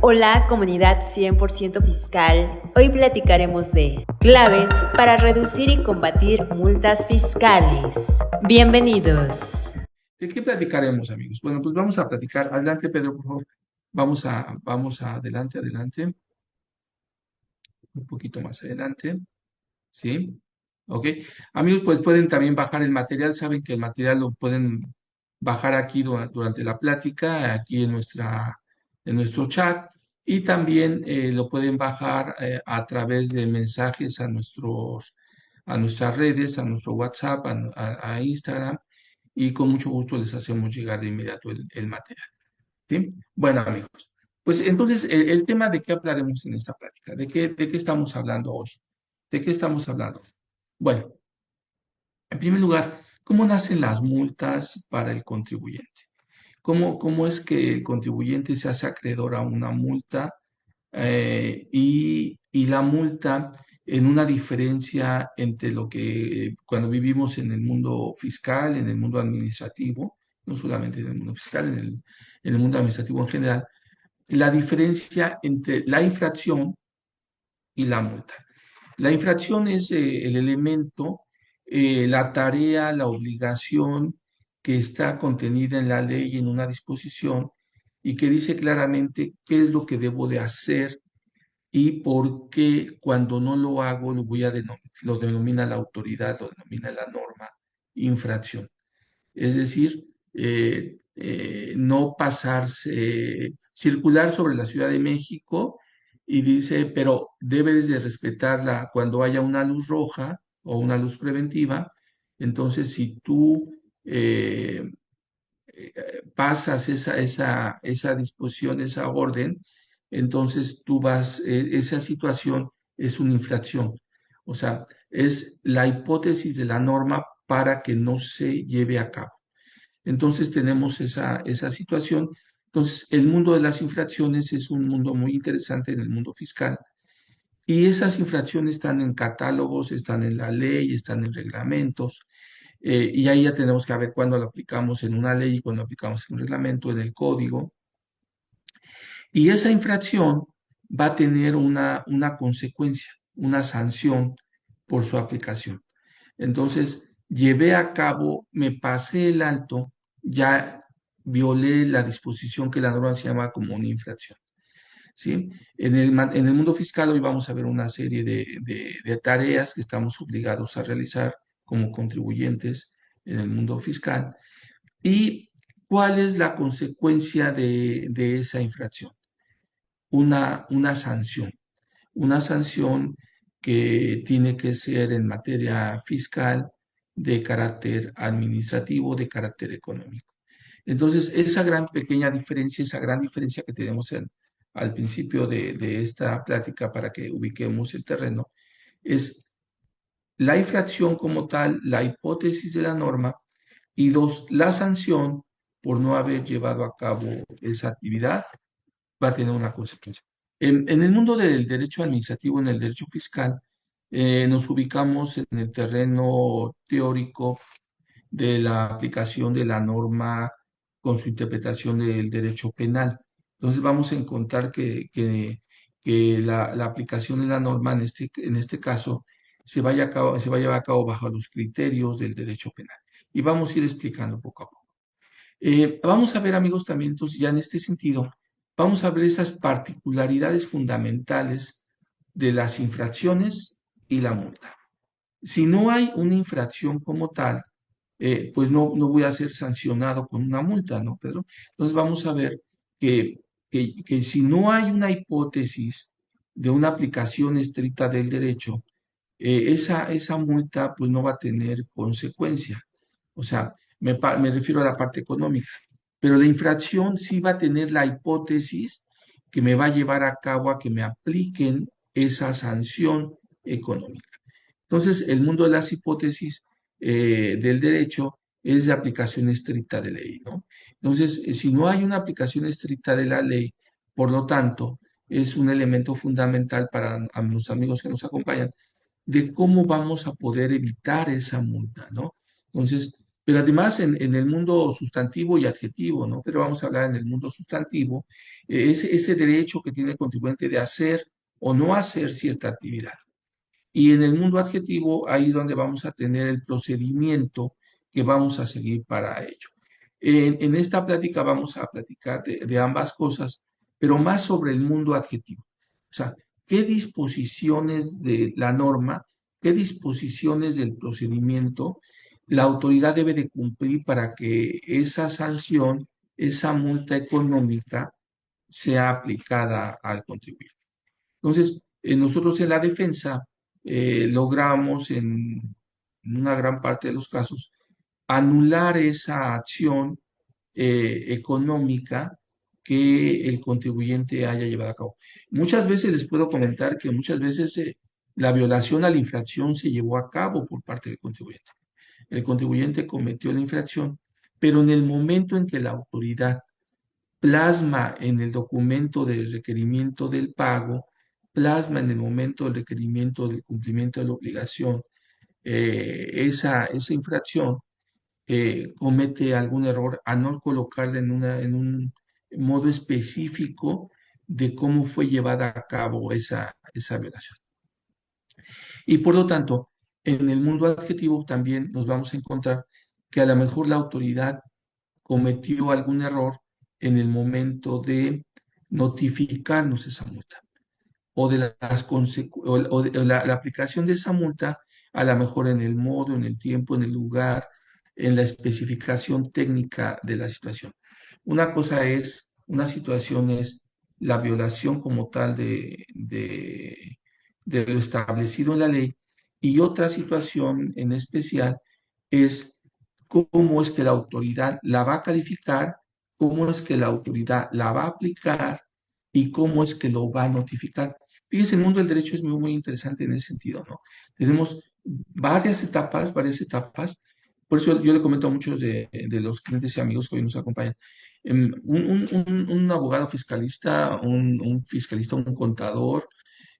Hola comunidad 100% fiscal, hoy platicaremos de claves para reducir y combatir multas fiscales. Bienvenidos. ¿De qué platicaremos, amigos? Bueno, pues vamos a platicar. Adelante, Pedro, por favor. Vamos a adelante, un poquito más adelante, ¿sí? ¿Ok? Amigos, pues pueden también bajar el material. Saben que el material lo pueden bajar aquí durante la plática, aquí en nuestro chat, y también lo pueden bajar a través de mensajes a nuestras redes, a nuestro WhatsApp, a Instagram, y con mucho gusto les hacemos llegar de inmediato el material. ¿Sí? Bueno, amigos, pues entonces el tema de qué hablaremos en esta plática, de qué estamos hablando hoy, de qué estamos hablando. Bueno, en primer lugar, ¿cómo nacen las multas para el contribuyente? ¿Cómo es que el contribuyente se hace acreedor a una multa y la multa en una diferencia entre lo que cuando vivimos en el mundo fiscal, en el mundo administrativo, no solamente en el mundo fiscal, en el mundo administrativo en general, la diferencia entre la infracción y la multa? La infracción es el elemento, la tarea, la obligación que está contenida en la ley, en una disposición, y que dice claramente qué es lo que debo de hacer y por qué cuando no lo hago lo denomina la autoridad, lo denomina la norma, infracción. Es decir, no pasarse, circular sobre la Ciudad de México y dice, pero debes de respetarla cuando haya una luz roja o una luz preventiva. Entonces, si tú pasas esa disposición, esa orden, entonces esa situación es una infracción. O sea, es la hipótesis de la norma para que no se lleve a cabo. Entonces tenemos esa situación. Entonces, el mundo de las infracciones es un mundo muy interesante en el mundo fiscal. Y esas infracciones están en catálogos, están en la ley, están en reglamentos. Y ahí ya tenemos que ver cuándo lo aplicamos en una ley y cuándo lo aplicamos en un reglamento, en el código. Y esa infracción va a tener una consecuencia, una sanción por su aplicación. Entonces, llevé a cabo, me pasé el alto, ya violé la disposición que la norma se llama como una infracción. ¿Sí? En el mundo fiscal hoy vamos a ver una serie de tareas que estamos obligados a realizar como contribuyentes en el mundo fiscal. ¿Y cuál es la consecuencia de esa infracción? Una sanción que tiene que ser en materia fiscal, de carácter administrativo, de carácter económico. Entonces, esa gran pequeña diferencia, esa gran diferencia que tenemos al principio de esta plática para que ubiquemos el terreno, es la infracción como tal, la hipótesis de la norma, y dos, la sanción por no haber llevado a cabo esa actividad va a tener una consecuencia. En el mundo del derecho administrativo, en el derecho fiscal, nos ubicamos en el terreno teórico de la aplicación de la norma con su interpretación del derecho penal. Entonces vamos a encontrar que la aplicación de la norma en este caso se va a llevar a cabo bajo los criterios del derecho penal. Y vamos a ir explicando poco a poco. Vamos a ver, amigos, también, entonces, ya en este sentido, vamos a ver esas particularidades fundamentales de las infracciones y la multa. Si no hay una infracción como tal, pues no voy a ser sancionado con una multa, ¿no, Pedro? Entonces vamos a ver que si no hay una hipótesis de una aplicación estricta del derecho, esa multa pues no va a tener consecuencia. O sea, me refiero a la parte económica, pero la infracción sí va a tener la hipótesis que me va a llevar a cabo a que me apliquen esa sanción económica. Entonces, el mundo de las hipótesis del derecho es de aplicación estricta de ley, ¿no? Entonces, si no hay una aplicación estricta de la ley, por lo tanto, es un elemento fundamental para a los amigos que nos acompañan de cómo vamos a poder evitar esa multa, ¿no? Entonces, Pero además en el mundo sustantivo y adjetivo, ¿no? Pero vamos a hablar en el mundo sustantivo, ese derecho que tiene el contribuyente de hacer o no hacer cierta actividad. Y en el mundo adjetivo, ahí es donde vamos a tener el procedimiento que vamos a seguir para ello. En esta plática vamos a platicar de ambas cosas, pero más sobre el mundo adjetivo. O sea, qué disposiciones de la norma, qué disposiciones del procedimiento la autoridad debe de cumplir para que esa sanción, esa multa económica, sea aplicada al contribuyente. Entonces, nosotros en la defensa logramos en una gran parte de los casos anular esa acción económica que el contribuyente haya llevado a cabo. Muchas veces les puedo comentar que muchas veces la violación a la infracción se llevó a cabo por parte del contribuyente. El contribuyente cometió la infracción, pero en el momento en que la autoridad plasma en el documento del requerimiento del pago, plasma en el momento del requerimiento del cumplimiento de la obligación esa infracción, comete algún error a no colocarla en un modo específico de cómo fue llevada a cabo esa violación. Y por lo tanto, en el mundo adjetivo también nos vamos a encontrar que a lo mejor la autoridad cometió algún error en el momento de notificarnos esa multa o de la aplicación de esa multa, a lo mejor en el modo, en el tiempo, en el lugar, en la especificación técnica de la situación. Una situación es la violación como tal de lo establecido en la ley, y otra situación en especial es cómo es que la autoridad la va a calificar, cómo es que la autoridad la va a aplicar y cómo es que lo va a notificar. Fíjense, el mundo del derecho es muy, muy interesante en ese sentido, ¿no? Tenemos varias etapas. Por eso yo le comento a muchos de los clientes y amigos que hoy nos acompañan. Un abogado fiscalista, un fiscalista, un contador,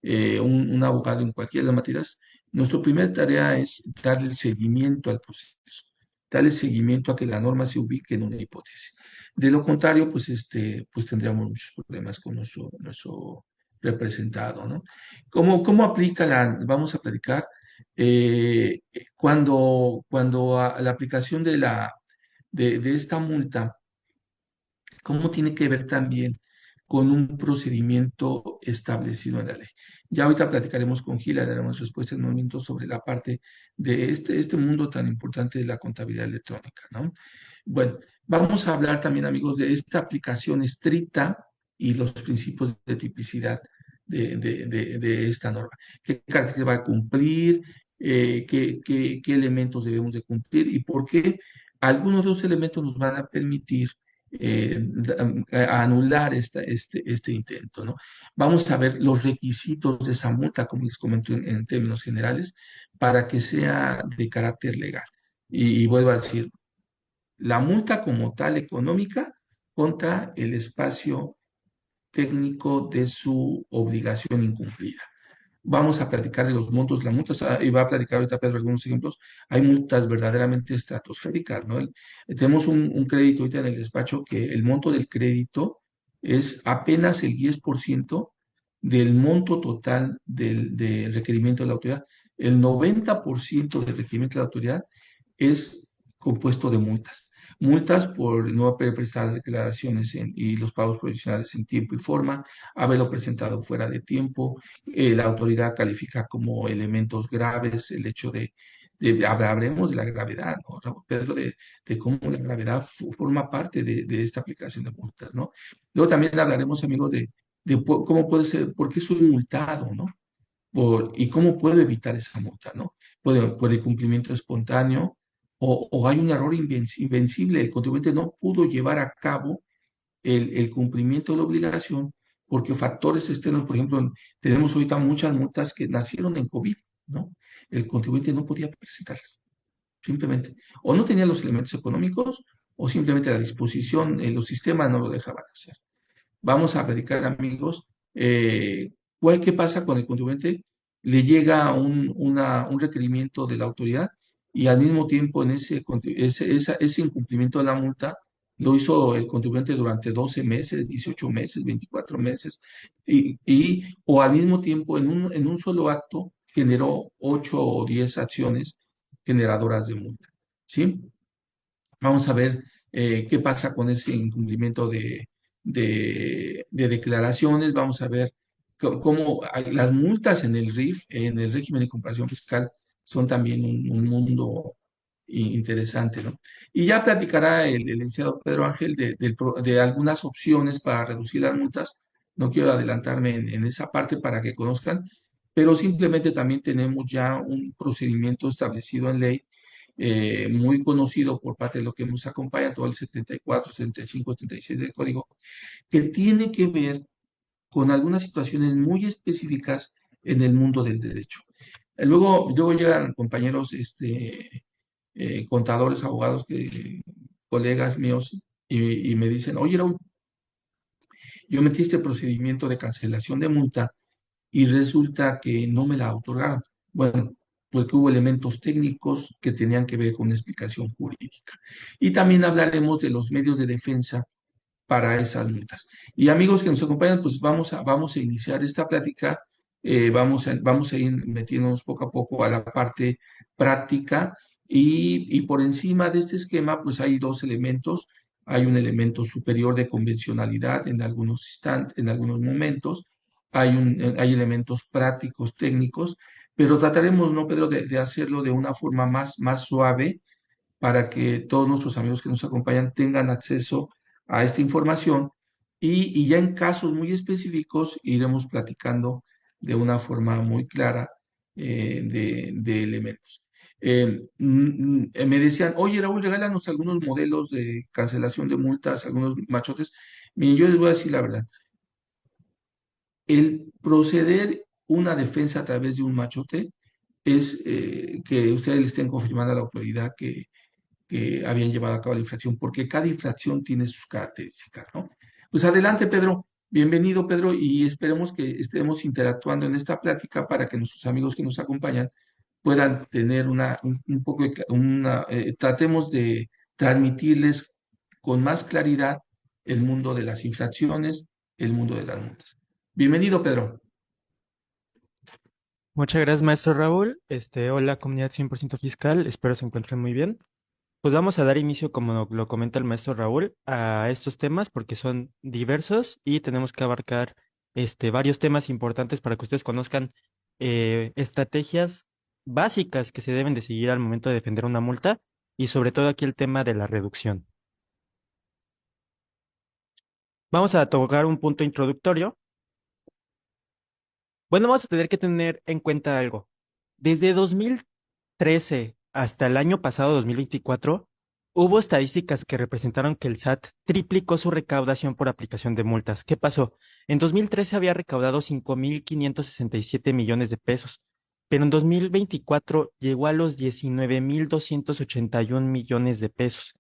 un abogado en cualquiera de las materias, nuestra primera tarea es darle seguimiento al proceso, darle seguimiento a que la norma se ubique en una hipótesis. De lo contrario, pues tendríamos muchos problemas con nuestro representado, ¿no? ¿Cómo aplica vamos a platicar, cuando a la aplicación de esta multa, cómo tiene que ver también con un procedimiento establecido en la ley? Ya ahorita platicaremos con Gila, daremos respuesta en un momento sobre la parte de este mundo tan importante de la contabilidad electrónica, ¿no? Bueno, vamos a hablar también, amigos, de esta aplicación estricta y los principios de tipicidad de esta norma. ¿Qué características va a cumplir? ¿Qué elementos debemos de cumplir? ¿Y por qué algunos de los elementos nos van a permitir anular este intento, ¿no? Vamos a ver los requisitos de esa multa, como les comento en términos generales, para que sea de carácter legal. Y vuelvo a decir, la multa como tal económica contra el espacio técnico de su obligación incumplida. Vamos a platicar de los montos de las multas, y va a platicar ahorita Pedro algunos ejemplos. Hay multas verdaderamente estratosféricas, ¿no? Tenemos un crédito ahorita en el despacho que el monto del crédito es apenas el 10% del monto total del requerimiento de la autoridad. El 90% del requerimiento de la autoridad es compuesto de multas. Multas por no haber prestado las declaraciones y los pagos provisionales en tiempo y forma, haberlo presentado fuera de tiempo. La autoridad califica como elementos graves el hecho hablemos de la gravedad, ¿no, Pedro? De cómo la gravedad forma parte de esta aplicación de multas, ¿no? Luego también hablaremos, amigos, de cómo puede ser, por qué soy multado, ¿no? Y cómo puedo evitar esa multa, ¿no? Por el cumplimiento espontáneo, o hay un error invencible, el contribuyente no pudo llevar a cabo el cumplimiento de la obligación porque factores externos, por ejemplo, tenemos ahorita muchas multas que nacieron en COVID, ¿no? El contribuyente no podía presentarlas, simplemente. O no tenía los elementos económicos, o simplemente la disposición, los sistemas no lo dejaban hacer. Vamos a platicar, amigos, qué pasa con el contribuyente. Le llega un requerimiento de la autoridad y al mismo tiempo en ese incumplimiento de la multa lo hizo el contribuyente durante 12 meses, 18 meses, 24 meses, o al mismo tiempo en un solo acto generó 8 o 10 acciones generadoras de multa. ¿Sí? Vamos a ver qué pasa con ese incumplimiento de declaraciones. Vamos a ver cómo las multas en el RIF, en el régimen de comparación fiscal, son también un mundo interesante, ¿no? Y ya platicará el licenciado Pedro Ángel de algunas opciones para reducir las multas. No quiero adelantarme en esa parte para que conozcan, pero simplemente también tenemos ya un procedimiento establecido en ley, muy conocido por parte de lo que nos acompaña, todo el 74, 75, 76 del código, que tiene que ver con algunas situaciones muy específicas en el mundo del derecho. Luego llegan compañeros, contadores, abogados, colegas míos, y me dicen, oye, Raúl, yo metí este procedimiento de cancelación de multa y resulta que no me la otorgaron. Bueno, porque hubo elementos técnicos que tenían que ver con una explicación jurídica. Y también hablaremos de los medios de defensa para esas multas. Y amigos que nos acompañan, pues vamos a iniciar esta plática. Vamos a ir metiéndonos poco a poco a la parte práctica, y por encima de este esquema, pues hay dos elementos. Hay un elemento superior de convencionalidad en algunos instantes, en algunos momentos. Hay elementos prácticos, técnicos, pero trataremos, ¿no, Pedro, de hacerlo de una forma más suave para que todos nuestros amigos que nos acompañan tengan acceso a esta información, y ya en casos muy específicos iremos platicando de una forma muy clara de elementos. Me decían, oye, Raúl, regálanos algunos modelos de cancelación de multas, algunos machotes. Miren, yo les voy a decir la verdad. El proceder una defensa a través de un machote es que ustedes le estén confirmando a la autoridad que habían llevado a cabo la infracción, porque cada infracción tiene sus características, ¿no? Pues adelante, Pedro. Bienvenido, Pedro, y esperemos que estemos interactuando en esta plática para que nuestros amigos que nos acompañan puedan tener un poco tratemos de transmitirles con más claridad el mundo de las infracciones, el mundo de las multas. Bienvenido, Pedro. Muchas gracias, maestro Raúl. Hola, comunidad 100% fiscal. Espero se encuentren muy bien. Pues vamos a dar inicio, como lo comenta el maestro Raúl, a estos temas porque son diversos y tenemos que abarcar varios temas importantes para que ustedes conozcan estrategias básicas que se deben de seguir al momento de defender una multa y sobre todo aquí el tema de la reducción. Vamos a tocar un punto introductorio. Bueno, vamos a tener que tener en cuenta algo. Desde 2013 hasta el año pasado, 2024, hubo estadísticas que representaron que el SAT triplicó su recaudación por aplicación de multas. ¿Qué pasó? En 2013 había recaudado 5.567 millones de pesos, pero en 2024 llegó a los 19.281 millones de pesos.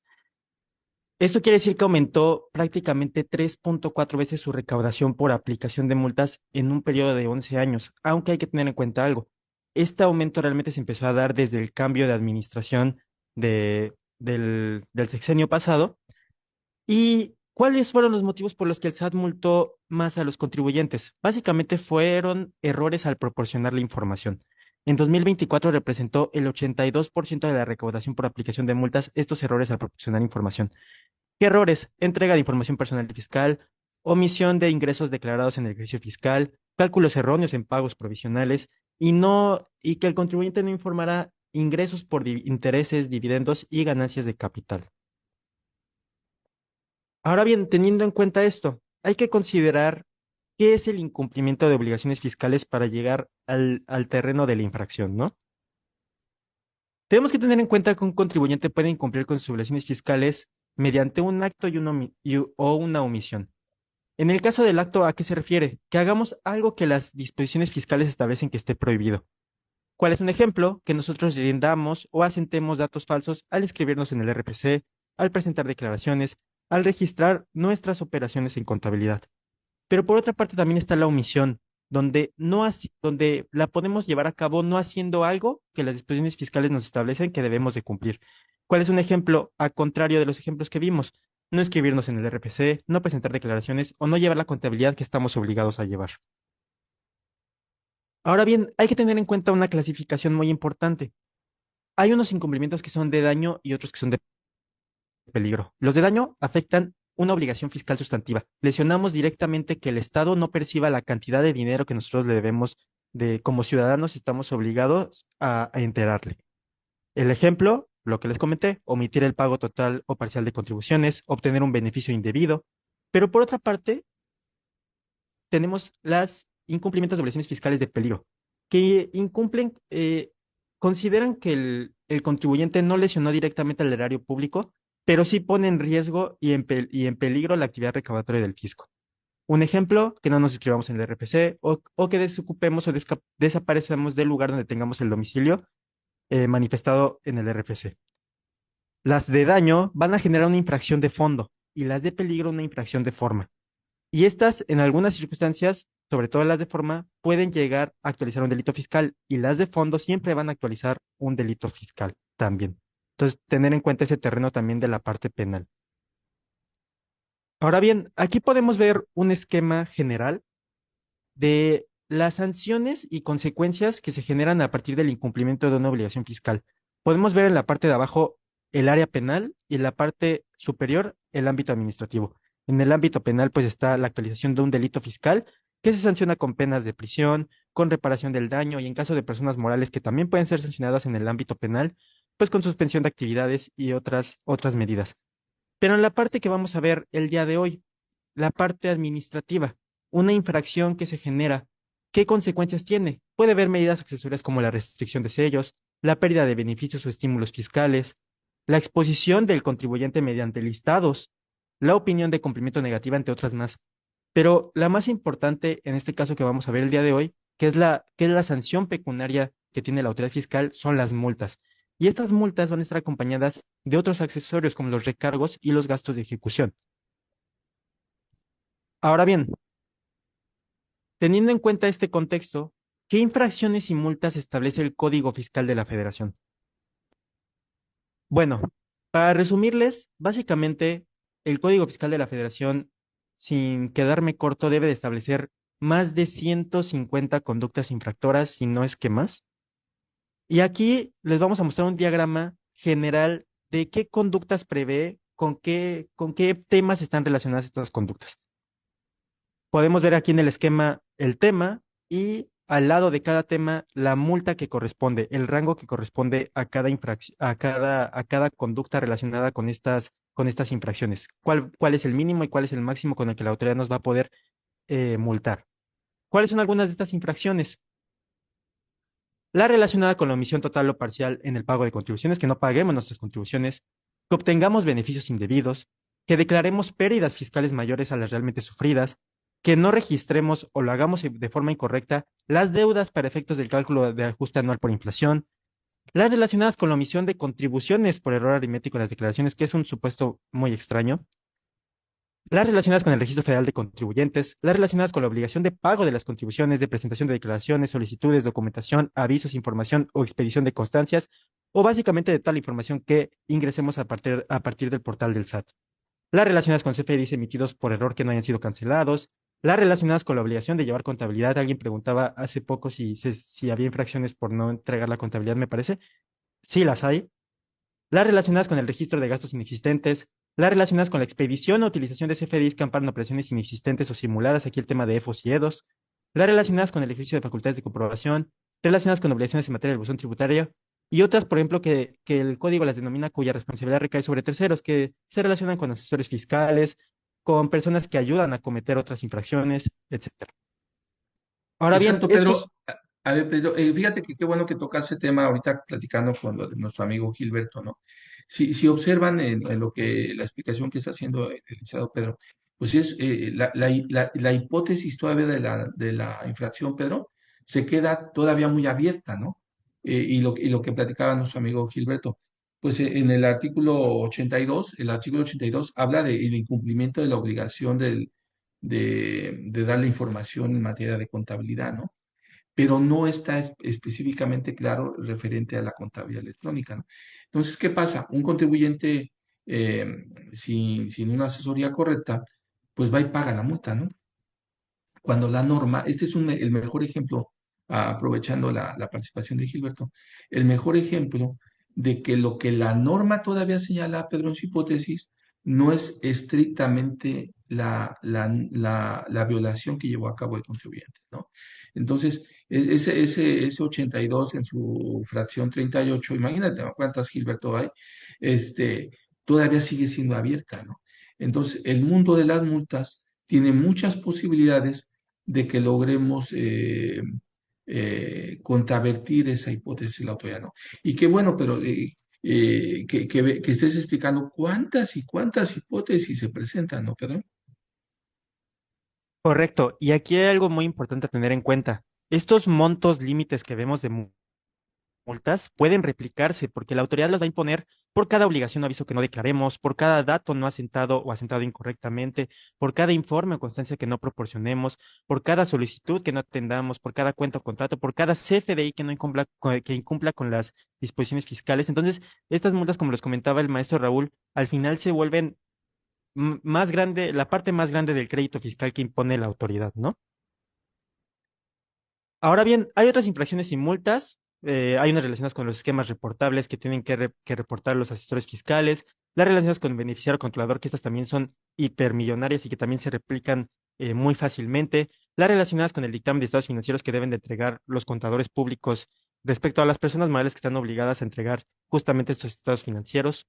Esto quiere decir que aumentó prácticamente 3.4 veces su recaudación por aplicación de multas en un periodo de 11 años, aunque hay que tener en cuenta algo. Este aumento realmente se empezó a dar desde el cambio de administración del sexenio pasado. ¿Y cuáles fueron los motivos por los que el SAT multó más a los contribuyentes? Básicamente fueron errores al proporcionar la información. En 2024 representó el 82% de la recaudación por aplicación de multas estos errores al proporcionar información. ¿Qué errores? Entrega de información personal y fiscal, omisión de ingresos declarados en el ejercicio fiscal, cálculos erróneos en pagos provisionales y que el contribuyente no informará ingresos por intereses, dividendos y ganancias de capital. Ahora bien, teniendo en cuenta esto, hay que considerar qué es el incumplimiento de obligaciones fiscales para llegar al terreno de la infracción, ¿no? Tenemos que tener en cuenta que un contribuyente puede incumplir con sus obligaciones fiscales mediante un acto o una omisión. En el caso del acto, ¿a qué se refiere? Que hagamos algo que las disposiciones fiscales establecen que esté prohibido. ¿Cuál es un ejemplo? Que nosotros rindamos o asentemos datos falsos al inscribirnos en el RFC, al presentar declaraciones, al registrar nuestras operaciones en contabilidad. Pero por otra parte también está la omisión. donde la podemos llevar a cabo no haciendo algo que las disposiciones fiscales nos establecen que debemos de cumplir. ¿Cuál es un ejemplo a contrario de los ejemplos que vimos? No inscribirnos en el RFC, no presentar declaraciones o no llevar la contabilidad que estamos obligados a llevar. Ahora bien, hay que tener en cuenta una clasificación muy importante. Hay unos incumplimientos que son de daño y otros que son de peligro. Los de daño afectan una obligación fiscal sustantiva. Lesionamos directamente que el Estado no perciba la cantidad de dinero que nosotros le debemos como ciudadanos estamos obligados a enterarle. El ejemplo, lo que les comenté, omitir el pago total o parcial de contribuciones, obtener un beneficio indebido. Pero por otra parte, tenemos los incumplimientos de obligaciones fiscales de peligro, que consideran que el contribuyente no lesionó directamente al erario público, pero sí pone en riesgo y en peligro la actividad recaudatoria del fisco. Un ejemplo, que no nos inscribamos en el RFC o que desocupemos o desaparecemos del lugar donde tengamos el domicilio manifestado en el RFC. Las de daño van a generar una infracción de fondo y las de peligro una infracción de forma. Y estas, en algunas circunstancias, sobre todo las de forma, pueden llegar a actualizar un delito fiscal y las de fondo siempre van a actualizar un delito fiscal también. Entonces, tener en cuenta ese terreno también de la parte penal. Ahora bien, aquí podemos ver un esquema general de las sanciones y consecuencias que se generan a partir del incumplimiento de una obligación fiscal. Podemos ver en la parte de abajo el área penal y en la parte superior el ámbito administrativo. En el ámbito penal, pues está la actualización de un delito fiscal que se sanciona con penas de prisión, con reparación del daño y en caso de personas morales que también pueden ser sancionadas en el ámbito penal, pues con suspensión de actividades y otras medidas. Pero en la parte que vamos a ver el día de hoy, la parte administrativa, una infracción que se genera, ¿qué consecuencias tiene? Puede haber medidas accesorias como la restricción de sellos, la pérdida de beneficios o estímulos fiscales, la exposición del contribuyente mediante listados, la opinión de cumplimiento negativa, entre otras más. Pero la más importante en este caso que vamos a ver el día de hoy, que es la sanción pecuniaria que tiene la autoridad fiscal, son las multas. Y estas multas van a estar acompañadas de otros accesorios como los recargos y los gastos de ejecución. Ahora bien, teniendo en cuenta este contexto, ¿qué infracciones y multas establece el Código Fiscal de la Federación? Bueno, para resumirles, básicamente el Código Fiscal de la Federación, sin quedarme corto, debe de establecer más de 150 conductas infractoras, si no es que más. Y aquí les vamos a mostrar un diagrama general de qué conductas prevé, con qué temas están relacionadas estas conductas. Podemos ver aquí en el esquema el tema y al lado de cada tema la multa que corresponde, el rango que corresponde a cada a cada conducta relacionada con estas infracciones. ¿Cuál es el mínimo y cuál es el máximo con el que la autoridad nos va a poder multar? ¿Cuáles son algunas de estas infracciones? La relacionada con la omisión total o parcial en el pago de contribuciones, que no paguemos nuestras contribuciones, que obtengamos beneficios indebidos, que declaremos pérdidas fiscales mayores a las realmente sufridas, que no registremos o lo hagamos de forma incorrecta las deudas para efectos del cálculo de ajuste anual por inflación, las relacionadas con la omisión de contribuciones por error aritmético en las declaraciones, que es un supuesto muy extraño, las relacionadas con el Registro Federal de Contribuyentes, las relacionadas con la obligación de pago de las contribuciones, de presentación de declaraciones, solicitudes, documentación, avisos, información o expedición de constancias, o básicamente de tal información que ingresemos a partir del portal del SAT. Las relacionadas con CFDIs emitidos por error que no hayan sido cancelados, las relacionadas con la obligación de llevar contabilidad. Alguien preguntaba hace poco si había infracciones por no entregar la contabilidad, me parece. Sí, las hay. Las relacionadas con el registro de gastos inexistentes, las relacionadas con la expedición o utilización de CFDIs que amparan operaciones inexistentes o simuladas, aquí el tema de EFOS y EDOS, las relacionadas con el ejercicio de facultades de comprobación, relacionadas con obligaciones en materia del buzón tributario, y otras, por ejemplo, que el código las denomina cuya responsabilidad recae sobre terceros, que se relacionan con asesores fiscales, con personas que ayudan a cometer otras infracciones, etcétera. Ahora bien, Exacto, Pedro. A ver, Pedro, fíjate que qué bueno que tocas ese tema ahorita platicando con nuestro amigo Gilberto, ¿no? Si observan en lo que la explicación que está haciendo el licenciado Pedro, pues es la hipótesis todavía de la infracción, Pedro, se queda todavía muy abierta, ¿no? Y lo que platicaba nuestro amigo Gilberto, pues en el artículo 82, el artículo 82 habla del incumplimiento de la obligación de dar la información en materia de contabilidad, ¿no? Pero no está específicamente claro referente a la contabilidad electrónica, ¿no? Entonces, ¿qué pasa? Un contribuyente eh, sin una asesoría correcta, pues va y paga la multa, ¿no? Cuando la norma, este es el mejor ejemplo, aprovechando la participación de Gilberto, el mejor ejemplo de que lo que la norma todavía señala, Pedro, en su hipótesis, no es estrictamente la violación que llevó a cabo el contribuyente, ¿no? Entonces, ese 82 en su fracción 38, imagínate cuántas Gilberto hay, este, todavía sigue siendo abierta, ¿no? Entonces, el mundo de las multas tiene muchas posibilidades de que logremos contravertir esa hipótesis de la autoridad, ¿no? Y qué bueno, pero que estés explicando cuántas y cuántas hipótesis se presentan, ¿no, Pedro? Correcto. Y aquí hay algo muy importante a tener en cuenta. Estos montos límites que vemos de multas pueden replicarse porque la autoridad las va a imponer por cada obligación o aviso que no declaremos, por cada dato no asentado o asentado incorrectamente, por cada informe o constancia que no proporcionemos, por cada solicitud que no atendamos, por cada cuenta o contrato, por cada CFDI que no incumpla, que incumpla con las disposiciones fiscales. Entonces, estas multas, como les comentaba el maestro Raúl, al final se vuelven más grande, la parte más grande del crédito fiscal que impone la autoridad, ¿no? Ahora bien, hay otras infracciones y multas. Hay unas relacionadas con los esquemas reportables que tienen que reportar los asesores fiscales, las relacionadas con el beneficiario controlador, que estas también son hipermillonarias y que también se replican muy fácilmente, las relacionadas con el dictamen de estados financieros que deben de entregar los contadores públicos respecto a las personas morales que están obligadas a entregar justamente estos estados financieros.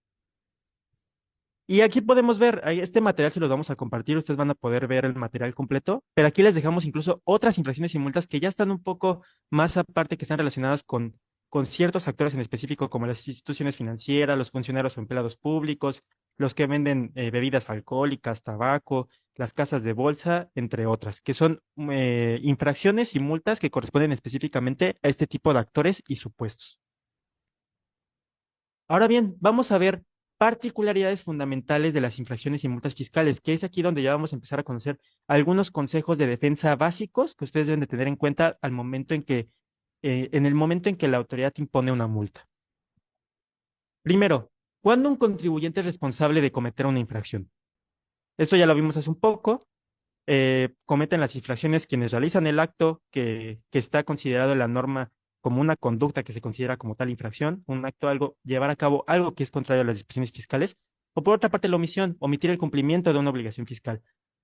Y aquí podemos ver, este material se los vamos a compartir, ustedes van a poder ver el material completo, pero aquí les dejamos incluso otras infracciones y multas que ya están un poco más aparte, que están relacionadas con ciertos actores en específico, como las instituciones financieras, los funcionarios o empleados públicos, los que venden bebidas alcohólicas, tabaco, las casas de bolsa, entre otras, que son infracciones y multas que corresponden específicamente a este tipo de actores y supuestos. Ahora bien, vamos a ver particularidades fundamentales de las infracciones y multas fiscales, que es aquí donde ya vamos a empezar a conocer algunos consejos de defensa básicos que ustedes deben de tener en cuenta al momento en el momento en que la autoridad impone una multa. Primero, ¿cuándo un contribuyente es responsable de cometer una infracción? Esto ya lo vimos hace un poco. Cometen las infracciones quienes realizan el acto que está considerado en la norma como una conducta que se considera como tal infracción, un acto, algo, llevar a cabo algo que es contrario a las disposiciones fiscales, o por otra parte la omisión, omitir el cumplimiento de una obligación fiscal.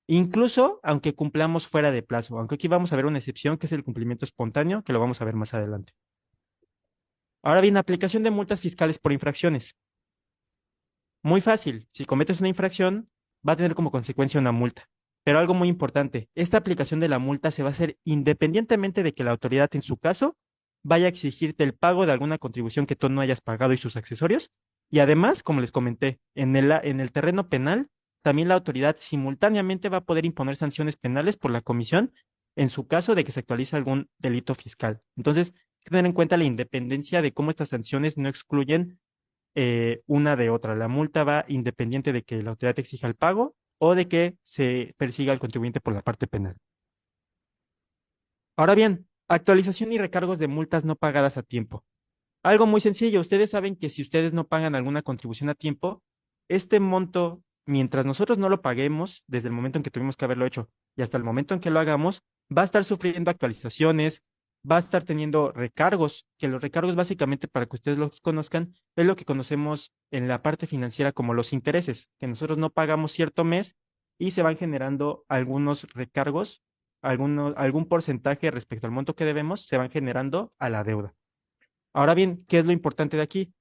Incluso aunque cumplamos fuera de plazo, aunque aquí vamos a ver una excepción que es el cumplimiento espontáneo, que lo vamos a ver más adelante. Ahora bien, aplicación de multas fiscales por infracciones. Muy fácil, si cometes una infracción, va a tener como consecuencia una multa. Pero algo muy importante, esta aplicación de la multa se va a hacer independientemente de que la autoridad, en su caso, vaya a exigirte el pago de alguna contribución que tú no hayas pagado y sus accesorios. Y además, como les comenté, en el terreno penal, también la autoridad simultáneamente va a poder imponer sanciones penales por la comisión en su caso de que se actualice algún delito fiscal. Entonces, hay que tener en cuenta la independencia de cómo estas sanciones no excluyen una de otra. La multa va independiente de que la autoridad exija el pago o de que se persiga al contribuyente por la parte penal. Ahora bien, actualización y recargos de multas no pagadas a tiempo. Algo muy sencillo, ustedes saben que si ustedes no pagan alguna contribución a tiempo, este monto, mientras nosotros no lo paguemos, desde el momento en que tuvimos que haberlo hecho y hasta el momento en que lo hagamos, va a estar sufriendo actualizaciones, va a estar teniendo recargos, que los recargos básicamente para que ustedes los conozcan, es lo que conocemos en la parte financiera como los intereses, que nosotros no pagamos cierto mes y se van generando algunos recargos, algún porcentaje respecto al monto que debemos, se van generando a la deuda. Ahora bien, ¿qué es lo importante de aquí?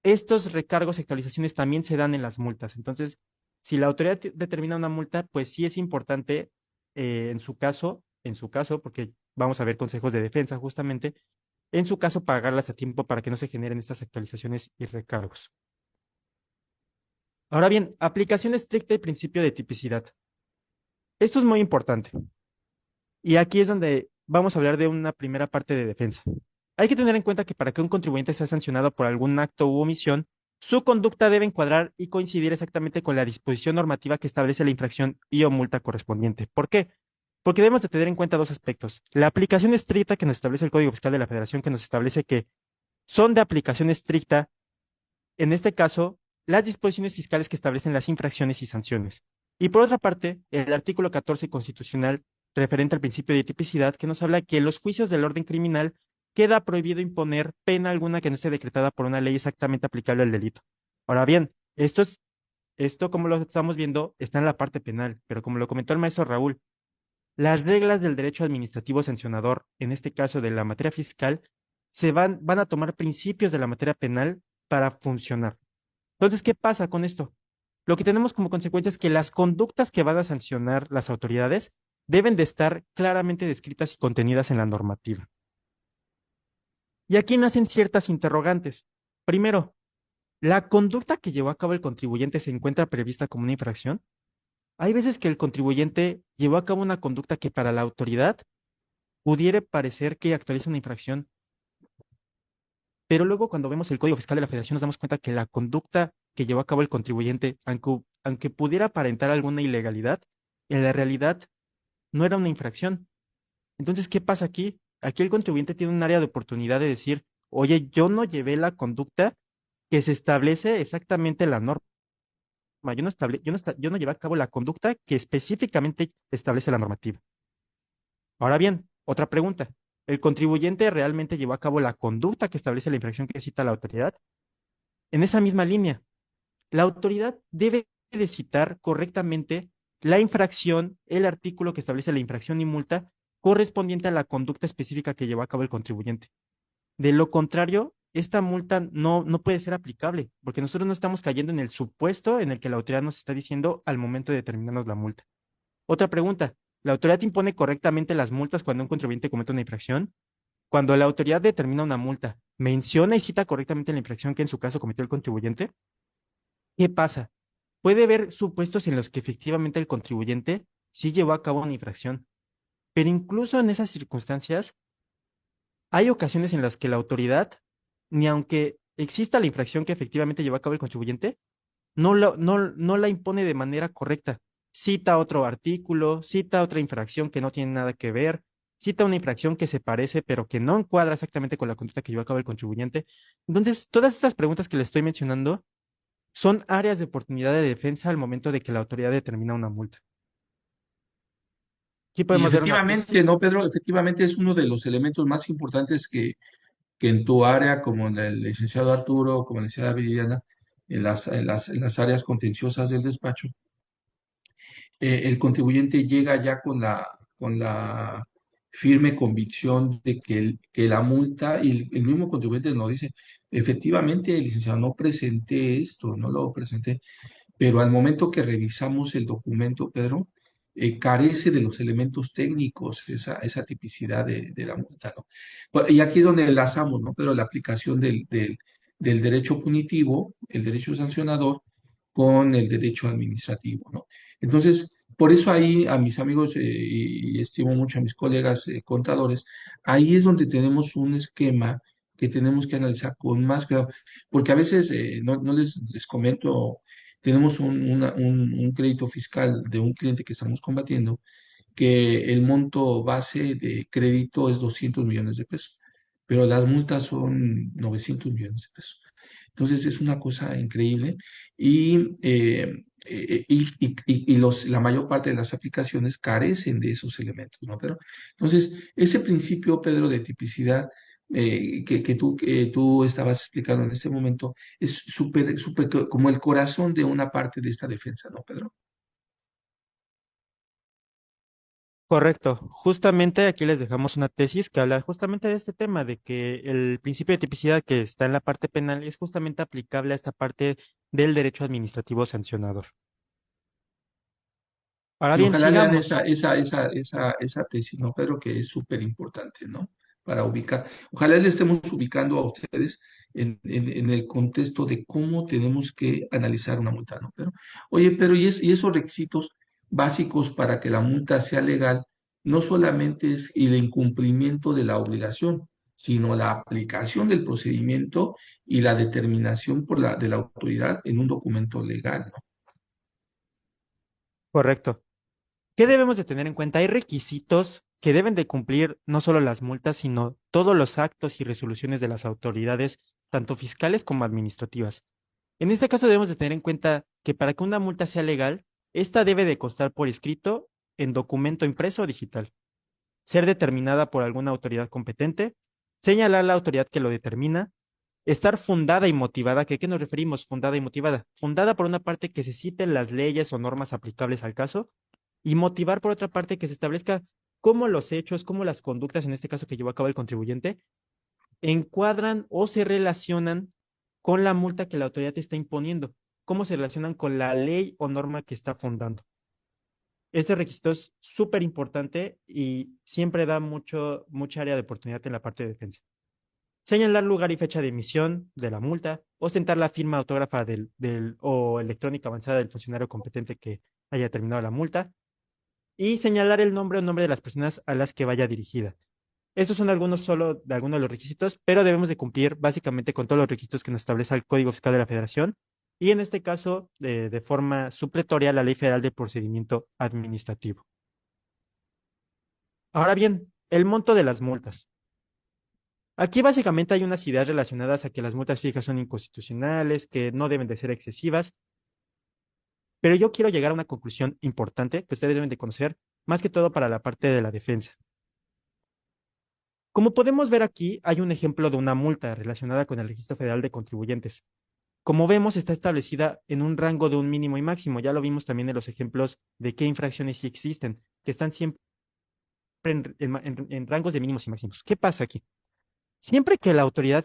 Estos recargos y actualizaciones también se dan en las multas. Entonces, si la autoridad determina una multa, pues sí es importante en su caso, porque vamos a ver consejos de defensa justamente, en su caso pagarlas a tiempo para que no se generen estas actualizaciones y recargos. Ahora bien, aplicación estricta del principio de tipicidad. Esto es muy importante. Y aquí es donde vamos a hablar de una primera parte de defensa. Hay que tener en cuenta que para que un contribuyente sea sancionado por algún acto u omisión, Su conducta debe encuadrar y coincidir exactamente con la disposición normativa que establece la infracción y o multa correspondiente. ¿Por qué? Porque debemos de tener en cuenta dos aspectos. La aplicación estricta que nos establece el Código Fiscal de la Federación, que nos establece que son de aplicación estricta, en este caso, las disposiciones fiscales que establecen las infracciones y sanciones. Y por otra parte, el artículo 14 constitucional referente al principio de tipicidad que nos habla que en los juicios del orden criminal queda prohibido imponer pena alguna que no esté decretada por una ley exactamente aplicable al delito. Ahora bien, esto como lo estamos viendo está en la parte penal, pero como lo comentó el maestro Raúl, las reglas del derecho administrativo sancionador, en este caso de la materia fiscal, van a tomar principios de la materia penal para funcionar. Entonces, ¿qué pasa con esto? Lo que tenemos como consecuencia es que las conductas que van a sancionar las autoridades deben de estar claramente descritas y contenidas en la normativa. Y aquí nacen ciertas interrogantes. Primero, ¿la conducta que llevó a cabo el contribuyente se encuentra prevista como una infracción? Hay veces que el contribuyente llevó a cabo una conducta que para la autoridad pudiera parecer que actualiza una infracción, pero luego cuando vemos el Código Fiscal de la Federación nos damos cuenta que la conducta que llevó a cabo el contribuyente, aunque pudiera aparentar alguna ilegalidad, en la realidad no era una infracción. Entonces, ¿qué pasa aquí? Aquí el contribuyente tiene un área de oportunidad de decir, oye, yo no llevé la conducta que se establece exactamente la norma. Yo no llevé a cabo la conducta que específicamente establece la normativa. Ahora bien, otra pregunta. ¿El contribuyente realmente llevó a cabo la conducta que establece la infracción que cita la autoridad? En esa misma línea, la autoridad debe de citar correctamente la infracción, el artículo que establece la infracción y multa correspondiente a la conducta específica que llevó a cabo el contribuyente. De lo contrario, esta multa no puede ser aplicable, porque nosotros no estamos cayendo en el supuesto en el que la autoridad nos está diciendo al momento de determinarnos la multa. Otra pregunta, ¿la autoridad impone correctamente las multas cuando un contribuyente comete una infracción? Cuando la autoridad determina una multa, ¿menciona y cita correctamente la infracción que en su caso cometió el contribuyente? ¿Qué pasa? Puede haber supuestos en los que efectivamente el contribuyente sí llevó a cabo una infracción, pero incluso en esas circunstancias hay ocasiones en las que la autoridad, ni aunque exista la infracción que efectivamente llevó a cabo el contribuyente, no la impone de manera correcta. Cita otro artículo, cita otra infracción que no tiene nada que ver, cita una infracción que se parece, pero que no encuadra exactamente con la conducta que llevó a cabo el contribuyente. Entonces, todas estas preguntas que le estoy mencionando son áreas de oportunidad de defensa al momento de que la autoridad determina una multa. Aquí Y podemos ver una efectivamente, tesis. ¿no, Pedro? Efectivamente es uno de los elementos más importantes que en tu área, como en el licenciado Arturo, como en la licenciada Viridiana, en las áreas contenciosas del despacho, el contribuyente llega ya con la firme convicción de que la multa, y el mismo contribuyente nos dice, efectivamente, licenciado, no presenté esto, no lo presenté, pero al momento que revisamos el documento, Pedro, carece de los elementos técnicos, esa tipicidad de la multa, ¿no? Y aquí es donde enlazamos, ¿no? Pero la aplicación del derecho punitivo, el derecho sancionador, con el derecho administrativo, ¿no? Entonces, por eso ahí a mis amigos, y estimo mucho a mis colegas contadores, ahí es donde tenemos un esquema que tenemos que analizar con más cuidado, porque a veces, no les comento, tenemos un crédito fiscal de un cliente que estamos combatiendo, que el monto base de crédito es 200 millones de pesos, pero las multas son 900 millones de pesos. Entonces es una cosa increíble y la mayor parte de las aplicaciones carecen de esos elementos, ¿no? Pero, entonces, ese principio, Pedro, de tipicidad que tú estabas explicando en este momento es súper, súper como el corazón de una parte de esta defensa, ¿no, Pedro? Correcto. Justamente aquí les dejamos una tesis que habla justamente de este tema, de que el principio de tipicidad que está en la parte penal es justamente aplicable a esta parte del derecho administrativo sancionador. Ahora Y bien, ojalá lean esa, sigamos. esa, esa, esa, esa tesis, ¿no, Pedro? Que es súper importante, ¿no? Para ubicar. Ojalá le estemos ubicando a ustedes en el contexto de cómo tenemos que analizar una multa, ¿no? Pero, oye, pero y esos requisitos básicos para que la multa sea legal, no solamente es el incumplimiento de la obligación, sino la aplicación del procedimiento y la determinación de la autoridad en un documento legal, ¿no? Correcto. ¿Qué debemos de tener en cuenta? Hay requisitos que deben de cumplir no solo las multas, sino todos los actos y resoluciones de las autoridades, tanto fiscales como administrativas. En este caso debemos de tener en cuenta que para que una multa sea legal, esta debe de constar por escrito en documento impreso o digital, ser determinada por alguna autoridad competente, señalar la autoridad que lo determina, estar fundada y motivada. ¿Qué nos referimos? Fundada y motivada. Fundada por una parte que se citen las leyes o normas aplicables al caso y motivar por otra parte que se establezca cómo los hechos, cómo las conductas, en este caso que llevó a cabo el contribuyente, encuadran o se relacionan con la multa que la autoridad te está imponiendo, cómo se relacionan con la ley o norma que está fundando. Este requisito es súper importante y siempre da mucha área de oportunidad en la parte de defensa. Señalar lugar y fecha de emisión de la multa, ostentar la firma autógrafa o electrónica avanzada del funcionario competente que haya terminado la multa y señalar el nombre o nombre de las personas a las que vaya dirigida. Estos son algunos solo de algunos de los requisitos, pero debemos de cumplir básicamente con todos los requisitos que nos establece el Código Fiscal de la Federación y en este caso de forma supletoria la Ley Federal de Procedimiento Administrativo. Ahora bien, el monto de las multas. Aquí básicamente hay unas ideas relacionadas a que las multas fijas son inconstitucionales, que no deben de ser excesivas, pero yo quiero llegar a una conclusión importante que ustedes deben de conocer, más que todo para la parte de la defensa. Como podemos ver aquí, hay un ejemplo de una multa relacionada con el Registro Federal de Contribuyentes. Como vemos, está establecida en un rango de un mínimo y máximo. Ya lo vimos también en los ejemplos de qué infracciones sí existen, que están siempre en rangos de mínimos y máximos. ¿Qué pasa aquí? Siempre que la autoridad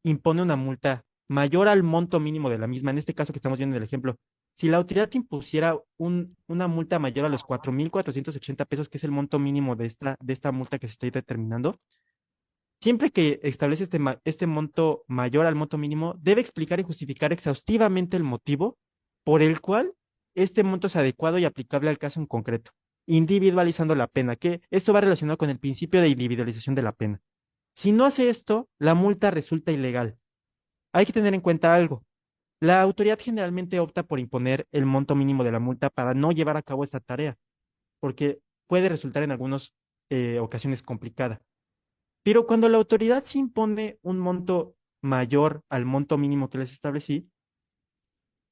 impone una multa mayor al monto mínimo de la misma, en este caso que estamos viendo en el ejemplo, si la autoridad impusiera una multa mayor a los 4.480 pesos, que es el monto mínimo de esta multa que se está determinando, siempre que establece este monto mayor al monto mínimo, debe explicar y justificar exhaustivamente el motivo por el cual este monto es adecuado y aplicable al caso en concreto, individualizando la pena, que esto va relacionado con el principio de individualización de la pena. Si no hace esto, la multa resulta ilegal. Hay que tener en cuenta algo. La autoridad generalmente opta por imponer el monto mínimo de la multa para no llevar a cabo esta tarea, porque puede resultar en algunas ocasiones complicada. Pero cuando la autoridad se impone un monto mayor al monto mínimo que les establecí,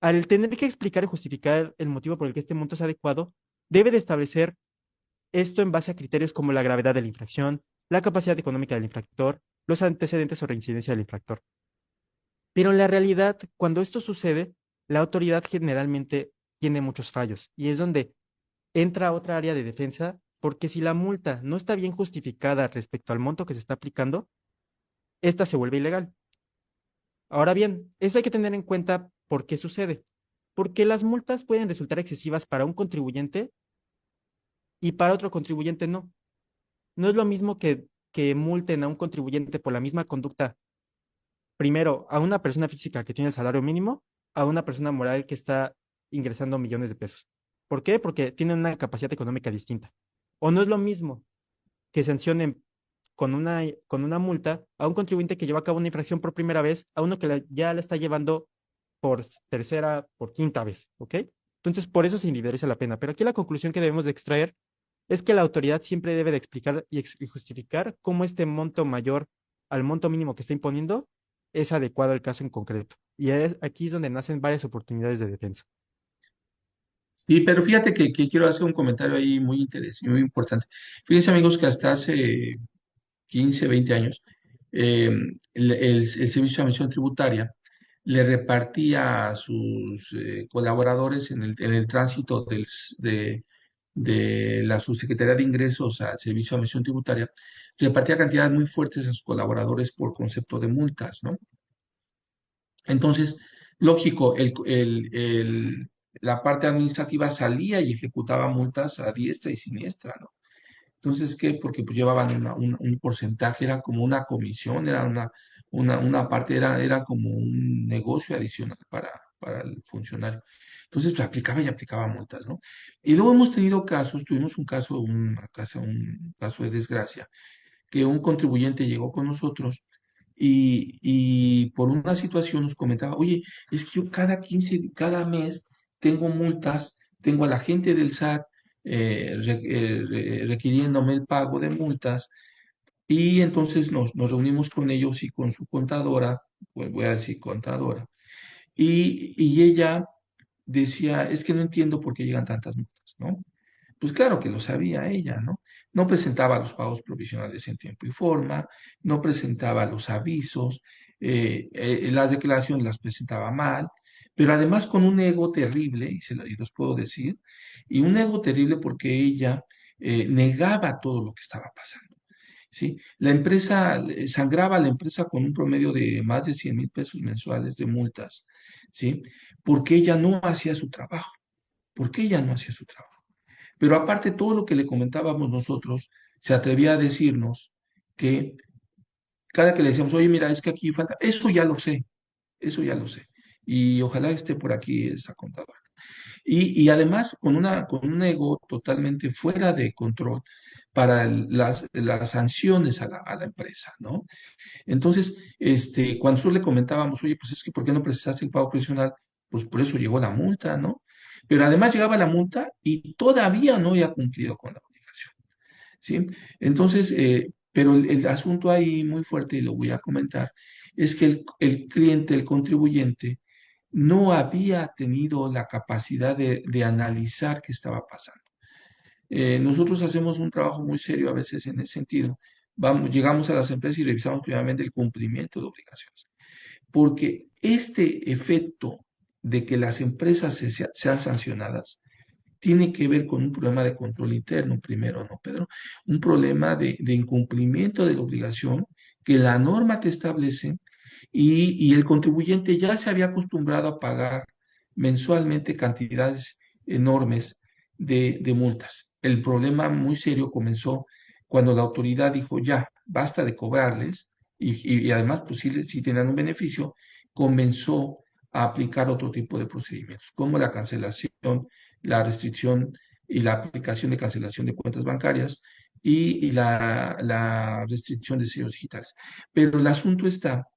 al tener que explicar y justificar el motivo por el que este monto es adecuado, debe de establecer esto en base a criterios como la gravedad de la infracción, la capacidad económica del infractor, los antecedentes o reincidencia del infractor. Pero en la realidad, cuando esto sucede, la autoridad generalmente tiene muchos fallos y es donde entra otra área de defensa, porque si la multa no está bien justificada respecto al monto que se está aplicando, esta se vuelve ilegal. Ahora bien, eso hay que tener en cuenta por qué sucede. Porque las multas pueden resultar excesivas para un contribuyente y para otro contribuyente no. No es lo mismo que multen a un contribuyente por la misma conducta, primero a una persona física que tiene el salario mínimo, a una persona moral que está ingresando millones de pesos. ¿Por qué? Porque tienen una capacidad económica distinta. O no es lo mismo que sancionen con una multa a un contribuyente que lleva a cabo una infracción por primera vez, a uno que ya la está llevando por tercera, por quinta vez, ¿ok? Entonces, por eso se individualiza la pena. Pero aquí la conclusión que debemos de extraer es que la autoridad siempre debe de explicar y justificar cómo este monto mayor al monto mínimo que está imponiendo es adecuado al caso en concreto. Y aquí es donde nacen varias oportunidades de defensa. Sí, pero fíjate que quiero hacer un comentario ahí muy interesante, muy importante. Fíjense, amigos, que hasta hace 15, 20 años, el Servicio de Administración Tributaria le repartía a sus colaboradores en el tránsito de la Subsecretaría de Ingresos al Servicio de Administración Tributaria, repartía cantidades muy fuertes a sus colaboradores por concepto de multas, ¿no? Entonces, lógico, la parte administrativa salía y ejecutaba multas a diestra y siniestra, ¿no? Entonces, ¿qué? Porque pues llevaban un porcentaje, era como una comisión, era una parte, era como un negocio adicional para el funcionario. Entonces, pues aplicaba y aplicaba multas, ¿no? Y luego hemos tenido casos, tuvimos un caso de desgracia, que un contribuyente llegó con nosotros y por una situación nos comentaba, oye, es que yo cada mes tengo multas, tengo a la gente del SAT requiriéndome el pago de multas y entonces nos reunimos con ellos y con su contadora, pues voy a decir contadora, y ella decía, es que no entiendo por qué llegan tantas multas, ¿no? Pues claro que lo sabía ella, ¿no? No presentaba los pagos provisionales en tiempo y forma, no presentaba los avisos, las declaraciones las presentaba mal, pero además con un ego terrible, y los puedo decir, y un ego terrible porque ella negaba todo lo que estaba pasando. ¿Sí? La empresa, sangraba a la empresa con un promedio de más de 100,000 pesos mensuales de multas, ¿sí? Porque ella no hacía su trabajo, porque ella no hacía su trabajo. Pero aparte, todo lo que le comentábamos nosotros, se atrevía a decirnos que cada que le decíamos, oye, mira, es que aquí falta, eso ya lo sé. Y ojalá esté por aquí esa contadora. Y además con un ego totalmente fuera de control para las sanciones a la empresa, ¿no? Entonces, cuando nosotros le comentábamos, oye, pues es que ¿por qué no precisaste el pago provisional? Pues por eso llegó la multa, ¿no? Pero además llegaba la multa y todavía no había cumplido con la obligación, ¿sí? Entonces, pero el asunto ahí muy fuerte, y lo voy a comentar, es que el cliente, el contribuyente, no había tenido la capacidad de analizar qué estaba pasando. Nosotros hacemos un trabajo muy serio a veces en ese sentido. Llegamos a las empresas y revisamos primeramente el cumplimiento de obligaciones. Porque este efecto de que las empresas sean sancionadas tiene que ver con un problema de control interno, primero, ¿no, Pedro? Un problema de incumplimiento de la obligación que la norma te establece y el contribuyente ya se había acostumbrado a pagar mensualmente cantidades enormes de multas. El problema muy serio comenzó cuando la autoridad dijo, ya, basta de cobrarles, y además, pues sí tenían un beneficio, comenzó a aplicar otro tipo de procedimientos, como la cancelación, la restricción y la aplicación de cancelación de cuentas bancarias y la restricción de sellos digitales. Pero el asunto está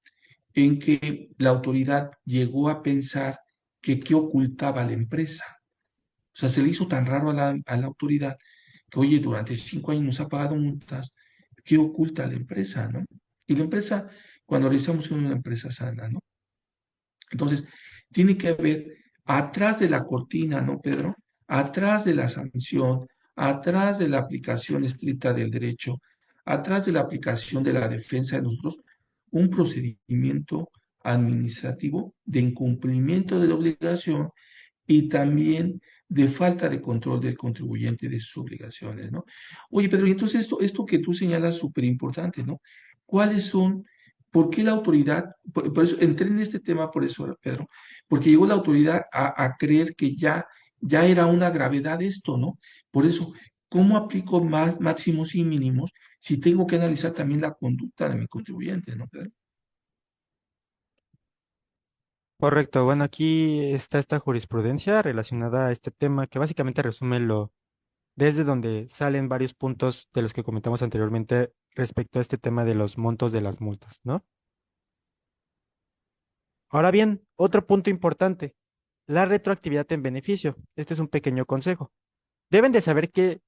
en que la autoridad llegó a pensar que qué ocultaba la empresa. O sea, se le hizo tan raro a la autoridad que, oye, durante 5 años nos ha pagado multas, ¿qué oculta la empresa, no? Y la empresa, cuando revisamos, es una empresa sana, ¿no? Entonces, tiene que haber atrás de la cortina, ¿no, Pedro? Atrás de la sanción, atrás de la aplicación estricta del derecho, atrás de la aplicación de la defensa de nosotros, un procedimiento administrativo de incumplimiento de la obligación y también de falta de control del contribuyente de sus obligaciones, ¿no? Oye, Pedro, y entonces esto que tú señalas es súper importante, ¿no? ¿Cuáles son, por qué la autoridad, por eso entré en este tema por eso, Pedro, porque llegó la autoridad a creer que ya era una gravedad esto, ¿no? Por eso, ¿cómo aplico más máximos y mínimos si tengo que analizar también la conducta de mi contribuyente, ¿no, Pedro? Correcto, bueno, aquí está esta jurisprudencia relacionada a este tema que básicamente resume desde donde salen varios puntos de los que comentamos anteriormente respecto a este tema de los montos de las multas, ¿no? Ahora bien, otro punto importante, la retroactividad en beneficio. Este es un pequeño consejo. Deben de saber que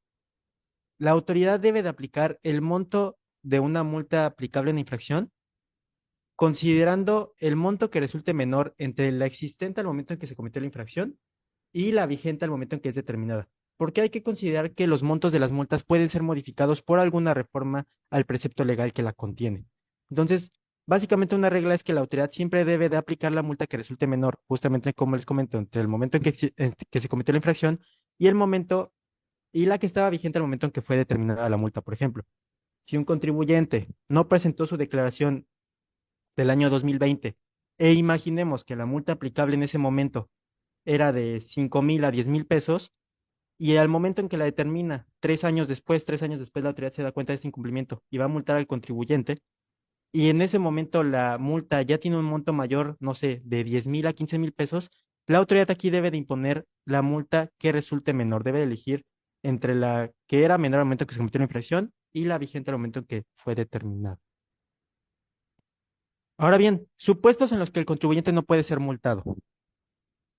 la autoridad debe de aplicar el monto de una multa aplicable en infracción, considerando el monto que resulte menor entre la existente al momento en que se cometió la infracción y la vigente al momento en que es determinada. Porque hay que considerar que los montos de las multas pueden ser modificados por alguna reforma al precepto legal que la contiene. Entonces, básicamente una regla es que la autoridad siempre debe de aplicar la multa que resulte menor, justamente como les comento, entre el momento en que se cometió la infracción y el momento y la que estaba vigente al momento en que fue determinada la multa. Por ejemplo, si un contribuyente no presentó su declaración del año 2020 e imaginemos que la multa aplicable en ese momento era de 5,000 a 10,000 pesos y al momento en que la determina, 3 años después la autoridad se da cuenta de este incumplimiento y va a multar al contribuyente y en ese momento la multa ya tiene un monto mayor, no sé, de 10,000 a 15,000 pesos, la autoridad aquí debe de imponer la multa que resulte menor, debe de elegir entre la que era menor al momento que se cometió la infracción y la vigente al momento en que fue determinada. Ahora bien, supuestos en los que el contribuyente no puede ser multado.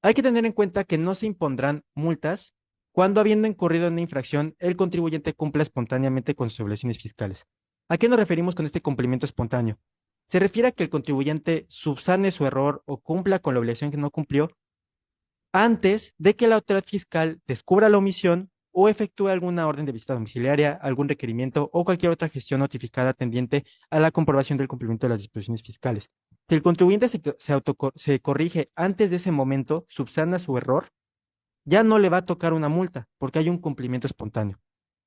Hay que tener en cuenta que no se impondrán multas cuando, habiendo incurrido en una infracción, el contribuyente cumpla espontáneamente con sus obligaciones fiscales. ¿A qué nos referimos con este cumplimiento espontáneo? Se refiere a que el contribuyente subsane su error o cumpla con la obligación que no cumplió antes de que la autoridad fiscal descubra la omisión o efectúe alguna orden de visita domiciliaria, algún requerimiento o cualquier otra gestión notificada tendiente a la comprobación del cumplimiento de las disposiciones fiscales. Si el contribuyente se corrige antes de ese momento, subsana su error, ya no le va a tocar una multa porque hay un cumplimiento espontáneo.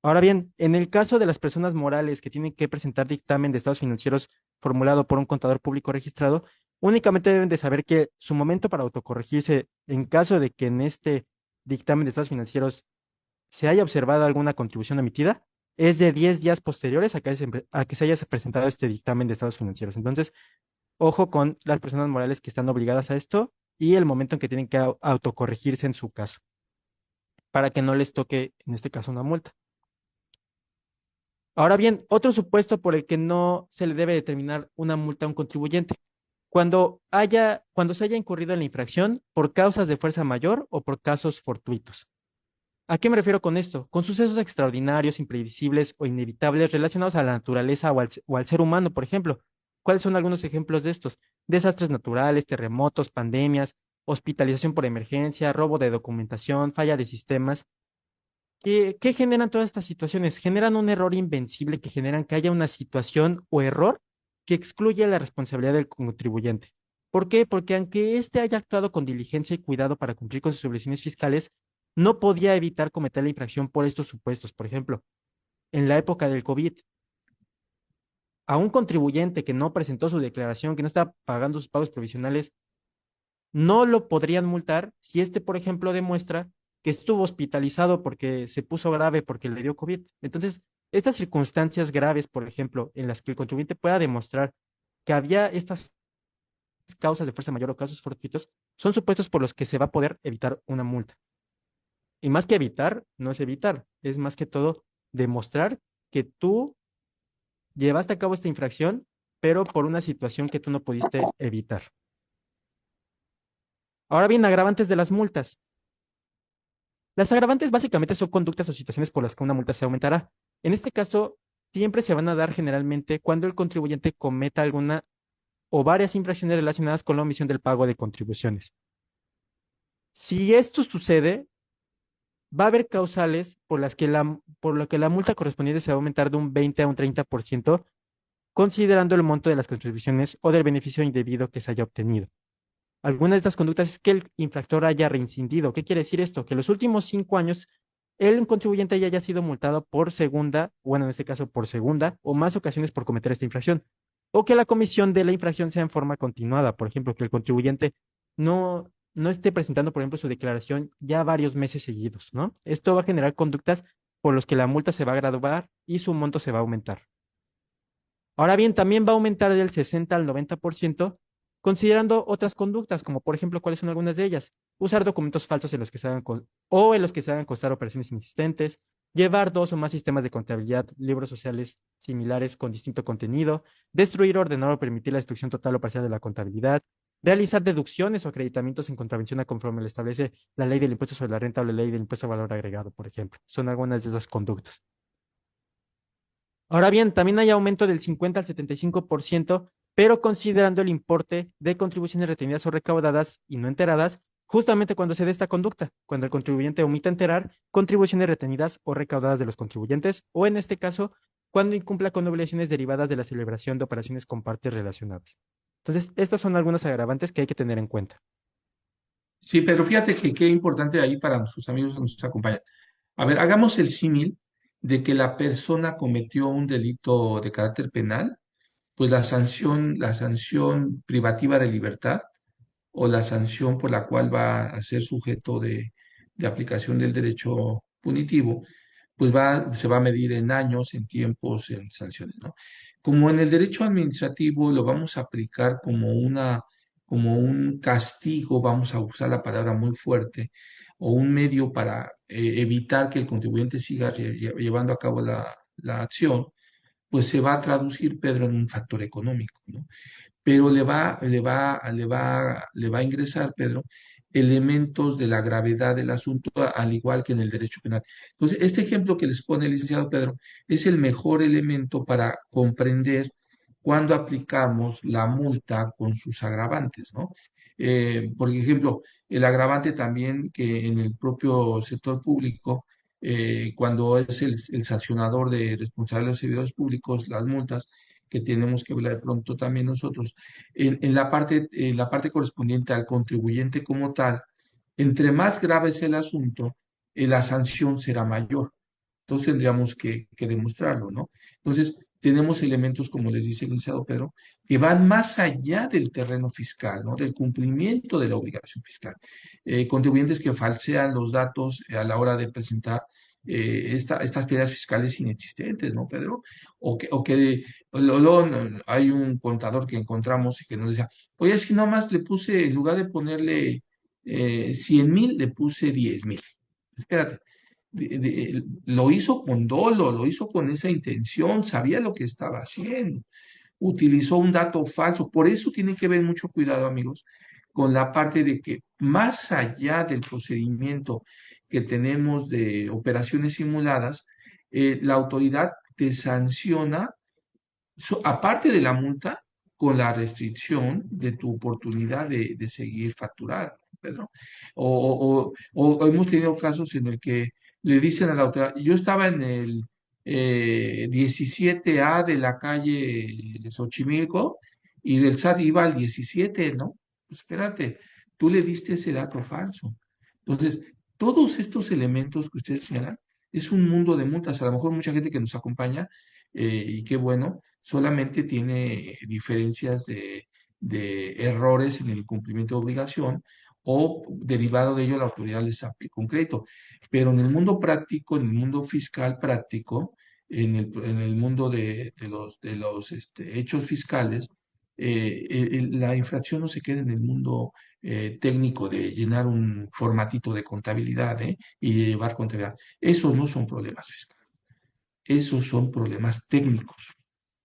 Ahora bien, en el caso de las personas morales que tienen que presentar dictamen de estados financieros formulado por un contador público registrado, únicamente deben de saber que su momento para autocorregirse, en caso de que en este dictamen de estados financieros se haya observado alguna contribución emitida, es de 10 días posteriores a que se haya presentado este dictamen de estados financieros. Entonces, ojo con las personas morales que están obligadas a esto y el momento en que tienen que autocorregirse en su caso, para que no les toque, en este caso, una multa. Ahora bien, otro supuesto por el que no se le debe determinar una multa a un contribuyente, cuando se haya incurrido en la infracción por causas de fuerza mayor o por casos fortuitos. ¿A qué me refiero con esto? Con sucesos extraordinarios, imprevisibles o inevitables relacionados a la naturaleza o al ser humano, por ejemplo. ¿Cuáles son algunos ejemplos de estos? Desastres naturales, terremotos, pandemias, hospitalización por emergencia, robo de documentación, falla de sistemas. ¿Qué generan todas estas situaciones? Generan un error invencible que generan que haya una situación o error que excluye la responsabilidad del contribuyente. ¿Por qué? Porque aunque éste haya actuado con diligencia y cuidado para cumplir con sus obligaciones fiscales, no podía evitar cometer la infracción por estos supuestos. Por ejemplo, en la época del COVID, a un contribuyente que no presentó su declaración, que no está pagando sus pagos provisionales, no lo podrían multar si éste, por ejemplo, demuestra que estuvo hospitalizado porque se puso grave porque le dio COVID. Entonces, estas circunstancias graves, por ejemplo, en las que el contribuyente pueda demostrar que había estas causas de fuerza mayor o casos fortuitos, son supuestos por los que se va a poder evitar una multa. Y más que evitar, no es evitar, es más que todo demostrar que tú llevaste a cabo esta infracción, pero por una situación que tú no pudiste evitar. Ahora bien, agravantes de las multas. Las agravantes básicamente son conductas o situaciones por las que una multa se aumentará. En este caso, siempre se van a dar generalmente cuando el contribuyente cometa alguna o varias infracciones relacionadas con la omisión del pago de contribuciones. Si esto sucede, va a haber causales por lo que la multa correspondiente se va a aumentar de un 20 a un 30%, considerando el monto de las contribuciones o del beneficio indebido que se haya obtenido. Alguna de estas conductas es que el infractor haya reincidido. ¿Qué quiere decir esto? Que en los últimos 5 años el contribuyente ya haya sido multado por segunda, bueno, en este caso por segunda o más ocasiones por cometer esta infracción. O que la comisión de la infracción sea en forma continuada. Por ejemplo, que el contribuyente no esté presentando, por ejemplo, su declaración ya varios meses seguidos, ¿no? Esto va a generar conductas por los que la multa se va a graduar y su monto se va a aumentar. Ahora bien, también va a aumentar del 60 al 90%, considerando otras conductas, como por ejemplo, ¿cuáles son algunas de ellas? Usar documentos falsos en los que se hagan o en los que se hagan constar operaciones inexistentes, llevar 2 o más sistemas de contabilidad, libros sociales similares con distinto contenido, destruir, ordenar o permitir la destrucción total o parcial de la contabilidad, realizar deducciones o acreditamientos en contravención a conforme le establece la ley del impuesto sobre la renta o la ley del impuesto al valor agregado, por ejemplo. Son algunas de esas conductas. Ahora bien, también hay aumento del 50 al 75%, pero considerando el importe de contribuciones retenidas o recaudadas y no enteradas, justamente cuando se dé esta conducta, cuando el contribuyente omita enterar contribuciones retenidas o recaudadas de los contribuyentes, o en este caso, cuando incumpla con obligaciones derivadas de la celebración de operaciones con partes relacionadas. Entonces, estos son algunos agravantes que hay que tener en cuenta. Sí, pero fíjate que qué importante ahí para sus amigos que nos acompañan. A ver, hagamos el símil de que la persona cometió un delito de carácter penal, pues la sanción privativa de libertad o la sanción por la cual va a ser sujeto de aplicación del derecho punitivo, pues se va a medir en años, en tiempos, en sanciones, ¿no? Como en el derecho administrativo lo vamos a aplicar como un castigo, vamos a usar la palabra muy fuerte, o un medio para evitar que el contribuyente siga llevando a cabo la acción, pues se va a traducir, Pedro, en un factor económico, ¿no? Pero le va a ingresar, Pedro, elementos de la gravedad del asunto, al igual que en el derecho penal. Entonces, este ejemplo que les pone el licenciado Pedro es el mejor elemento para comprender cuando aplicamos la multa con sus agravantes, ¿no? Por ejemplo, el agravante también que en el propio sector público, cuando es el sancionador de responsabilidad de los servidores públicos, las multas, que tenemos que ver de pronto también nosotros, en la parte correspondiente al contribuyente como tal, entre más grave es el asunto, la sanción será mayor. Entonces tendríamos que demostrarlo, ¿no? Entonces, tenemos elementos, como les dice el licenciado Pedro, que van más allá del terreno fiscal, ¿no? Del cumplimiento de la obligación fiscal. Contribuyentes que falsean los datos a la hora de presentar estas pérdidas fiscales inexistentes, ¿no, Pedro? Luego hay un contador que encontramos y que nos decía, oye, es que nomás le puse, en lugar de ponerle 100,000, le puse 10,000. Espérate, lo hizo con dolo, lo hizo con esa intención, sabía lo que estaba haciendo, utilizó un dato falso. Por eso tienen que ver mucho cuidado, amigos, con la parte de que más allá del procedimiento que tenemos de operaciones simuladas, la autoridad te sanciona, aparte de la multa, con la restricción de tu oportunidad de seguir facturando, Pedro. O hemos tenido casos en el que le dicen a la autoridad, yo estaba en el 17A de la calle Xochimilco y el SAT iba al 17, ¿no? Pues espérate, tú le diste ese dato falso. Entonces, todos estos elementos que ustedes señalan es un mundo de multas. A lo mejor mucha gente que nos acompaña, y qué bueno, solamente tiene diferencias de errores en el cumplimiento de obligación o derivado de ello la autoridad les aplica un crédito. Pero en el mundo práctico, en el mundo fiscal práctico, en el mundo de los hechos fiscales, la infracción no se queda en el mundo técnico de llenar un formatito de contabilidad, y de llevar contabilidad. Esos no son problemas fiscales, esos son problemas técnicos.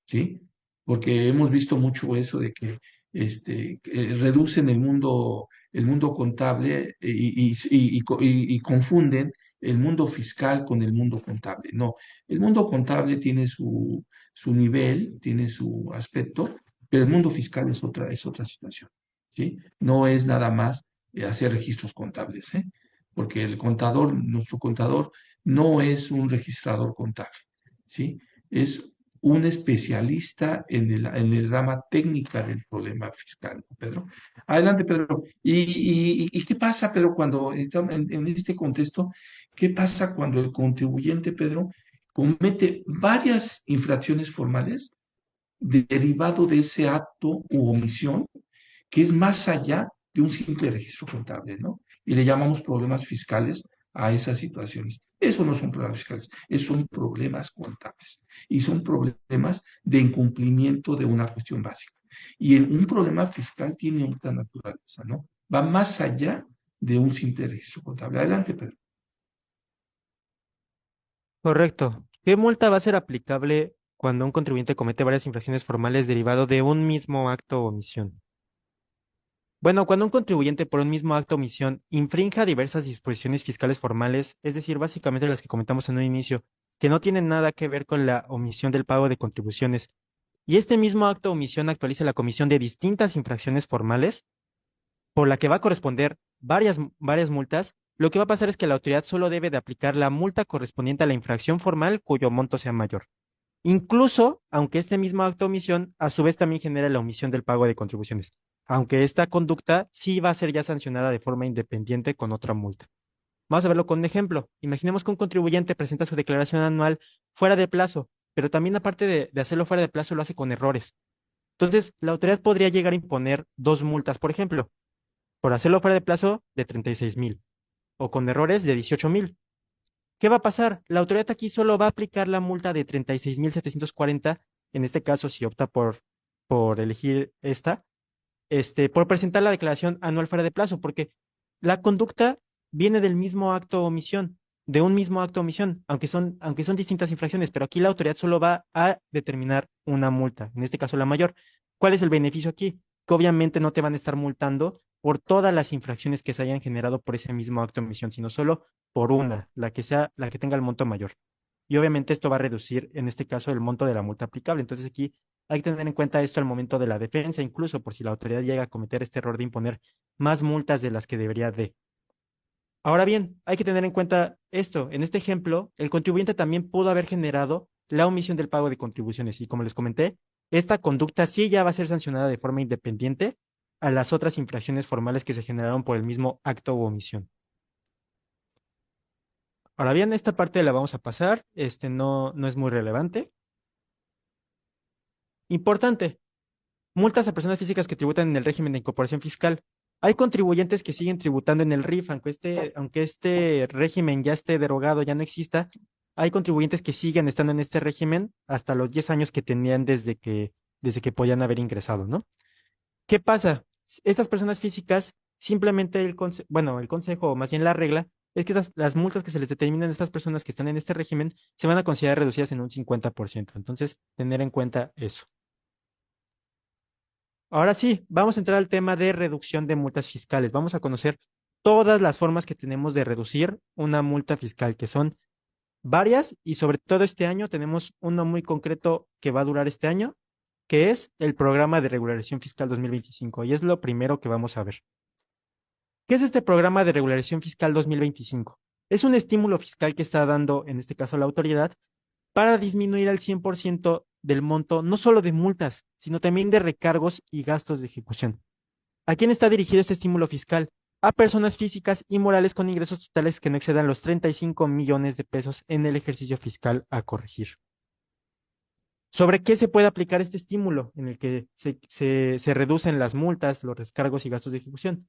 ¿Sí? Porque hemos visto mucho eso de que reducen el mundo contable y confunden el mundo fiscal con el mundo contable. No, el mundo contable tiene su nivel, tiene su aspecto, pero el mundo fiscal es otra situación, ¿sí? No es nada más hacer registros contables, ¿eh? Porque nuestro contador no es un registrador contable, ¿sí? Es un especialista en el rama técnica del problema fiscal, Pedro. Adelante, Pedro. ¿Y qué pasa, Pedro, cuando en este contexto, qué pasa cuando el contribuyente, Pedro, comete varias infracciones formales derivado de ese acto u omisión que es más allá de un simple registro contable, ¿no? Y le llamamos problemas fiscales a esas situaciones. Eso no son problemas fiscales, esos son problemas contables y son problemas de incumplimiento de una cuestión básica. Y un problema fiscal tiene otra naturaleza, ¿no? Va más allá de un simple registro contable. Adelante, Pedro. Correcto. ¿Qué multa va a ser aplicable cuando un contribuyente comete varias infracciones formales derivado de un mismo acto o omisión? Bueno, cuando un contribuyente por un mismo acto o omisión infrinja diversas disposiciones fiscales formales, es decir, básicamente las que comentamos en un inicio, que no tienen nada que ver con la omisión del pago de contribuciones, y este mismo acto o omisión actualiza la comisión de distintas infracciones formales, por la que va a corresponder varias multas, lo que va a pasar es que la autoridad solo debe de aplicar la multa correspondiente a la infracción formal cuyo monto sea mayor. Incluso, aunque este mismo acto de omisión a su vez también genera la omisión del pago de contribuciones, aunque esta conducta sí va a ser ya sancionada de forma independiente con otra multa. Vamos a verlo con un ejemplo. Imaginemos que un contribuyente presenta su declaración anual fuera de plazo, pero también aparte de hacerlo fuera de plazo lo hace con errores. Entonces, la autoridad podría llegar a imponer dos multas, por ejemplo, por hacerlo fuera de plazo de 36,000 o con errores de 18,000. ¿Qué va a pasar? La autoridad aquí solo va a aplicar la multa de 36,740, en este caso si opta por elegir esta, por presentar la declaración anual fuera de plazo, porque la conducta viene del mismo acto o omisión. de un mismo acto de omisión, aunque son distintas infracciones, pero aquí la autoridad solo va a determinar una multa, en este caso la mayor. ¿Cuál es el beneficio aquí? Que obviamente no te van a estar multando por todas las infracciones que se hayan generado por ese mismo acto de omisión, sino solo por una, la que sea, la que tenga el monto mayor. Y obviamente esto va a reducir, en este caso, el monto de la multa aplicable. Entonces aquí hay que tener en cuenta esto al momento de la defensa, incluso por si la autoridad llega a cometer este error de imponer más multas de las que debería de. Ahora bien, hay que tener en cuenta esto. En este ejemplo, el contribuyente también pudo haber generado la omisión del pago de contribuciones. Y como les comenté, esta conducta sí ya va a ser sancionada de forma independiente a las otras infracciones formales que se generaron por el mismo acto u omisión. Ahora bien, esta parte la vamos a pasar. No es muy relevante. Importante. Multas a personas físicas que tributan en el régimen de incorporación fiscal. Hay contribuyentes que siguen tributando en el RIF, aunque este régimen ya esté derogado, ya no exista. Hay contribuyentes que siguen estando en este régimen hasta los 10 años que tenían desde que podían haber ingresado, ¿no? ¿Qué pasa? Estas personas físicas, simplemente el consejo, o más bien la regla, es que las multas que se les determinan a estas personas que están en este régimen se van a considerar reducidas en un 50%. Entonces, tener en cuenta eso. Ahora sí, vamos a entrar al tema de reducción de multas fiscales. Vamos a conocer todas las formas que tenemos de reducir una multa fiscal, que son varias y sobre todo este año tenemos uno muy concreto que va a durar este año, que es el programa de regularización fiscal 2025 y es lo primero que vamos a ver. ¿Qué es este programa de regularización fiscal 2025? Es un estímulo fiscal que está dando, en este caso, la autoridad para disminuir al 100% del monto, no solo de multas, sino también de recargos y gastos de ejecución. ¿A quién está dirigido este estímulo fiscal? A personas físicas y morales con ingresos totales que no excedan los 35 millones de pesos en el ejercicio fiscal a corregir. ¿Sobre qué se puede aplicar este estímulo en el que se reducen las multas, los recargos y gastos de ejecución?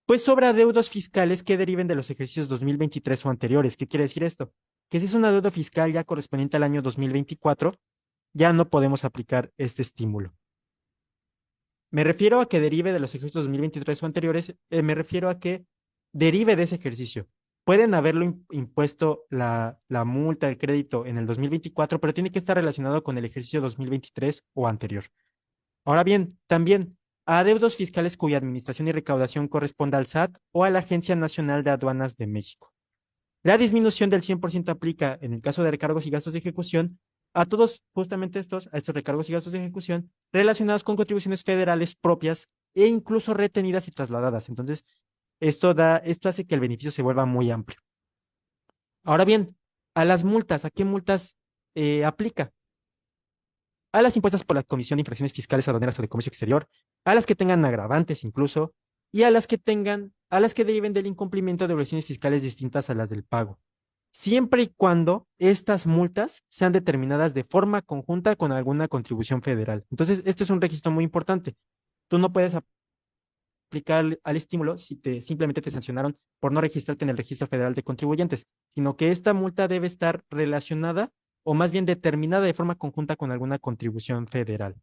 Pues sobre adeudos fiscales que deriven de los ejercicios 2023 o anteriores. ¿Qué quiere decir esto? Que si es una deuda fiscal ya correspondiente al año 2024, ya no podemos aplicar este estímulo. Me refiero a que derive de los ejercicios 2023 o anteriores, me refiero a que derive de ese ejercicio. Pueden haberlo impuesto la multa, el crédito en el 2024, pero tiene que estar relacionado con el ejercicio 2023 o anterior. Ahora bien, también a adeudos fiscales cuya administración y recaudación corresponda al SAT o a la Agencia Nacional de Aduanas de México. La disminución del 100% aplica, en el caso de recargos y gastos de ejecución, a todos justamente a estos recargos y gastos de ejecución relacionados con contribuciones federales propias e incluso retenidas y trasladadas. Entonces, esto hace que el beneficio se vuelva muy amplio. Ahora bien, a las multas, ¿a qué multas aplica? A las impuestas por la Comisión de Infracciones Fiscales Aduaneras o de Comercio Exterior, a las que tengan agravantes incluso, y a las que deriven del incumplimiento de obligaciones fiscales distintas a las del pago, siempre y cuando estas multas sean determinadas de forma conjunta con alguna contribución federal. Entonces, esto es un requisito muy importante. Tú no puedes aplicar al estímulo si simplemente te sancionaron por no registrarte en el Registro Federal de Contribuyentes, sino que esta multa debe estar relacionada o más bien determinada de forma conjunta con alguna contribución federal.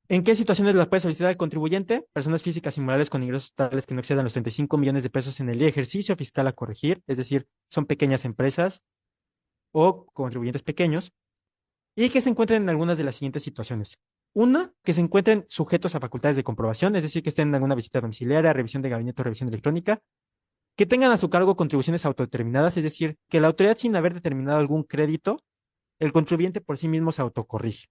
¿En qué situaciones la puede solicitar el contribuyente? Personas físicas y morales con ingresos totales que no excedan los 35 millones de pesos en el ejercicio fiscal a corregir, es decir, son pequeñas empresas o contribuyentes pequeños, y que se encuentren en algunas de las siguientes situaciones. Una, que se encuentren sujetos a facultades de comprobación, es decir, que estén en alguna visita domiciliaria, revisión de gabinete o revisión electrónica, que tengan a su cargo contribuciones autodeterminadas, es decir, que la autoridad sin haber determinado algún crédito, el contribuyente por sí mismo se autocorrige.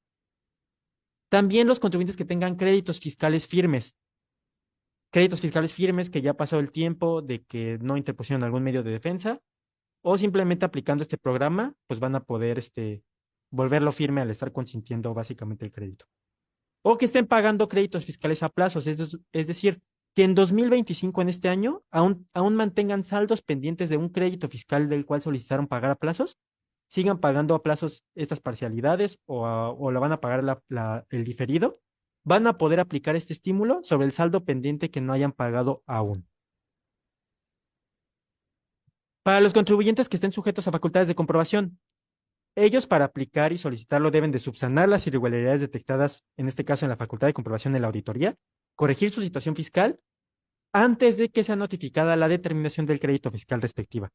También los contribuyentes que tengan créditos fiscales firmes que ya pasó el tiempo de que no interpusieron algún medio de defensa, o simplemente aplicando este programa, pues van a poder volverlo firme al estar consintiendo básicamente el crédito. O que estén pagando créditos fiscales a plazos, es decir, que en 2025, en este año, aún mantengan saldos pendientes de un crédito fiscal del cual solicitaron pagar a plazos, sigan pagando a plazos estas parcialidades o la van a pagar el diferido, van a poder aplicar este estímulo sobre el saldo pendiente que no hayan pagado aún. Para los contribuyentes que estén sujetos a facultades de comprobación, ellos para aplicar y solicitarlo deben de subsanar las irregularidades detectadas, en este caso en la facultad de comprobación de la auditoría, corregir su situación fiscal antes de que sea notificada la determinación del crédito fiscal respectiva.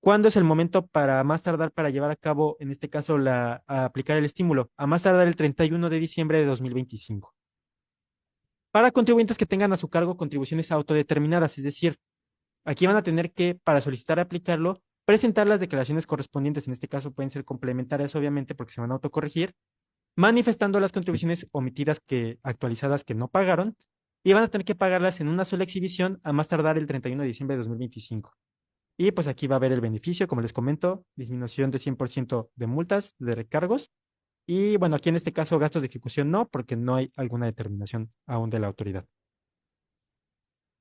¿Cuándo es el momento para más tardar para llevar a cabo, en este caso, a aplicar el estímulo? A más tardar el 31 de diciembre de 2025. Para contribuyentes que tengan a su cargo contribuciones autodeterminadas, es decir, aquí van a tener que, para solicitar aplicarlo, presentar las declaraciones correspondientes. En este caso pueden ser complementarias, obviamente, porque se van a autocorregir, manifestando las contribuciones omitidas actualizadas que no pagaron, y van a tener que pagarlas en una sola exhibición a más tardar el 31 de diciembre de 2025. Y pues aquí va a haber el beneficio, como les comento, disminución de 100% de multas, de recargos. Y bueno, aquí en este caso gastos de ejecución no, porque no hay alguna determinación aún de la autoridad.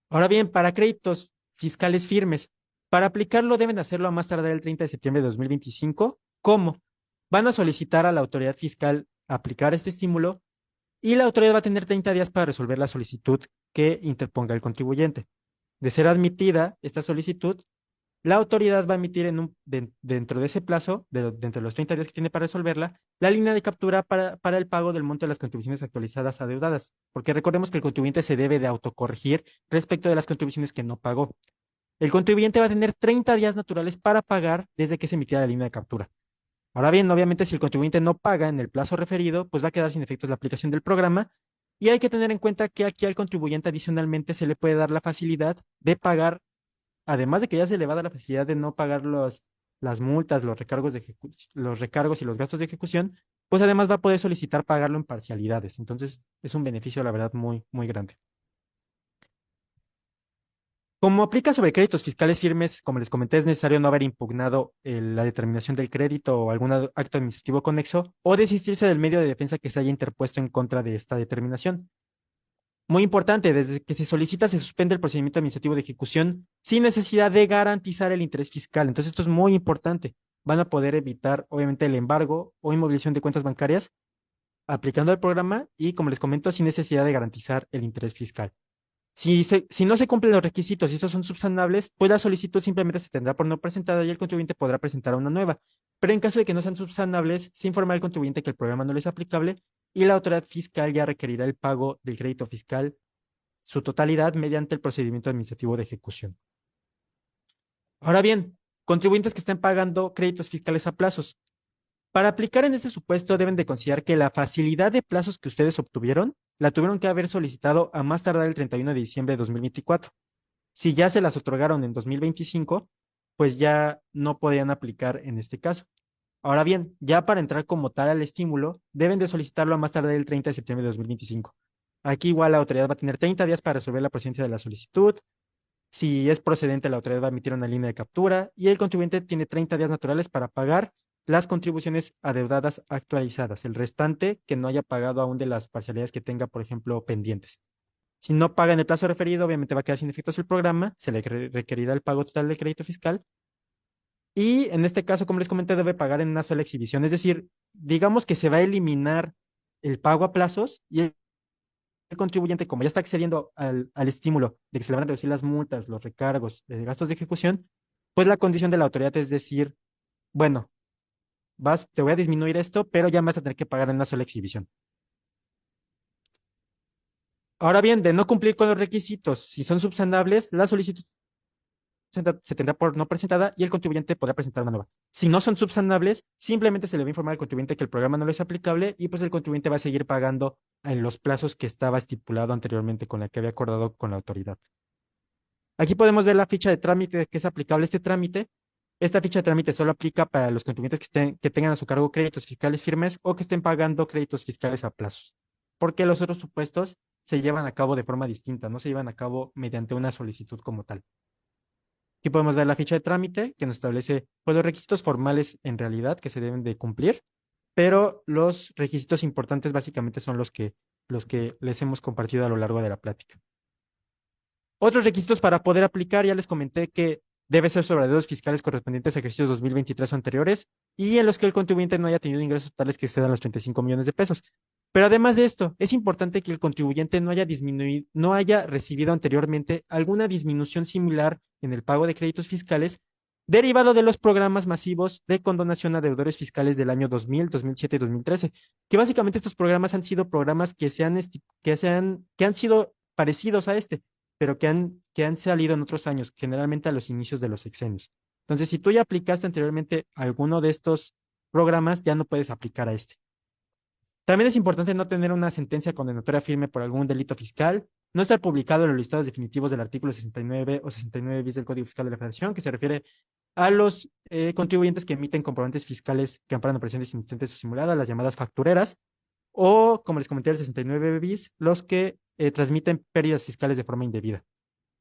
Ahora bien, para créditos fiscales firmes, para aplicarlo deben hacerlo a más tardar el 30 de septiembre de 2025. ¿Cómo? Van a solicitar a la autoridad fiscal aplicar este estímulo y la autoridad va a tener 30 días para resolver la solicitud que interponga el contribuyente. De ser admitida esta solicitud, la autoridad va a emitir dentro de ese plazo, dentro de los 30 días que tiene para resolverla, la línea de captura para el pago del monto de las contribuciones actualizadas adeudadas, porque recordemos que el contribuyente se debe de autocorregir respecto de las contribuciones que no pagó. El contribuyente va a tener 30 días naturales para pagar desde que se emitía la línea de captura. Ahora bien, obviamente si el contribuyente no paga en el plazo referido, pues va a quedar sin efectos la aplicación del programa y hay que tener en cuenta que aquí al contribuyente adicionalmente se le puede dar la facilidad de pagar, además de que ya se le va a dar la facilidad de no pagar las multas, los recargos y los gastos de ejecución, pues además va a poder solicitar pagarlo en parcialidades. Entonces es un beneficio, la verdad, muy, muy grande. Como aplica sobre créditos fiscales firmes, como les comenté, es necesario no haber impugnado la determinación del crédito o algún acto administrativo conexo o desistirse del medio de defensa que se haya interpuesto en contra de esta determinación. Muy importante, desde que se solicita se suspende el procedimiento administrativo de ejecución sin necesidad de garantizar el interés fiscal. Entonces esto es muy importante. Van a poder evitar, obviamente, el embargo o inmovilización de cuentas bancarias aplicando el programa y, como les comento, sin necesidad de garantizar el interés fiscal. Si no se cumplen los requisitos y estos son subsanables, pues la solicitud simplemente se tendrá por no presentada y el contribuyente podrá presentar una nueva. Pero en caso de que no sean subsanables, se informará al contribuyente que el programa no le es aplicable y la autoridad fiscal ya requerirá el pago del crédito fiscal, su totalidad, mediante el procedimiento administrativo de ejecución. Ahora bien, contribuyentes que estén pagando créditos fiscales a plazos. Para aplicar en este supuesto deben de considerar que la facilidad de plazos que ustedes obtuvieron la tuvieron que haber solicitado a más tardar el 31 de diciembre de 2024. Si ya se las otorgaron en 2025, pues ya no podían aplicar en este caso. Ahora bien, ya para entrar como tal al estímulo, deben de solicitarlo a más tardar el 30 de septiembre de 2025. Aquí igual la autoridad va a tener 30 días para resolver la procedencia de la solicitud. Si es procedente, la autoridad va a emitir una línea de captura y el contribuyente tiene 30 días naturales para pagar las contribuciones adeudadas actualizadas, el restante que no haya pagado aún de las parcialidades que tenga, por ejemplo, pendientes. Si no paga en el plazo referido, obviamente va a quedar sin efectos el programa, se le requerirá el pago total del crédito fiscal y en este caso, como les comenté, debe pagar en una sola exhibición, es decir, digamos que se va a eliminar el pago a plazos y el contribuyente, como ya está accediendo al estímulo de que se le van a reducir las multas, los recargos, gastos de ejecución, pues la condición de la autoridad es decir, bueno, te voy a disminuir esto, pero ya me vas a tener que pagar en una sola exhibición. Ahora bien, de no cumplir con los requisitos, si son subsanables, la solicitud se tendrá por no presentada y el contribuyente podrá presentar una nueva. Si no son subsanables, simplemente se le va a informar al contribuyente que el programa no le es aplicable y pues el contribuyente va a seguir pagando en los plazos que estaba estipulado anteriormente con la que había acordado con la autoridad. Aquí podemos ver la ficha de trámite que es aplicable a este trámite. Esta ficha de trámite solo aplica para los contribuyentes que tengan a su cargo créditos fiscales firmes o que estén pagando créditos fiscales a plazos, porque los otros supuestos se llevan a cabo de forma distinta, no se llevan a cabo mediante una solicitud como tal. Aquí podemos ver la ficha de trámite que nos establece pues, los requisitos formales en realidad que se deben de cumplir, pero los requisitos importantes básicamente son los que les hemos compartido a lo largo de la plática. Otros requisitos para poder aplicar, ya les comenté que debe ser sobre adeudos fiscales correspondientes a ejercicios 2023 o anteriores y en los que el contribuyente no haya tenido ingresos totales que excedan los 35 millones de pesos. Pero además de esto, es importante que el contribuyente no haya recibido anteriormente alguna disminución similar en el pago de créditos fiscales derivado de los programas masivos de condonación a deudores fiscales del año 2000, 2007 y 2013, que básicamente estos programas han sido programas que han sido parecidos a este, pero que han salido en otros años, generalmente a los inicios de los sexenios. Entonces, si tú ya aplicaste anteriormente alguno de estos programas, ya no puedes aplicar a este. También es importante no tener una sentencia condenatoria firme por algún delito fiscal, no estar publicado en los listados definitivos del artículo 69 o 69 bis del Código Fiscal de la Federación, que se refiere a los contribuyentes que emiten comprobantes fiscales que amparan operaciones inexistentes o simuladas, las llamadas factureras, o, como les comenté, el 69 bis, los que transmiten pérdidas fiscales de forma indebida.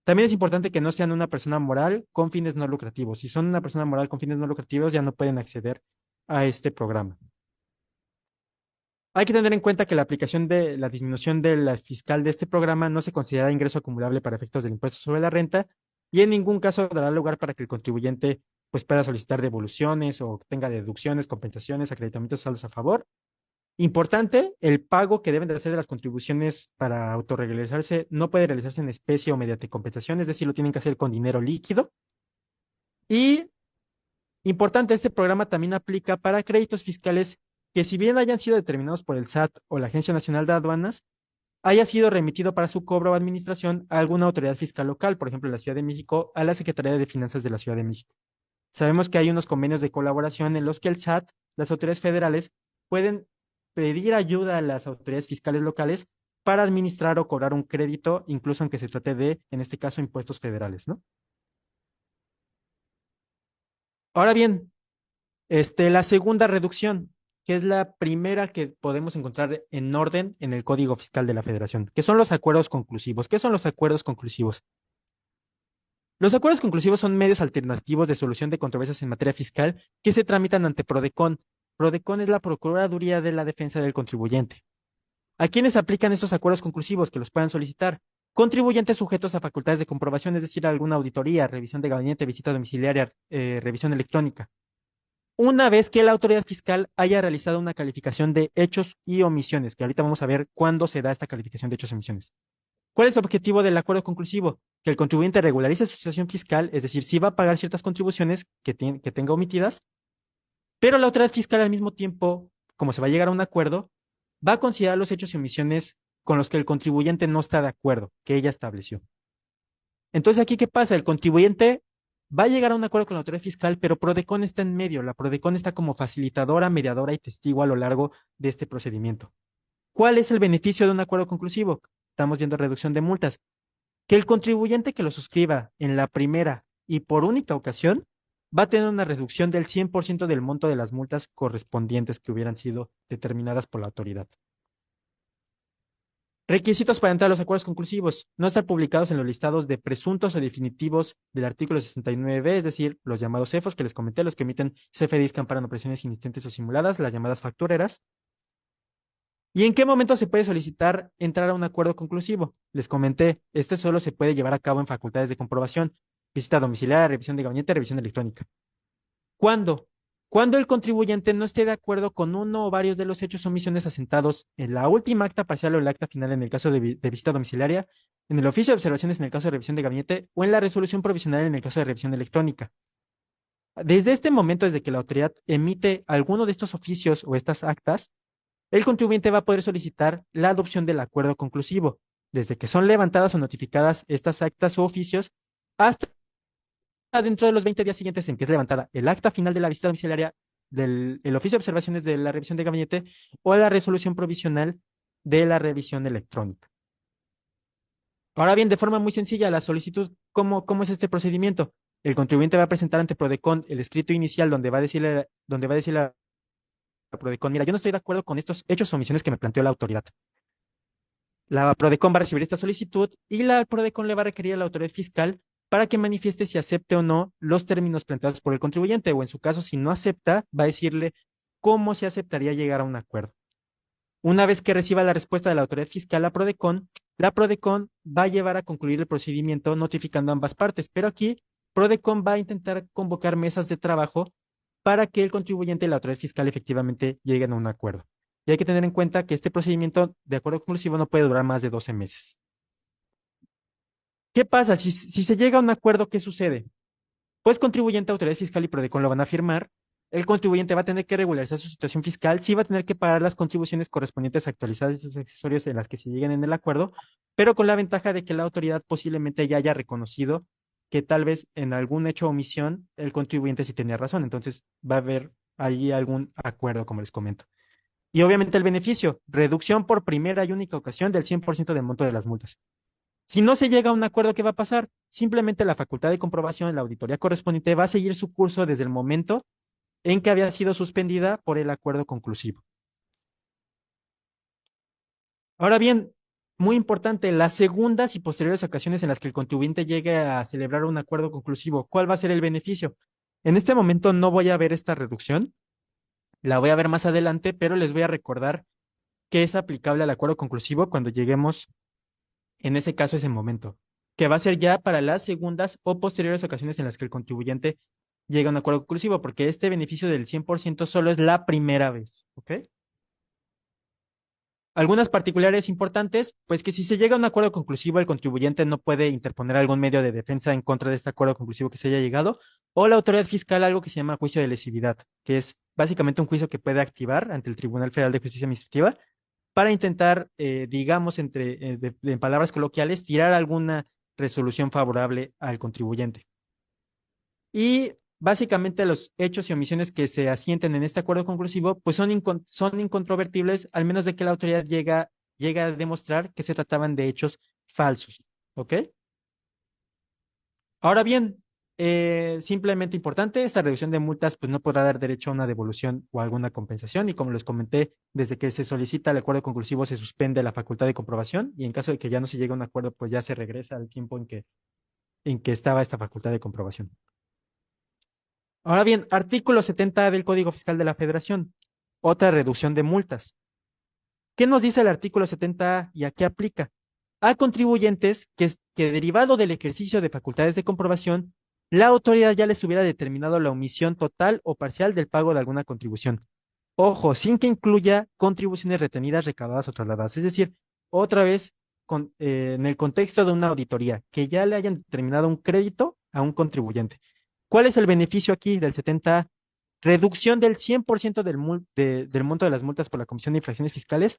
También es importante que no sean una persona moral con fines no lucrativos. Si son una persona moral con fines no lucrativos, ya no pueden acceder a este programa. Hay que tener en cuenta que la aplicación de la disminución de la fiscal de este programa no se considera ingreso acumulable para efectos del impuesto sobre la renta y en ningún caso dará lugar para que el contribuyente pues, pueda solicitar devoluciones o tenga deducciones, compensaciones, acreditamientos, saldos a favor. Importante, el pago que deben de hacer de las contribuciones para autorregularizarse no puede realizarse en especie o mediante compensación, es decir, lo tienen que hacer con dinero líquido. Y importante, este programa también aplica para créditos fiscales que si bien hayan sido determinados por el SAT o la Agencia Nacional de Aduanas, haya sido remitido para su cobro o administración a alguna autoridad fiscal local, por ejemplo, en la Ciudad de México, a la Secretaría de Finanzas de la Ciudad de México. Sabemos que hay unos convenios de colaboración en los que el SAT, las autoridades federales, pueden pedir ayuda a las autoridades fiscales locales para administrar o cobrar un crédito, incluso aunque se trate de, en este caso, impuestos federales, ¿no? Ahora bien, la segunda reducción, que es la primera que podemos encontrar en orden en el Código Fiscal de la Federación, que son los acuerdos conclusivos. ¿Qué son los acuerdos conclusivos? Los acuerdos conclusivos son medios alternativos de solución de controversias en materia fiscal que se tramitan ante PRODECON. PRODECON es la Procuraduría de la Defensa del Contribuyente. ¿A quiénes aplican estos acuerdos conclusivos que los puedan solicitar? Contribuyentes sujetos a facultades de comprobación, es decir, alguna auditoría, revisión de gabinete, visita domiciliaria, revisión electrónica. Una vez que la autoridad fiscal haya realizado una calificación de hechos y omisiones, que ahorita vamos a ver cuándo se da esta calificación de hechos y omisiones. ¿Cuál es el objetivo del acuerdo conclusivo? Que el contribuyente regularice su situación fiscal, es decir, sí va a pagar ciertas contribuciones que tenga omitidas, pero la autoridad fiscal al mismo tiempo, como se va a llegar a un acuerdo, va a considerar los hechos y omisiones con los que el contribuyente no está de acuerdo, que ella estableció. Entonces, ¿aquí qué pasa? El contribuyente va a llegar a un acuerdo con la autoridad fiscal, pero PRODECON está en medio. La PRODECON está como facilitadora, mediadora y testigo a lo largo de este procedimiento. ¿Cuál es el beneficio de un acuerdo conclusivo? Estamos viendo reducción de multas. Que el contribuyente que lo suscriba en la primera y por única ocasión va a tener una reducción del 100% del monto de las multas correspondientes que hubieran sido determinadas por la autoridad. Requisitos para entrar a los acuerdos conclusivos. No estar publicados en los listados de presuntos o definitivos del artículo 69b, es decir, los llamados CEFOS que les comenté, los que emiten CFDIs que amparan operaciones inexistentes o simuladas, las llamadas factureras. ¿Y en qué momento se puede solicitar entrar a un acuerdo conclusivo? Les comenté, este solo se puede llevar a cabo en facultades de comprobación, visita domiciliaria, revisión de gabinete, revisión electrónica. ¿Cuándo? Cuando el contribuyente no esté de acuerdo con uno o varios de los hechos o omisiones asentados en la última acta parcial o el acta final en el caso de visita domiciliaria, en el oficio de observaciones en el caso de revisión de gabinete o en la resolución provisional en el caso de revisión electrónica. Desde este momento, desde que la autoridad emite alguno de estos oficios o estas actas, el contribuyente va a poder solicitar la adopción del acuerdo conclusivo, desde que son levantadas o notificadas estas actas o oficios hasta dentro de los 20 días siguientes en que es levantada el acta final de la visita domiciliaria, el oficio de observaciones de la revisión de gabinete o la resolución provisional de la revisión electrónica. Ahora bien, de forma muy sencilla, la solicitud, ¿cómo es este procedimiento? El contribuyente va a presentar ante PRODECON el escrito inicial donde va a decirle a PRODECON, mira, yo no estoy de acuerdo con estos hechos o omisiones que me planteó la autoridad. La PRODECON va a recibir esta solicitud y la PRODECON le va a requerir a la autoridad fiscal para que manifieste si acepte o no los términos planteados por el contribuyente, o en su caso, si no acepta, va a decirle cómo se aceptaría llegar a un acuerdo. Una vez que reciba la respuesta de la autoridad fiscal, la PRODECON va a llevar a concluir el procedimiento notificando a ambas partes, pero aquí PRODECON va a intentar convocar mesas de trabajo para que el contribuyente y la autoridad fiscal efectivamente lleguen a un acuerdo. Y hay que tener en cuenta que este procedimiento de acuerdo conclusivo no puede durar más de 12 meses. ¿Qué pasa? Si se llega a un acuerdo, ¿qué sucede? Pues contribuyente, autoridad fiscal y PRODECON lo van a firmar el contribuyente va a tener que regularizar su situación fiscal, sí va a tener que pagar las contribuciones correspondientes actualizadas y sus accesorios en las que se lleguen en el acuerdo, pero con la ventaja de que la autoridad posiblemente ya haya reconocido que tal vez en algún hecho o omisión el contribuyente sí tenía razón. Entonces va a haber ahí algún acuerdo, como les comento. Y obviamente el beneficio, reducción por primera y única ocasión del 100% del monto de las multas. Si no se llega a un acuerdo, ¿qué va a pasar? Simplemente la facultad de comprobación, la auditoría correspondiente, va a seguir su curso desde el momento en que había sido suspendida por el acuerdo conclusivo. Ahora bien, muy importante, las segundas y posteriores ocasiones en las que el contribuyente llegue a celebrar un acuerdo conclusivo, ¿cuál va a ser el beneficio? En este momento no voy a ver esta reducción, la voy a ver más adelante, pero les voy a recordar que es aplicable al acuerdo conclusivo cuando lleguemos, en ese caso, ese momento, que va a ser ya para las segundas o posteriores ocasiones en las que el contribuyente llega a un acuerdo conclusivo, porque este beneficio del 100% solo es la primera vez, ¿ok? Algunas particulares importantes, pues que si se llega a un acuerdo conclusivo, el contribuyente no puede interponer algún medio de defensa en contra de este acuerdo conclusivo que se haya llegado, o la autoridad fiscal algo que se llama juicio de lesividad, que es básicamente un juicio que puede activar ante el Tribunal Federal de Justicia Administrativa para intentar, digamos, en palabras coloquiales, tirar alguna resolución favorable al contribuyente. Y básicamente los hechos y omisiones que se asienten en este acuerdo conclusivo, pues son incontrovertibles, al menos de que la autoridad llega a demostrar que se trataban de hechos falsos. ¿Ok? Ahora bien, simplemente importante, esta reducción de multas pues no podrá dar derecho a una devolución o alguna compensación y como les comenté, desde que se solicita el acuerdo conclusivo se suspende la facultad de comprobación y en caso de que ya no se llegue a un acuerdo pues ya se regresa al tiempo en que estaba esta facultad de comprobación. Ahora bien, artículo 70 del Código Fiscal de la Federación, otra reducción de multas. ¿Qué nos dice el artículo 70 y a qué aplica? A contribuyentes que derivado del ejercicio de facultades de comprobación, la autoridad ya les hubiera determinado la omisión total o parcial del pago de alguna contribución. Ojo, sin que incluya contribuciones retenidas, recaudadas o trasladadas. Es decir, otra vez, en el contexto de una auditoría, que ya le hayan determinado un crédito a un contribuyente. ¿Cuál es el beneficio aquí del 70A? Reducción del 100% del monto de las multas por la comisión de infracciones fiscales.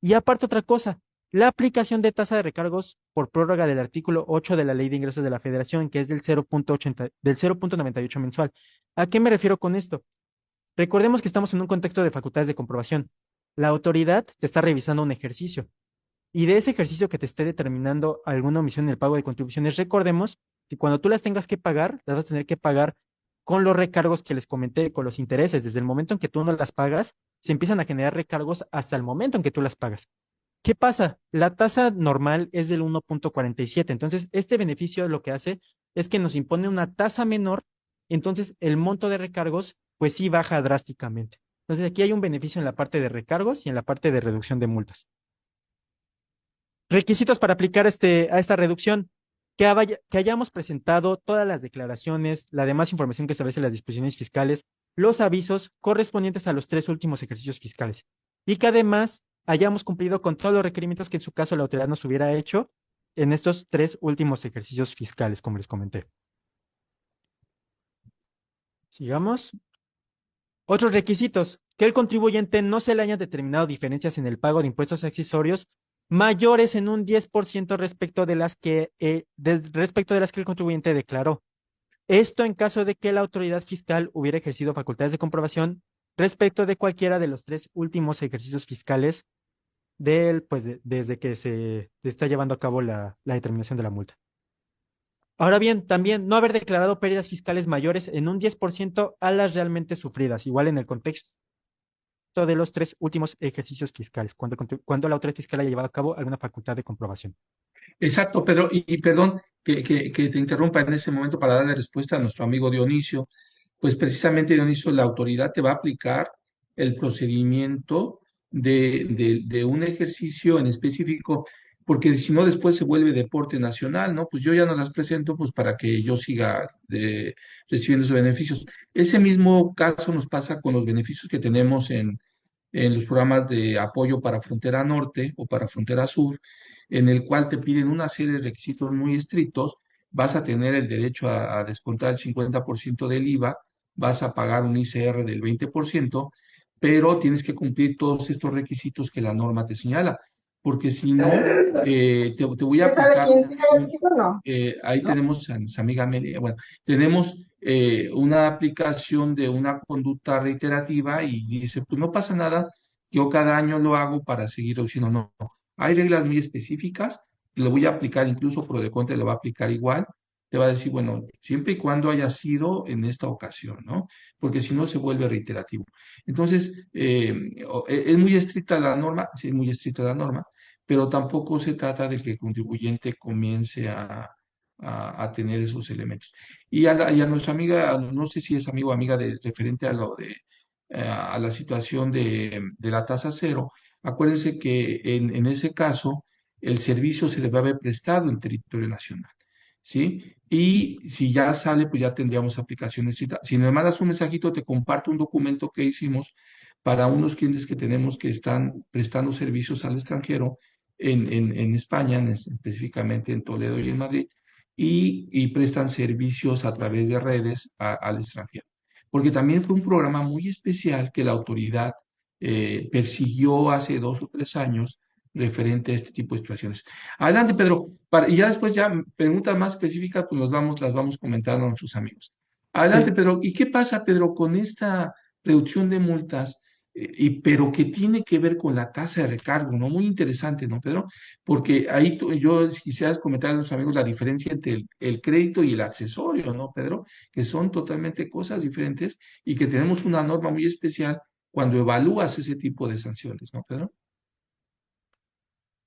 Y aparte otra cosa, la aplicación de tasa de recargos por prórroga del artículo 8 de la Ley de Ingresos de la Federación, que es del 0.98 mensual. ¿A qué me refiero con esto? Recordemos que estamos en un contexto de facultades de comprobación. La autoridad te está revisando un ejercicio y de ese ejercicio que te esté determinando alguna omisión en el pago de contribuciones, recordemos que cuando tú las tengas que pagar, las vas a tener que pagar con los recargos que les comenté, con los intereses. Desde el momento en que tú no las pagas, se empiezan a generar recargos hasta el momento en que tú las pagas. ¿Qué pasa? La tasa normal es del 1.47. Entonces, este beneficio lo que hace es que nos impone una tasa menor, entonces el monto de recargos, pues sí baja drásticamente. Entonces, aquí hay un beneficio en la parte de recargos y en la parte de reducción de multas. Requisitos para aplicar a esta reducción. Que hayamos presentado todas las declaraciones, la demás información que establece las disposiciones fiscales, los avisos correspondientes a los 3 últimos ejercicios fiscales. Y que además hayamos cumplido con todos los requerimientos que en su caso la autoridad nos hubiera hecho en estos 3 últimos ejercicios fiscales, como les comenté. Sigamos. Otros requisitos, que el contribuyente no se le hayan determinado diferencias en el pago de impuestos accesorios mayores en un 10% respecto de las que el contribuyente declaró. Esto en caso de que la autoridad fiscal hubiera ejercido facultades de comprobación respecto de cualquiera de los 3 últimos ejercicios fiscales desde que se está llevando a cabo la determinación de la multa. Ahora bien, también no haber declarado pérdidas fiscales mayores en un 10% a las realmente sufridas, igual en el contexto de los 3 últimos ejercicios fiscales, cuando la autoridad fiscal haya llevado a cabo alguna facultad de comprobación. Exacto, Pedro, y perdón que te interrumpa en ese momento para darle respuesta a nuestro amigo Dionisio. Pues precisamente, Dionisio, la autoridad te va a aplicar el procedimiento de un ejercicio en específico, porque si no después se vuelve deporte nacional, ¿no? Pues yo ya no las presento pues para que yo siga recibiendo esos beneficios. Ese mismo caso nos pasa con los beneficios que tenemos en los programas de apoyo para frontera norte o para frontera sur, en el cual te piden una serie de requisitos muy estrictos. Vas a tener el derecho a descontar el 50% del IVA vas a pagar un ICR del 20%, pero tienes que cumplir todos estos requisitos que la norma te señala, porque si no, te voy a ¿Se sabe aplicar quién tiene el equipo? No, ahí ¿no? tenemos a nuestra amiga Amelia. Bueno, tenemos una aplicación de una conducta reiterativa y dice, pues no pasa nada, yo cada año lo hago para seguir reduciendo. No, no. Hay reglas muy específicas, lo voy a aplicar, incluso Prodeconte lo va a aplicar igual. Te va a decir, bueno, siempre y cuando haya sido en esta ocasión, ¿no? Porque si no se vuelve reiterativo. Entonces, es muy estricta la norma, sí, es muy estricta la norma, pero tampoco se trata de que el contribuyente comience a tener esos elementos. Y a nuestra amiga, no sé si es amigo o amiga de, referente a lo de a la situación de la tasa cero, acuérdense que en ese caso el servicio se debe haber prestado en territorio nacional, ¿sí? Y si ya sale, pues ya tendríamos aplicaciones. Si me mandas un mensajito, te comparto un documento que hicimos para unos clientes que tenemos que están prestando servicios al extranjero en España, específicamente en Toledo y en Madrid, y prestan servicios a través de redes al extranjero. Porque también fue un programa muy especial que la autoridad persiguió hace 2 o 3 años referente a este tipo de situaciones. Adelante, Pedro. Y ya después, ya preguntas más específicas, pues las vamos comentando a nuestros amigos. Adelante, Sí, Pedro. ¿Y qué pasa, Pedro, con esta reducción de multas, pero que tiene que ver con la tasa de recargo, ¿no? Muy interesante, ¿no, Pedro? Porque ahí yo quisiera comentar a los amigos la diferencia entre el crédito y el accesorio, ¿no, Pedro? Que son totalmente cosas diferentes y que tenemos una norma muy especial cuando evalúas ese tipo de sanciones, ¿no, Pedro?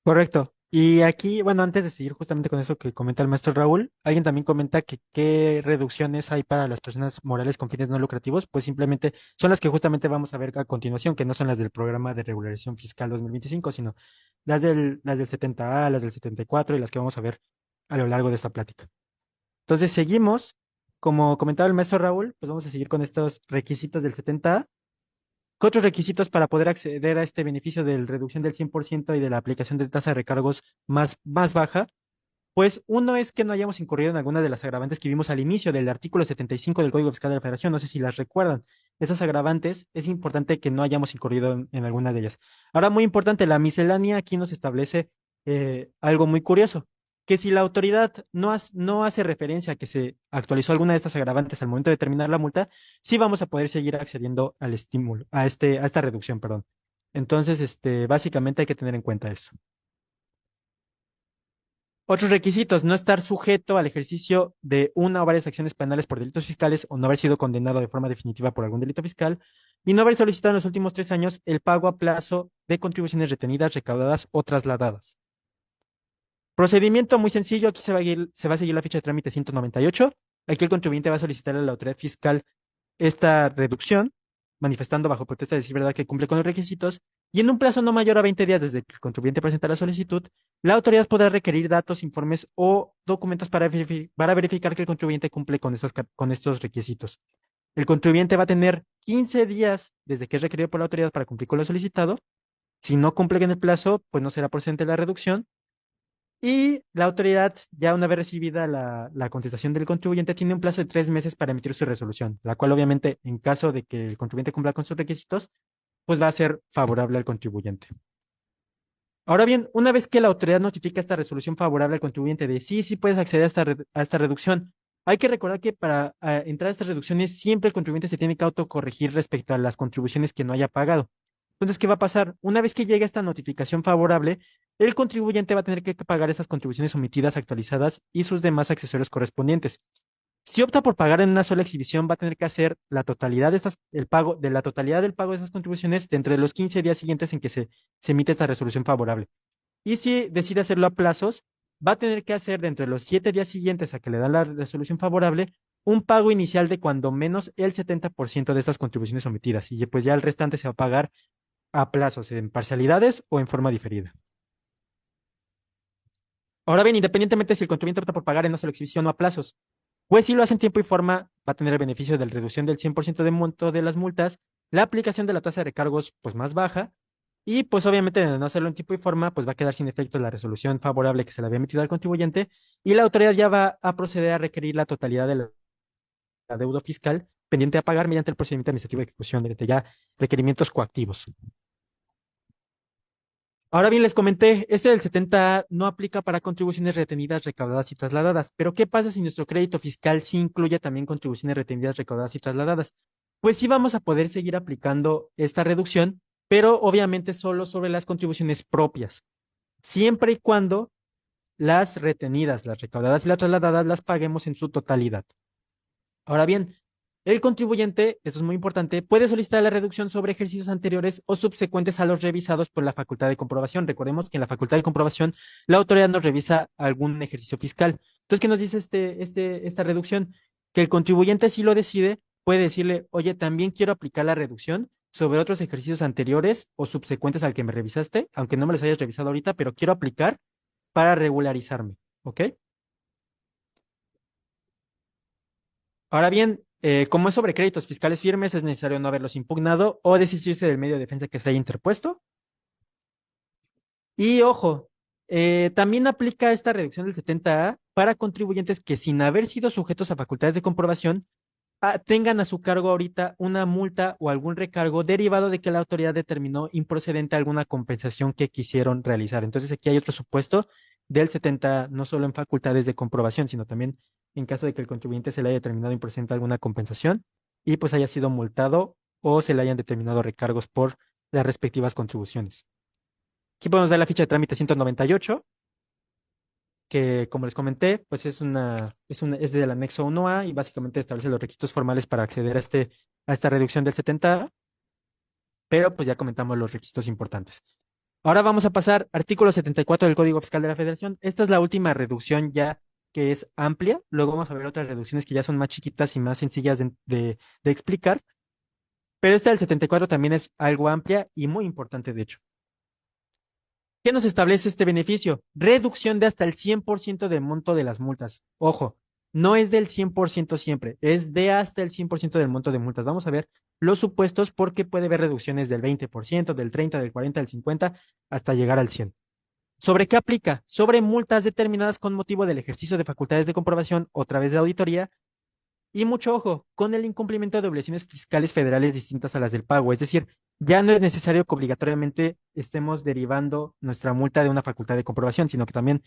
correcto. Y aquí, bueno, antes de seguir justamente con eso que comenta el maestro Raúl, alguien también comenta que qué reducciones hay para las personas morales con fines no lucrativos, pues simplemente son las que justamente vamos a ver a continuación, que no son las del programa de regularización fiscal 2025, sino las del 70A, las del 74 y las que vamos a ver a lo largo de esta plática. Entonces, seguimos. Como comentaba el maestro Raúl, pues vamos a seguir con estos requisitos del 70A. ¿Qué otros requisitos para poder acceder a este beneficio de la reducción del 100% y de la aplicación de tasa de recargos más baja? Pues uno es que no hayamos incurrido en alguna de las agravantes que vimos al inicio del artículo 75 del Código Fiscal de la Federación. No sé si las recuerdan. Esas agravantes es importante que no hayamos incurrido en alguna de ellas. Ahora, muy importante, la miscelánea aquí nos establece algo muy curioso, que si la autoridad no hace referencia a que se actualizó alguna de estas agravantes al momento de terminar la multa, sí vamos a poder seguir accediendo al estímulo, a esta reducción, perdón. Entonces, básicamente hay que tener en cuenta eso. Otros requisitos: no estar sujeto al ejercicio de una o varias acciones penales por delitos fiscales o no haber sido condenado de forma definitiva por algún delito fiscal y no haber solicitado en los últimos 3 años el pago a plazo de contribuciones retenidas, recaudadas o trasladadas. Procedimiento muy sencillo: aquí se va a seguir la ficha de trámite 198. Aquí el contribuyente va a solicitar a la autoridad fiscal esta reducción, manifestando bajo protesta de decir verdad que cumple con los requisitos, y en un plazo no mayor a 20 días desde que el contribuyente presenta la solicitud, la autoridad podrá requerir datos, informes o documentos para verificar que el contribuyente cumple con estos requisitos. El contribuyente va a tener 15 días desde que es requerido por la autoridad para cumplir con lo solicitado. Si no cumple en el plazo, pues no será procedente la reducción. Y la autoridad, ya una vez recibida la contestación del contribuyente, tiene un plazo de 3 meses para emitir su resolución, la cual obviamente, en caso de que el contribuyente cumpla con sus requisitos, pues va a ser favorable al contribuyente. Ahora bien, una vez que la autoridad notifica esta resolución favorable al contribuyente de sí, sí puedes acceder a esta reducción, hay que recordar que para entrar a estas reducciones siempre el contribuyente se tiene que autocorregir respecto a las contribuciones que no haya pagado. Entonces, ¿qué va a pasar? Una vez que llegue esta notificación favorable, el contribuyente va a tener que pagar estas contribuciones omitidas, actualizadas y sus demás accesorios correspondientes. Si opta por pagar en una sola exhibición, va a tener que hacer la totalidad de la totalidad del pago de esas contribuciones dentro de los 15 días siguientes en que se emite esta resolución favorable. Y si decide hacerlo a plazos, va a tener que hacer dentro de los 7 días siguientes a que le dan la resolución favorable un pago inicial de cuando menos el 70% de estas contribuciones omitidas. Y pues ya el restante se va a pagar a plazos, en parcialidades o en forma diferida. Ahora bien, independientemente si el contribuyente opta por pagar en una sola exhibición o a plazos, pues si lo hace en tiempo y forma, va a tener el beneficio de la reducción del 100% de monto de las multas, la aplicación de la tasa de recargos pues más baja, y pues obviamente de no hacerlo en tiempo y forma, pues va a quedar sin efecto la resolución favorable que se le había emitido al contribuyente, y la autoridad ya va a proceder a requerir la totalidad de la deuda fiscal pendiente a pagar mediante el procedimiento administrativo de ejecución, mediante ya requerimientos coactivos. Ahora bien, les comenté, este del 70A no aplica para contribuciones retenidas, recaudadas y trasladadas. Pero ¿qué pasa si nuestro crédito fiscal sí incluye también contribuciones retenidas, recaudadas y trasladadas? Pues sí vamos a poder seguir aplicando esta reducción, pero obviamente solo sobre las contribuciones propias, siempre y cuando las retenidas, las recaudadas y las trasladadas las paguemos en su totalidad. Ahora bien, el contribuyente, esto es muy importante, puede solicitar la reducción sobre ejercicios anteriores o subsecuentes a los revisados por la facultad de comprobación. Recordemos que en la facultad de comprobación la autoridad nos revisa algún ejercicio fiscal. Entonces, ¿qué nos dice esta reducción? Que el contribuyente, si lo decide, puede decirle, oye, también quiero aplicar la reducción sobre otros ejercicios anteriores o subsecuentes al que me revisaste, aunque no me los hayas revisado ahorita, pero quiero aplicar para regularizarme, ¿ok? Ahora bien, como es sobre créditos fiscales firmes, es necesario no haberlos impugnado o desistirse del medio de defensa que se haya interpuesto. Y ojo, también aplica esta reducción del 70A para contribuyentes que sin haber sido sujetos a facultades de comprobación, tengan a su cargo ahorita una multa o algún recargo derivado de que la autoridad determinó improcedente alguna compensación que quisieron realizar. Entonces aquí hay otro supuesto del 70, no solo en facultades de comprobación, sino también en caso de que el contribuyente se le haya determinado improcedente alguna compensación y pues haya sido multado o se le hayan determinado recargos por las respectivas contribuciones. Aquí podemos ver la ficha de trámite 198, que como les comenté, pues es del anexo 1A y básicamente establece los requisitos formales para acceder a esta reducción del 70, pero pues ya comentamos los requisitos importantes. Ahora vamos a pasar artículo 74 del Código Fiscal de la Federación. Esta es la última reducción ya que es amplia. Luego vamos a ver otras reducciones que ya son más chiquitas y más sencillas de explicar. Pero esta del 74 también es algo amplia y muy importante, de hecho. ¿Qué nos establece este beneficio? Reducción de hasta el 100% del monto de las multas. Ojo, no es del 100% siempre, es de hasta el 100% del monto de multas. Vamos a ver los supuestos porque puede haber reducciones del 20%, del 30%, del 40%, del 50%, hasta llegar al 100%. ¿Sobre qué aplica? Sobre multas determinadas con motivo del ejercicio de facultades de comprobación o través de auditoría. Y mucho ojo, con el incumplimiento de obligaciones fiscales federales distintas a las del pago. Es decir, ya no es necesario que obligatoriamente estemos derivando nuestra multa de una facultad de comprobación, sino que también,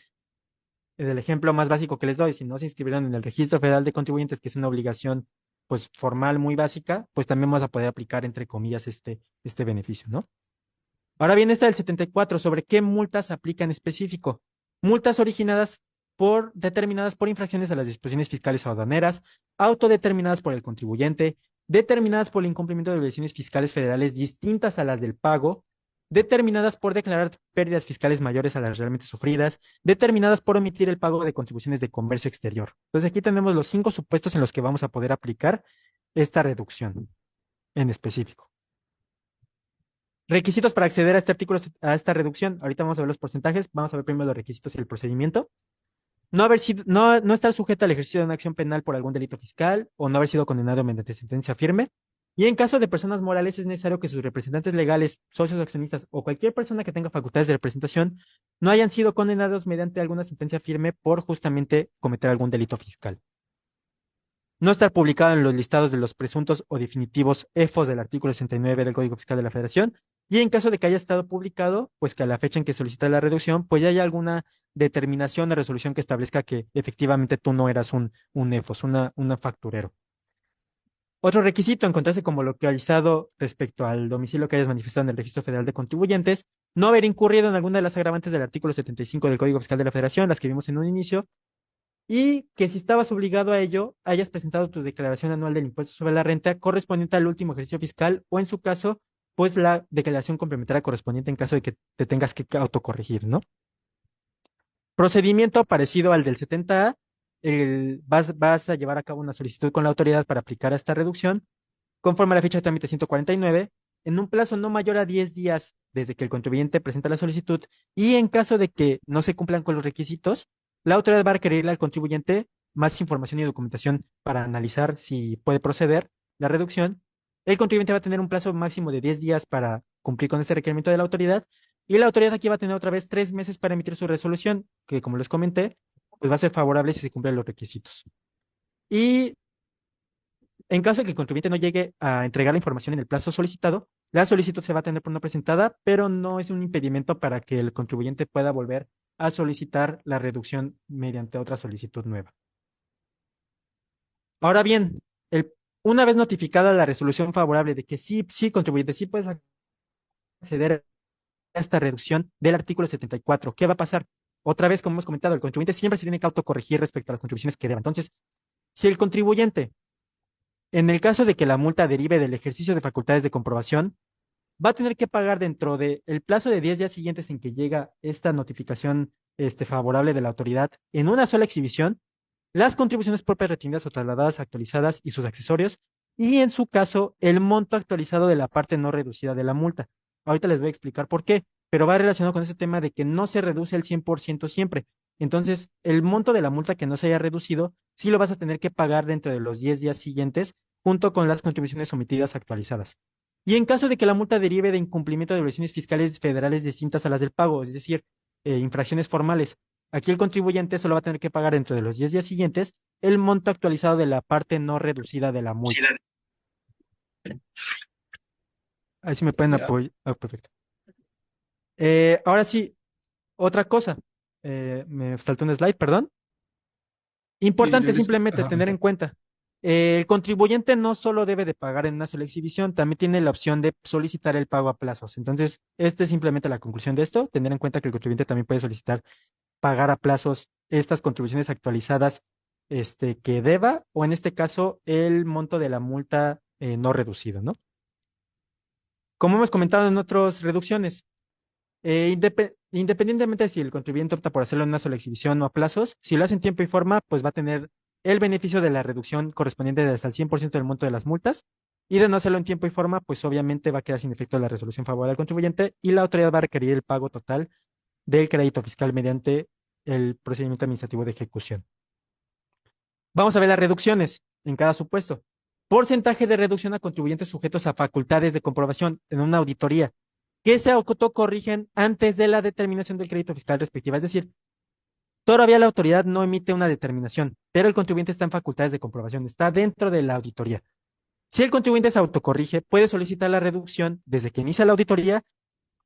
el ejemplo más básico que les doy, si no se inscribieron en el Registro Federal de Contribuyentes, que es una obligación pues formal muy básica, pues también vamos a poder aplicar, entre comillas, este beneficio, ¿no? Ahora bien, esta del 74, ¿sobre qué multas aplica en específico? Multas originadas determinadas por infracciones a las disposiciones fiscales o aduaneras, autodeterminadas por el contribuyente, determinadas por el incumplimiento de obligaciones fiscales federales distintas a las del pago, determinadas por declarar pérdidas fiscales mayores a las realmente sufridas, determinadas por omitir el pago de contribuciones de comercio exterior. Entonces aquí tenemos los 5 supuestos en los que vamos a poder aplicar esta reducción en específico. Requisitos para acceder a este artículo, a esta reducción. Ahorita vamos a ver los porcentajes. Vamos a ver primero los requisitos y el procedimiento. No estar sujeto al ejercicio de una acción penal por algún delito fiscal o no haber sido condenado mediante sentencia firme. Y en caso de personas morales es necesario que sus representantes legales, socios o accionistas o cualquier persona que tenga facultades de representación no hayan sido condenados mediante alguna sentencia firme por justamente cometer algún delito fiscal. No estar publicado en los listados de los presuntos o definitivos EFOS del artículo 69 del Código Fiscal de la Federación. Y en caso de que haya estado publicado, pues que a la fecha en que solicita la reducción, pues ya haya alguna determinación o resolución que establezca que efectivamente tú no eras un EFOS, una facturero. Otro requisito, encontrarse como localizado respecto al domicilio que hayas manifestado en el Registro Federal de Contribuyentes, no haber incurrido en alguna de las agravantes del artículo 75 del Código Fiscal de la Federación, las que vimos en un inicio, y que si estabas obligado a ello, hayas presentado tu declaración anual del impuesto sobre la renta correspondiente al último ejercicio fiscal o en su caso, pues la declaración complementaria correspondiente en caso de que te tengas que autocorregir, ¿no? Procedimiento parecido al del 70A, vas a llevar a cabo una solicitud con la autoridad para aplicar esta reducción, conforme a la ficha de trámite 149, en un plazo no mayor a 10 días desde que el contribuyente presenta la solicitud y en caso de que no se cumplan con los requisitos, la autoridad va a requerirle al contribuyente más información y documentación para analizar si puede proceder la reducción. El contribuyente va a tener un plazo máximo de 10 días para cumplir con este requerimiento de la autoridad y la autoridad aquí va a tener otra vez 3 meses para emitir su resolución, que como les comenté, pues va a ser favorable si se cumplen los requisitos. Y en caso de que el contribuyente no llegue a entregar la información en el plazo solicitado, la solicitud se va a tener por no presentada, pero no es un impedimento para que el contribuyente pueda volver a solicitar la reducción mediante otra solicitud nueva. Ahora bien, una vez notificada la resolución favorable de que sí, contribuyente, sí puedes acceder a esta reducción del artículo 74, ¿qué va a pasar? Otra vez, como hemos comentado, el contribuyente siempre se tiene que autocorregir respecto a las contribuciones que deba. Entonces, si el contribuyente, en el caso de que la multa derive del ejercicio de facultades de comprobación, va a tener que pagar dentro del plazo de 10 días siguientes en que llega esta notificación favorable de la autoridad en una sola exhibición, las contribuciones propias retenidas o trasladadas, actualizadas y sus accesorios, y en su caso, el monto actualizado de la parte no reducida de la multa. Ahorita les voy a explicar por qué, pero va relacionado con ese tema de que no se reduce el 100% siempre. Entonces, el monto de la multa que no se haya reducido, sí lo vas a tener que pagar dentro de los 10 días siguientes, junto con las contribuciones sometidas actualizadas. Y en caso de que la multa derive de incumplimiento de obligaciones fiscales federales distintas a las del pago, es decir, infracciones formales, aquí el contribuyente solo va a tener que pagar dentro de los 10 días siguientes el monto actualizado de la parte no reducida de la multa. Ahí sí me pueden Ya. apoyar. Perfecto. Ahora sí, otra cosa. Me saltó un slide, perdón. Importante simplemente Ajá. tener en cuenta. El contribuyente no solo debe de pagar en una sola exhibición, también tiene la opción de solicitar el pago a plazos. Entonces, esta es simplemente la conclusión de esto, tener en cuenta que el contribuyente también puede solicitar pagar a plazos estas contribuciones actualizadas que deba, o en este caso, el monto de la multa no reducido, ¿no? Como hemos comentado en otras reducciones, independientemente de si el contribuyente opta por hacerlo en una sola exhibición o a plazos, si lo hace en tiempo y forma, pues va a tener el beneficio de la reducción correspondiente de hasta el 100% del monto de las multas, y de no hacerlo en tiempo y forma, pues obviamente va a quedar sin efecto la resolución favorable al contribuyente y la autoridad va a requerir el pago total del crédito fiscal mediante el procedimiento administrativo de ejecución. Vamos a ver las reducciones en cada supuesto. Porcentaje de reducción a contribuyentes sujetos a facultades de comprobación en una auditoría que se autocorrigen antes de la determinación del crédito fiscal respectiva. Es decir, todavía la autoridad no emite una determinación, pero el contribuyente está en facultades de comprobación, está dentro de la auditoría. Si el contribuyente se autocorrige, puede solicitar la reducción desde que inicia la auditoría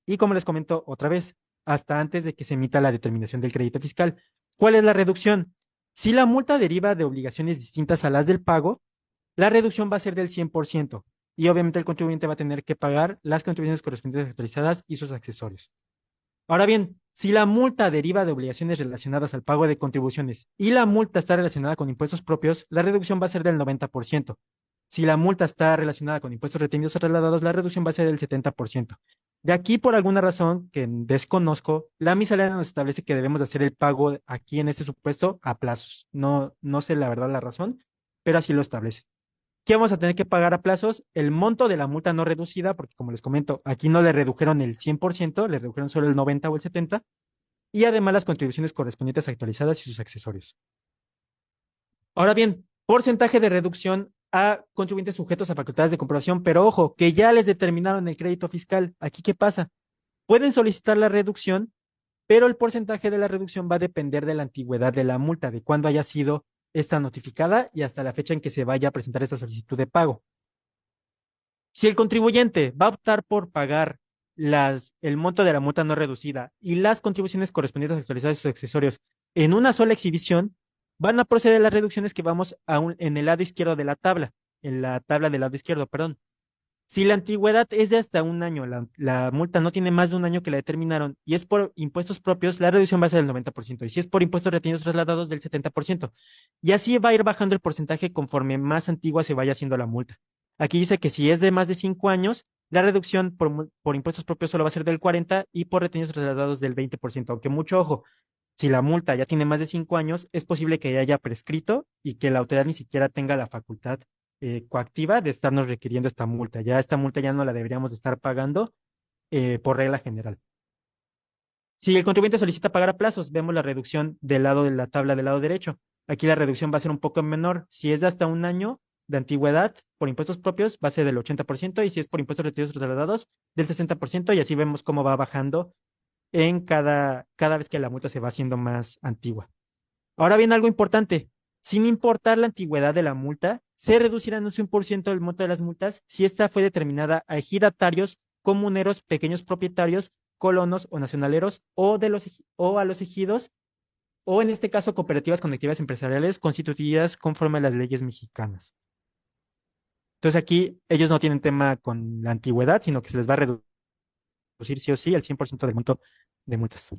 y, como les comento otra vez, hasta antes de que se emita la determinación del crédito fiscal. ¿Cuál es la reducción? Si la multa deriva de obligaciones distintas a las del pago, la reducción va a ser del 100% y obviamente el contribuyente va a tener que pagar las contribuciones correspondientes actualizadas y sus accesorios. Ahora bien, si la multa deriva de obligaciones relacionadas al pago de contribuciones y la multa está relacionada con impuestos propios, la reducción va a ser del 90%. Si la multa está relacionada con impuestos retenidos o trasladados, la reducción va a ser del 70%. De aquí, por alguna razón que desconozco, la miscelánea nos establece que debemos hacer el pago aquí en este supuesto a plazos. No sé la verdad la razón, pero así lo establece. ¿Qué vamos a tener que pagar a plazos? El monto de la multa no reducida, porque como les comento, aquí no le redujeron el 100%, le redujeron solo el 90 o el 70, y además las contribuciones correspondientes actualizadas y sus accesorios. Ahora bien, porcentaje de reducción a contribuyentes sujetos a facultades de comprobación, pero ojo, que ya les determinaron el crédito fiscal. ¿Aquí qué pasa? Pueden solicitar la reducción, pero el porcentaje de la reducción va a depender de la antigüedad de la multa, de cuándo haya sido esta notificada y hasta la fecha en que se vaya a presentar esta solicitud de pago. Si el contribuyente va a optar por pagar el monto de la multa no reducida y las contribuciones correspondientes actualizadas y sus accesorios en una sola exhibición, van a proceder las reducciones que vamos en el lado izquierdo de la tabla, en la tabla del lado izquierdo, perdón. Si la antigüedad es de hasta un año, la multa no tiene más de un año que la determinaron y es por impuestos propios, la reducción va a ser del 90%. Y si es por impuestos retenidos trasladados, del 70%. Y así va a ir bajando el porcentaje conforme más antigua se vaya haciendo la multa. Aquí dice que si es de más de 5 años, la reducción por impuestos propios solo va a ser del 40% y por retenidos trasladados del 20%. Aunque mucho ojo, si la multa ya tiene más de 5 años, es posible que ya haya prescrito y que la autoridad ni siquiera tenga la facultad coactiva de estarnos requiriendo esta multa. Ya esta multa ya no la deberíamos de estar pagando por regla general. Si el contribuyente solicita pagar a plazos, vemos la reducción del lado de la tabla del lado derecho. Aquí la reducción va a ser un poco menor. Si es de hasta un año de antigüedad por impuestos propios, va a ser del 80% y si es por impuestos retenidos trasladados, del 60% y así vemos cómo va bajando en cada vez que la multa se va haciendo más antigua. Ahora bien, algo importante. Sin importar la antigüedad de la multa, se reducirá en un 100% el monto de las multas si esta fue determinada a ejidatarios, comuneros, pequeños propietarios, colonos o nacionaleros o a los ejidos o en este caso cooperativas conectivas empresariales constituidas conforme a las leyes mexicanas. Entonces aquí ellos no tienen tema con la antigüedad, sino que se les va a reducir sí o sí el 100% del monto de multas.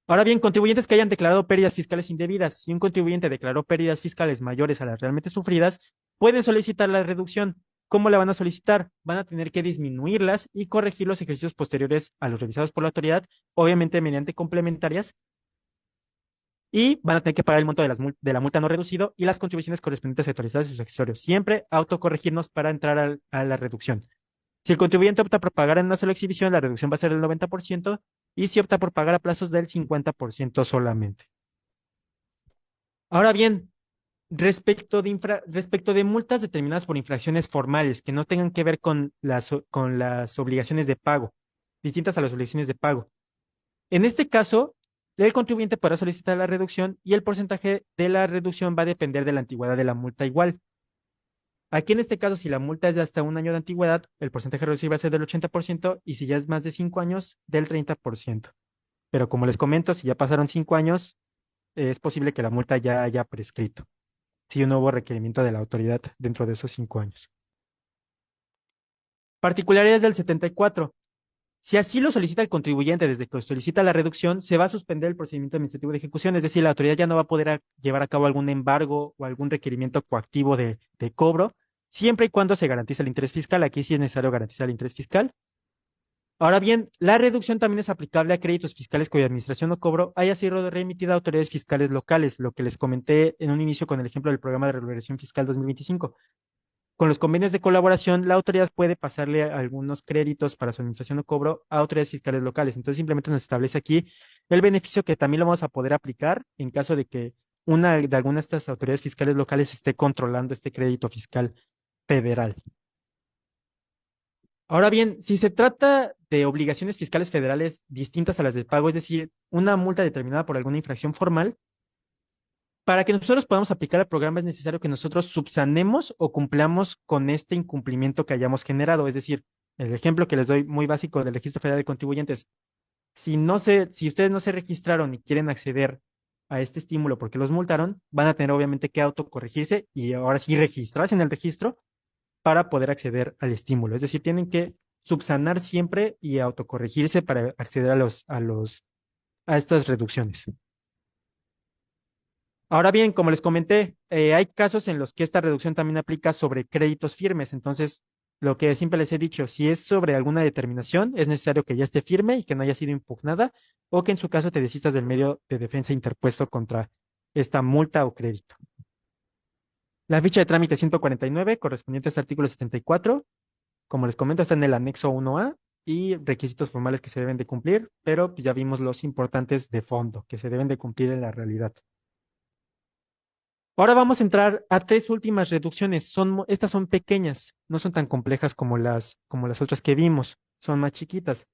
Ahora bien, contribuyentes que hayan declarado pérdidas fiscales indebidas. Si un contribuyente declaró pérdidas fiscales mayores a las realmente sufridas, pueden solicitar la reducción. ¿Cómo la van a solicitar? Van a tener que disminuirlas y corregir los ejercicios posteriores a los revisados por la autoridad, obviamente mediante complementarias, y van a tener que pagar el monto de, de la multa no reducido y las contribuciones correspondientes autorizadas y sus accesorios. Siempre autocorregirnos para entrar a la reducción. Si el contribuyente opta por pagar en una sola exhibición, la reducción va a ser del 90% y si opta por pagar a plazos del 50% solamente. Ahora bien, respecto de multas determinadas por infracciones formales que no tengan que ver con las obligaciones de pago, distintas a las obligaciones de pago. En este caso, el contribuyente podrá solicitar la reducción y el porcentaje de la reducción va a depender de la antigüedad de la multa igual. Aquí en este caso, si la multa es de hasta 1 año de antigüedad, el porcentaje reducido va a ser del 80% y si ya es más de 5 años, del 30%. Pero como les comento, si ya pasaron 5 años, es posible que la multa ya haya prescrito, si no hubo requerimiento de la autoridad dentro de esos 5 años. Particularidades del 74. Si así lo solicita el contribuyente desde que solicita la reducción, se va a suspender el procedimiento administrativo de ejecución, es decir, la autoridad ya no va a poder llevar a cabo algún embargo o algún requerimiento coactivo de cobro, siempre y cuando se garantice el interés fiscal. Aquí sí es necesario garantizar el interés fiscal. Ahora bien, la reducción también es aplicable a créditos fiscales cuya administración o cobro haya sido remitida a autoridades fiscales locales, lo que les comenté en un inicio con el ejemplo del programa de regulación fiscal 2025. Con los convenios de colaboración, la autoridad puede pasarle algunos créditos para su administración o cobro a autoridades fiscales locales. Entonces, simplemente nos establece aquí el beneficio que también lo vamos a poder aplicar en caso de que una de algunas de estas autoridades fiscales locales esté controlando este crédito fiscal federal. Ahora bien, si se trata de obligaciones fiscales federales distintas a las de pago, es decir, una multa determinada por alguna infracción formal, para que nosotros podamos aplicar el programa es necesario que nosotros subsanemos o cumplamos con este incumplimiento que hayamos generado. Es decir, el ejemplo que les doy muy básico del Registro Federal de Contribuyentes. Si ustedes no se registraron y quieren acceder a este estímulo porque los multaron, van a tener obviamente que autocorregirse y ahora sí registrarse en el registro para poder acceder al estímulo. Es decir, tienen que subsanar siempre y autocorregirse para acceder a estas reducciones. Ahora bien, como les comenté, hay casos en los que esta reducción también aplica sobre créditos firmes. Entonces, lo que siempre les he dicho, si es sobre alguna determinación, es necesario que ya esté firme y que no haya sido impugnada, o que en su caso te desistas del medio de defensa interpuesto contra esta multa o crédito. La ficha de trámite 149, correspondiente a este artículo 74, como les comento, está en el anexo 1A y requisitos formales que se deben de cumplir, pero pues ya vimos los importantes de fondo que se deben de cumplir en la realidad. Ahora vamos a entrar a 3 últimas reducciones. Estas son pequeñas, no son tan complejas como las otras que vimos, son más chiquitas.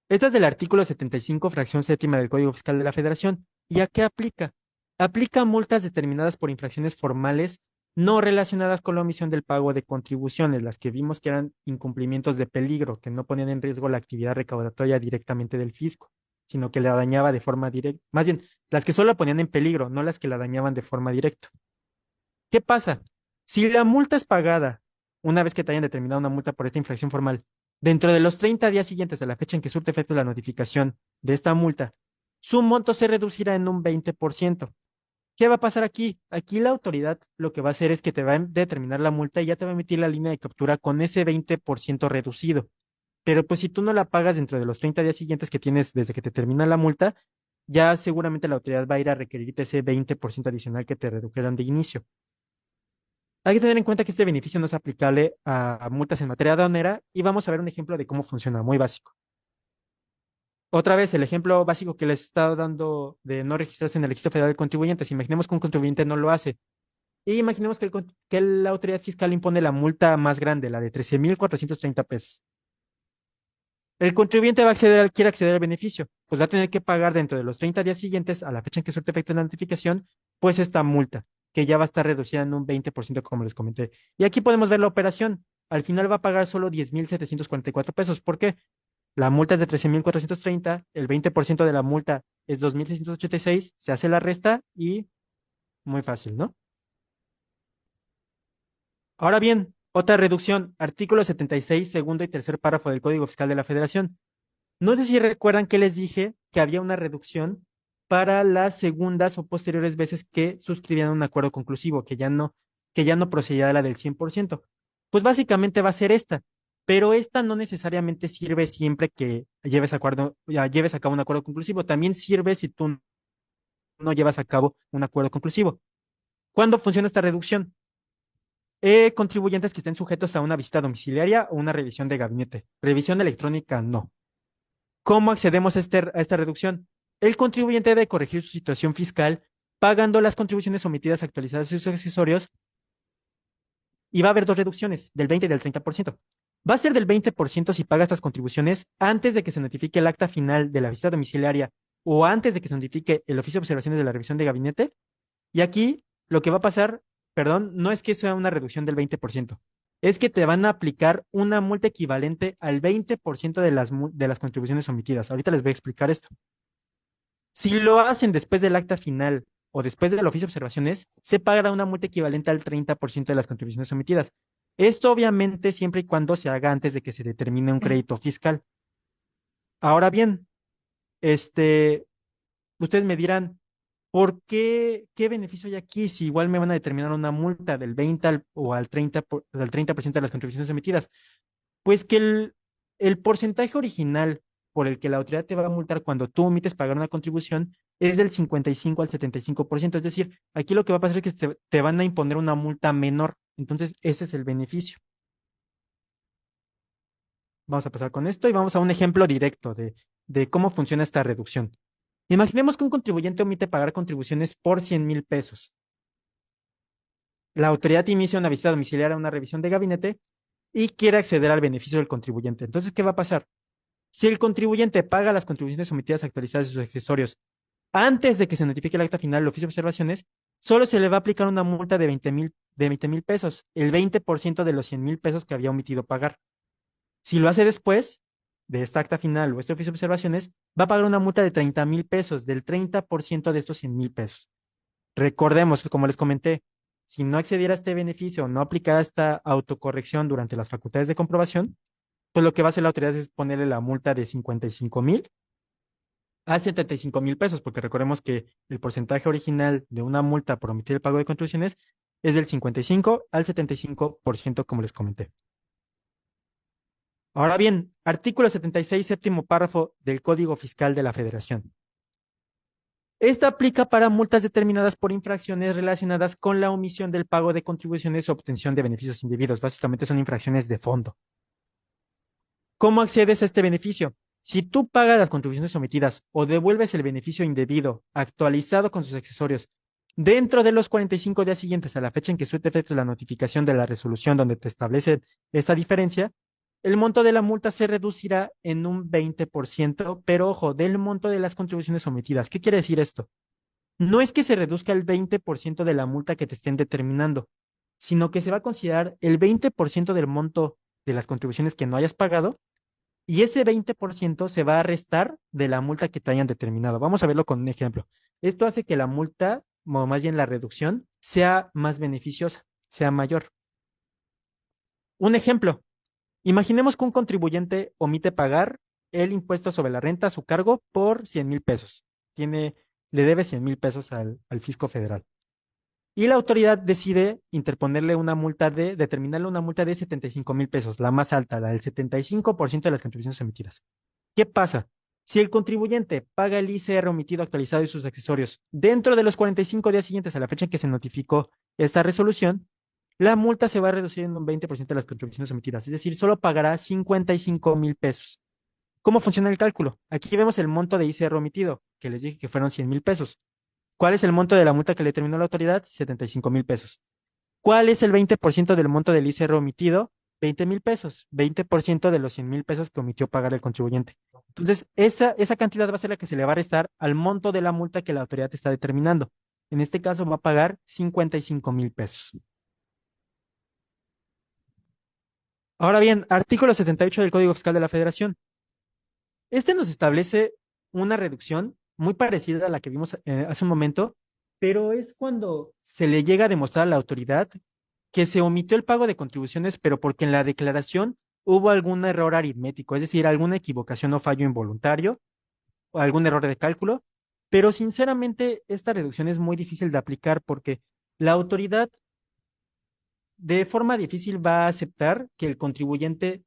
Esta es del artículo 75, fracción séptima del Código Fiscal de la Federación. ¿Y a qué aplica? Aplica multas determinadas por infracciones formales no relacionadas con la omisión del pago de contribuciones, las que vimos que eran incumplimientos de peligro, que no ponían en riesgo la actividad recaudatoria directamente del fisco, sino que la dañaba de forma directa. Más bien, las que solo la ponían en peligro, no las que la dañaban de forma directa. ¿Qué pasa? Si la multa es pagada, una vez que te hayan determinado una multa por esta infracción formal, dentro de los 30 días siguientes a la fecha en que surte efecto la notificación de esta multa, su monto se reducirá en un 20%. ¿Qué va a pasar aquí? Aquí la autoridad lo que va a hacer es que te va a determinar la multa y ya te va a emitir la línea de captura con ese 20% reducido. Pero pues si tú no la pagas dentro de los 30 días siguientes que tienes desde que te termina la multa, ya seguramente la autoridad va a ir a requerirte ese 20% adicional que te redujeron de inicio. Hay que tener en cuenta que este beneficio no es aplicable a multas en materia aduanera y vamos a ver un ejemplo de cómo funciona, muy básico. Otra vez, el ejemplo básico que les he estado dando de no registrarse en el Registro Federal de Contribuyentes. Imaginemos que un contribuyente no lo hace. Y imaginemos que la autoridad fiscal impone la multa más grande, la de 13,430 pesos. El contribuyente quiere acceder al beneficio, pues va a tener que pagar dentro de los 30 días siguientes a la fecha en que surte efecto la notificación pues esta multa, que ya va a estar reducida en un 20% como les comenté. Y aquí podemos ver la operación. Al final va a pagar solo 10,744 pesos. ¿Por qué? La multa es de 13,430, el 20% de la multa es 2,686, se hace la resta y muy fácil, ¿no? Ahora bien, otra reducción, artículo 76, segundo y tercer párrafo del Código Fiscal de la Federación. No sé si recuerdan que les dije que había una reducción para las segundas o posteriores veces que suscribían un acuerdo conclusivo, que ya no procedía de la del 100%. Pues básicamente va a ser esta, pero esta no necesariamente sirve siempre que lleves a cabo un acuerdo conclusivo. También sirve si tú no llevas a cabo un acuerdo conclusivo. ¿Cuándo funciona esta reducción? Contribuyentes que estén sujetos a una visita domiciliaria o una revisión de gabinete. Revisión electrónica, no. ¿Cómo accedemos a esta reducción? El contribuyente debe corregir su situación fiscal pagando las contribuciones omitidas, actualizadas y sus accesorios, y va a haber dos reducciones, del 20 y del 30%. Va a ser del 20% si paga estas contribuciones antes de que se notifique el acta final de la visita domiciliaria o antes de que se notifique el oficio de observaciones de la revisión de gabinete. Y aquí lo que va a pasar, perdón, no es que sea una reducción del 20%, es que te van a aplicar una multa equivalente al 20% de las contribuciones omitidas. Ahorita les voy a explicar esto. Si lo hacen después del acta final o después del oficio de observaciones, se pagará una multa equivalente al 30% de las contribuciones omitidas. Esto obviamente siempre y cuando se haga antes de que se determine un crédito fiscal. Ahora bien, ustedes me dirán, ¿qué beneficio hay aquí si igual me van a determinar una multa del 20 o al 30% de las contribuciones emitidas? Pues que el porcentaje original por el que la autoridad te va a multar cuando tú omites pagar una contribución es del 55 al 75%. Es decir, aquí lo que va a pasar es que te van a imponer una multa menor. Entonces, ese es el beneficio. Vamos a pasar con esto y vamos a un ejemplo directo de cómo funciona esta reducción. Imaginemos que un contribuyente omite pagar contribuciones por 100,000 pesos. La autoridad inicia una visita domiciliaria, una revisión de gabinete y quiere acceder al beneficio del contribuyente. Entonces, ¿qué va a pasar? Si el contribuyente paga las contribuciones omitidas, actualizadas y sus accesorios antes de que se notifique el acta final del oficio de observaciones, solo se le va a aplicar una multa de 20,000 pesos, el 20% de los 100,000 pesos que había omitido pagar. Si lo hace después de esta acta final o este oficio de observaciones, va a pagar una multa de 30,000 pesos, del 30% de estos 100,000 pesos. Recordemos que, como les comenté, si no accediera a este beneficio o no aplicara esta autocorrección durante las facultades de comprobación, pues lo que va a hacer la autoridad es ponerle la multa de 55,000 a 75,000 pesos, porque recordemos que el porcentaje original de una multa por omitir el pago de contribuciones es del 55 al 75%, como les comenté. Ahora bien, artículo 76, séptimo párrafo del Código Fiscal de la Federación. Esta aplica para multas determinadas por infracciones relacionadas con la omisión del pago de contribuciones o obtención de beneficios indebidos. Básicamente son infracciones de fondo. ¿Cómo accedes a este beneficio? Si tú pagas las contribuciones omitidas o devuelves el beneficio indebido actualizado con sus accesorios dentro de los 45 días siguientes a la fecha en que surte efectos la notificación de la resolución donde te establece esta diferencia, el monto de la multa se reducirá en un 20%, pero ojo, del monto de las contribuciones omitidas. ¿Qué quiere decir esto? No es que se reduzca el 20% de la multa que te estén determinando, sino que se va a considerar el 20% del monto de las contribuciones que no hayas pagado y ese 20% se va a restar de la multa que te hayan determinado. Vamos a verlo con un ejemplo. Esto hace que la multa, o más bien la reducción, sea más beneficiosa, sea mayor. Un ejemplo. Imaginemos que un contribuyente omite pagar el impuesto sobre la renta a su cargo por 100,000 pesos. Le debe 100,000 pesos al fisco federal. Y la autoridad decide determinarle una multa de 75,000 pesos, la más alta, la del 75% de las contribuciones emitidas. ¿Qué pasa? Si el contribuyente paga el ICR omitido, actualizado y sus accesorios dentro de los 45 días siguientes a la fecha en que se notificó esta resolución, la multa se va a reducir en un 20% de las contribuciones emitidas, es decir, solo pagará 55,000 pesos. ¿Cómo funciona el cálculo? Aquí vemos el monto de ICR omitido, que les dije que fueron 100,000 pesos. ¿Cuál es el monto de la multa que le determinó la autoridad? 75,000 pesos. ¿Cuál es el 20% del monto del ICR omitido? 20,000 pesos. 20% de los 100,000 pesos que omitió pagar el contribuyente. Entonces, esa cantidad va a ser la que se le va a restar al monto de la multa que la autoridad está determinando. En este caso va a pagar 55,000 pesos. Ahora bien, artículo 78 del Código Fiscal de la Federación. Este nos establece una reducción muy parecida a la que vimos hace un momento, pero es cuando se le llega a demostrar a la autoridad que se omitió el pago de contribuciones, pero porque en la declaración hubo algún error aritmético, es decir, alguna equivocación o fallo involuntario, o algún error de cálculo, pero sinceramente esta reducción es muy difícil de aplicar porque la autoridad de forma difícil va a aceptar que el contribuyente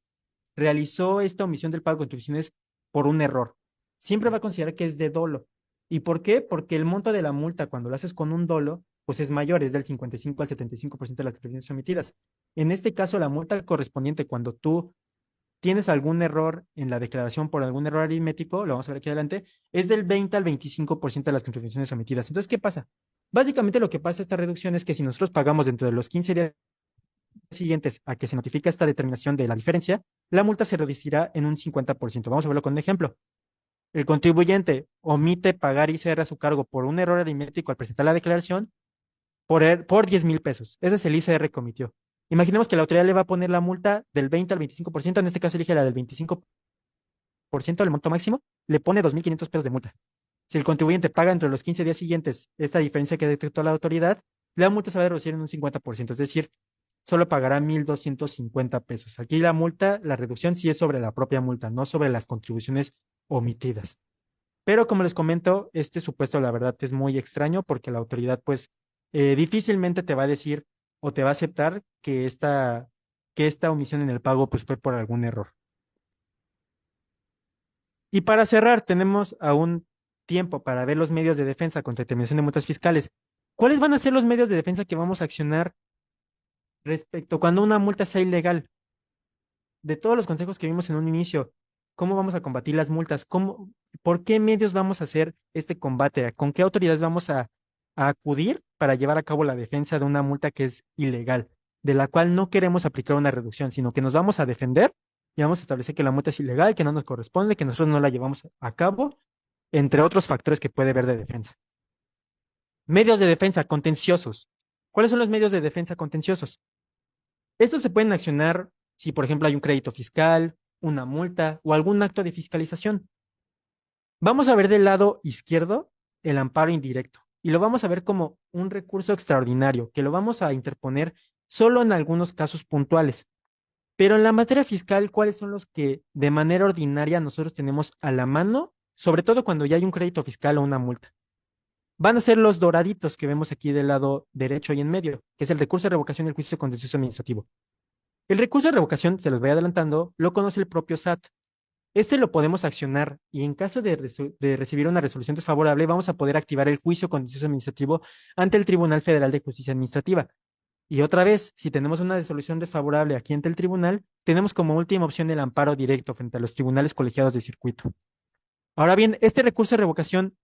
realizó esta omisión del pago de contribuciones por un error. Siempre va a considerar que es de dolo. ¿Y por qué? Porque el monto de la multa cuando lo haces con un dolo, pues es mayor, es del 55 al 75% de las contribuciones omitidas. En este caso, la multa correspondiente cuando tú tienes algún error en la declaración por algún error aritmético, lo vamos a ver aquí adelante, es del 20 al 25% de las contribuciones omitidas. Entonces, ¿qué pasa? Básicamente lo que pasa esta reducción es que si nosotros pagamos dentro de los 15 días siguientes a que se notifica esta determinación de la diferencia, la multa se reducirá en un 50%. Vamos a verlo con un ejemplo. El contribuyente omite pagar ICR a su cargo por un error aritmético al presentar la declaración por 10,000 pesos. Ese es el ICR que omitió. Imaginemos que la autoridad le va a poner la multa del 20 al 25%, en este caso elige la del 25% del monto máximo, le pone 2,500 pesos de multa. Si el contribuyente paga entre los 15 días siguientes esta diferencia que detectó la autoridad, la multa se va a reducir en un 50%, es decir, solo pagará 1,250 pesos. Aquí la multa, la reducción sí es sobre la propia multa, no sobre las contribuciones omitidas. Pero como les comento, este supuesto la verdad es muy extraño porque la autoridad pues difícilmente te va a decir o te va a aceptar que esta omisión en el pago pues fue por algún error. Y para cerrar, tenemos aún tiempo para ver los medios de defensa contra determinación de multas fiscales. ¿Cuáles van a ser los medios de defensa que vamos a accionar respecto cuando una multa sea ilegal? De todos los consejos que vimos en un inicio, ¿cómo vamos a combatir las multas? ¿Por qué medios vamos a hacer este combate? ¿Con qué autoridades vamos a acudir para llevar a cabo la defensa de una multa que es ilegal, de la cual no queremos aplicar una reducción, sino que nos vamos a defender y vamos a establecer que la multa es ilegal, que no nos corresponde, que nosotros no la llevamos a cabo, entre otros factores que puede haber de defensa? Medios de defensa contenciosos. ¿Cuáles son los medios de defensa contenciosos? Estos se pueden accionar si, por ejemplo, hay un crédito fiscal, una multa o algún acto de fiscalización. Vamos a ver del lado izquierdo el amparo indirecto y lo vamos a ver como un recurso extraordinario que lo vamos a interponer solo en algunos casos puntuales. Pero en la materia fiscal, ¿cuáles son los que de manera ordinaria nosotros tenemos a la mano, sobre todo cuando ya hay un crédito fiscal o una multa? Van a ser los doraditos que vemos aquí del lado derecho y en medio, que es el recurso de revocación del juicio contencioso administrativo. El recurso de revocación, se los voy adelantando, lo conoce el propio SAT. Este lo podemos accionar y en caso de recibir una resolución desfavorable, vamos a poder activar el juicio contencioso administrativo ante el Tribunal Federal de Justicia Administrativa. Y otra vez, si tenemos una resolución desfavorable aquí ante el tribunal, tenemos como última opción el amparo directo frente a los tribunales colegiados de circuito. Ahora bien, este recurso de revocación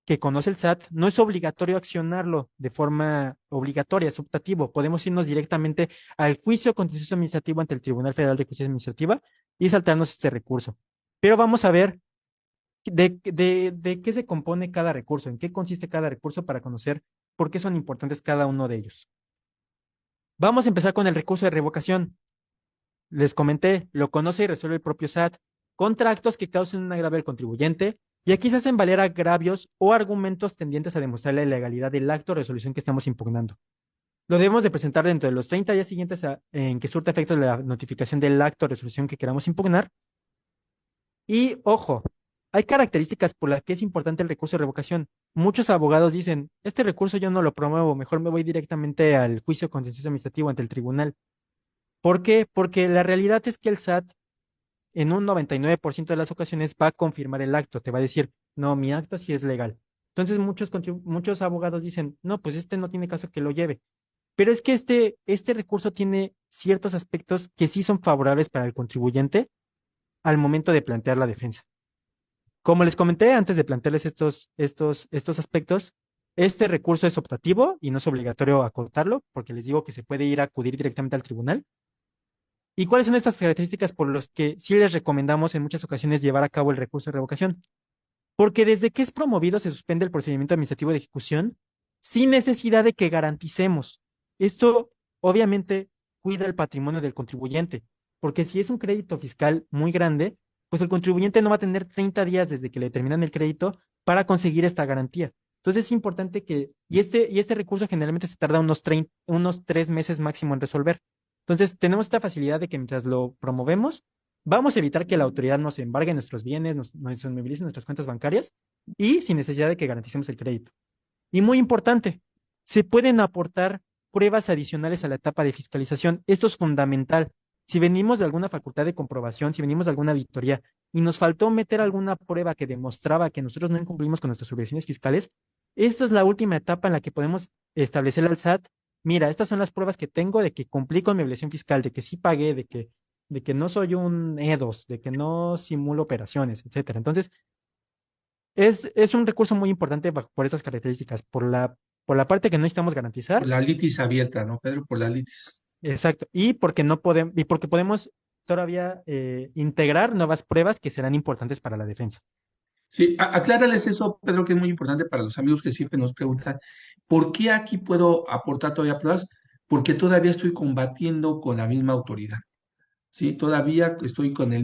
que conoce el SAT, no es obligatorio accionarlo de forma obligatoria, es optativo. Podemos irnos directamente al juicio contencioso administrativo ante el Tribunal Federal de Justicia Administrativa y saltarnos este recurso. Pero vamos a ver de qué se compone cada recurso, en qué consiste cada recurso para conocer por qué son importantes cada uno de ellos. Vamos a empezar con el recurso de revocación. Les comenté, lo conoce y resuelve el propio SAT contra actos que causen un agravio al contribuyente, y aquí se hacen valer agravios o argumentos tendientes a demostrar la ilegalidad del acto o resolución que estamos impugnando. Lo debemos de presentar dentro de los 30 días siguientes en que surta efectos la notificación del acto o resolución que queramos impugnar. Y ojo, hay características por las que es importante el recurso de revocación. Muchos abogados dicen, este recurso yo no lo promuevo, mejor me voy directamente al juicio contencioso administrativo ante el tribunal. ¿Por qué? Porque la realidad es que el SAT en un 99% de las ocasiones va a confirmar el acto, te va a decir, no, mi acto sí es legal. Entonces muchos abogados dicen, no, pues este no tiene caso que lo lleve. Pero es que este recurso tiene ciertos aspectos que sí son favorables para el contribuyente al momento de plantear la defensa. Como les comenté antes de plantearles estos aspectos, este recurso es optativo y no es obligatorio acotarlo, porque les digo que se puede ir a acudir directamente al tribunal. ¿Y cuáles son estas características por las que sí les recomendamos en muchas ocasiones llevar a cabo el recurso de revocación? Porque desde que es promovido se suspende el procedimiento administrativo de ejecución sin necesidad de que garanticemos. Esto obviamente cuida el patrimonio del contribuyente, porque si es un crédito fiscal muy grande, pues el contribuyente no va a tener 30 días desde que le terminan el crédito para conseguir esta garantía. Entonces es importante y este recurso generalmente se tarda unos 3 meses máximo en resolver. Entonces tenemos esta facilidad de que mientras lo promovemos, vamos a evitar que la autoridad nos embargue nuestros bienes, nos inmovilice nuestras cuentas bancarias y sin necesidad de que garanticemos el crédito. Y muy importante, se pueden aportar pruebas adicionales a la etapa de fiscalización. Esto es fundamental. Si venimos de alguna facultad de comprobación, si venimos de alguna auditoría y nos faltó meter alguna prueba que demostraba que nosotros no incumplimos con nuestras obligaciones fiscales, esta es la última etapa en la que podemos establecer al SAT, mira, estas son las pruebas que tengo de que cumplí con mi obligación fiscal, de que sí pagué, de que no soy un E2, de que no simulo operaciones, etcétera. Entonces, es un recurso muy importante por esas características, por la parte que no necesitamos Por garantizar, la litis abierta, ¿no, Pedro? Por la litis. exacto, y porque podemos todavía integrar nuevas pruebas que serán importantes para la defensa. Sí, aclárales eso, Pedro, que es muy importante para los amigos que siempre nos preguntan, ¿por qué aquí puedo aportar todavía pruebas? Porque todavía estoy combatiendo con la misma autoridad. Sí, todavía estoy con la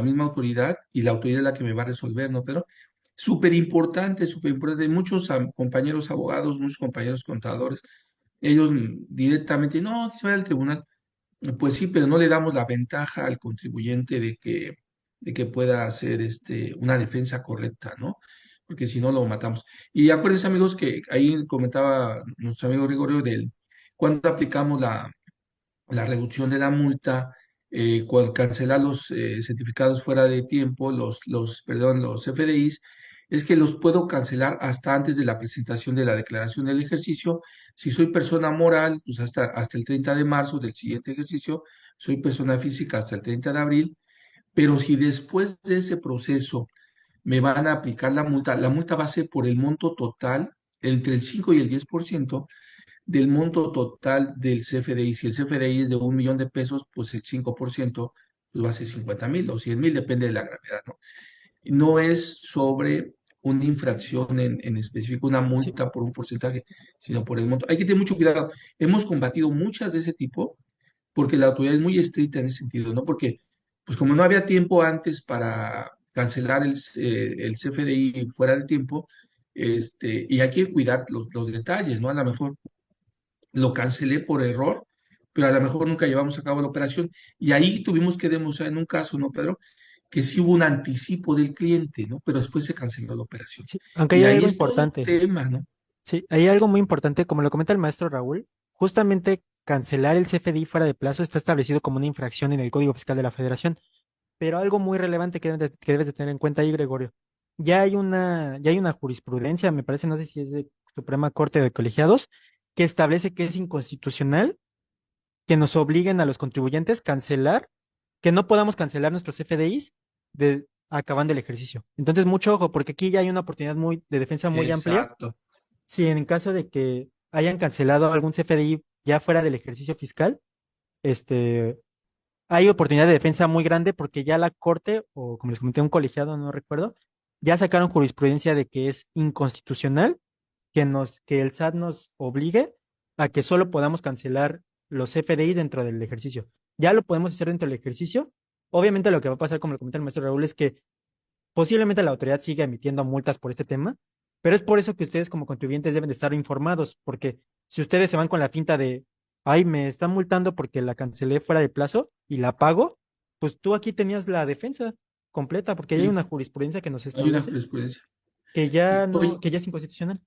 misma autoridad y la autoridad es la que me va a resolver, ¿no, Pedro? Súper importante, súper importante. Muchos compañeros abogados, muchos compañeros contadores, ellos directamente, no, que se vaya al tribunal. Pues sí, pero no le damos la ventaja al contribuyente de que pueda hacer una defensa correcta, ¿no? Porque si no lo matamos. Y acuérdense, amigos, que ahí comentaba nuestro amigo Gregorio del cuando aplicamos la reducción de la multa, cancelar los certificados fuera de tiempo, los FDIs, es que los puedo cancelar hasta antes de la presentación de la declaración del ejercicio. Si soy persona moral, pues hasta el 30 de marzo del siguiente ejercicio, soy persona física hasta el 30 de abril, pero si después de ese proceso me van a aplicar la multa va a ser por el monto total, entre el 5 y el 10% del monto total del CFDI. Si el CFDI es de 1 millón de pesos, pues el 5% pues va a ser 50,000 o 100,000, depende de la gravedad, ¿no? No es sobre una infracción en específico, una Sí, multa por un porcentaje, sino por el monto. Hay que tener mucho cuidado. Hemos combatido muchas de ese tipo porque la autoridad es muy estricta en ese sentido, ¿no? Porque, pues como no había tiempo antes para cancelar el CFDI fuera del tiempo, y hay que cuidar los detalles, ¿no? A lo mejor lo cancelé por error, pero a lo mejor nunca llevamos a cabo la operación. Y ahí tuvimos que demostrar en un caso, ¿no, Pedro? Que sí hubo un anticipo del cliente, ¿no? Pero después se canceló la operación. sí, aunque Y hay ahí algo es todo un importante. tema, ¿no? Sí, hay algo muy importante, como lo comenta el maestro Raúl, justamente cancelar el CFDI fuera de plazo está establecido como una infracción en el Código Fiscal de la Federación, pero algo muy relevante que debes de tener en cuenta ahí, Gregorio, ya hay una jurisprudencia, me parece, no sé si es de Suprema Corte de Colegiados, que establece que es inconstitucional que nos obliguen a los contribuyentes cancelar, que no podamos cancelar nuestros FDIs acabando el ejercicio. Entonces, mucho ojo, porque aquí ya hay una oportunidad de defensa muy amplia. Exacto. Si en caso de que hayan cancelado algún CFDI ya fuera del ejercicio fiscal, este, hay oportunidad de defensa muy grande porque ya la corte, o como les comenté, un colegiado, no recuerdo, ya sacaron jurisprudencia de que es inconstitucional que el SAT nos obligue a que solo podamos cancelar los FDI dentro del ejercicio. Ya lo podemos hacer dentro del ejercicio. Obviamente lo que va a pasar, como lo comenta el maestro Raúl, es que posiblemente la autoridad siga emitiendo multas por este tema, pero es por eso que ustedes como contribuyentes deben de estar informados, porque si ustedes se van con la finta de, ay, me están multando porque la cancelé fuera de plazo y la pago, pues tú aquí tenías la defensa completa, porque ya hay Sí, una jurisprudencia que nos hay una establece jurisprudencia. que Sí, ya no, oye, que ya es inconstitucional.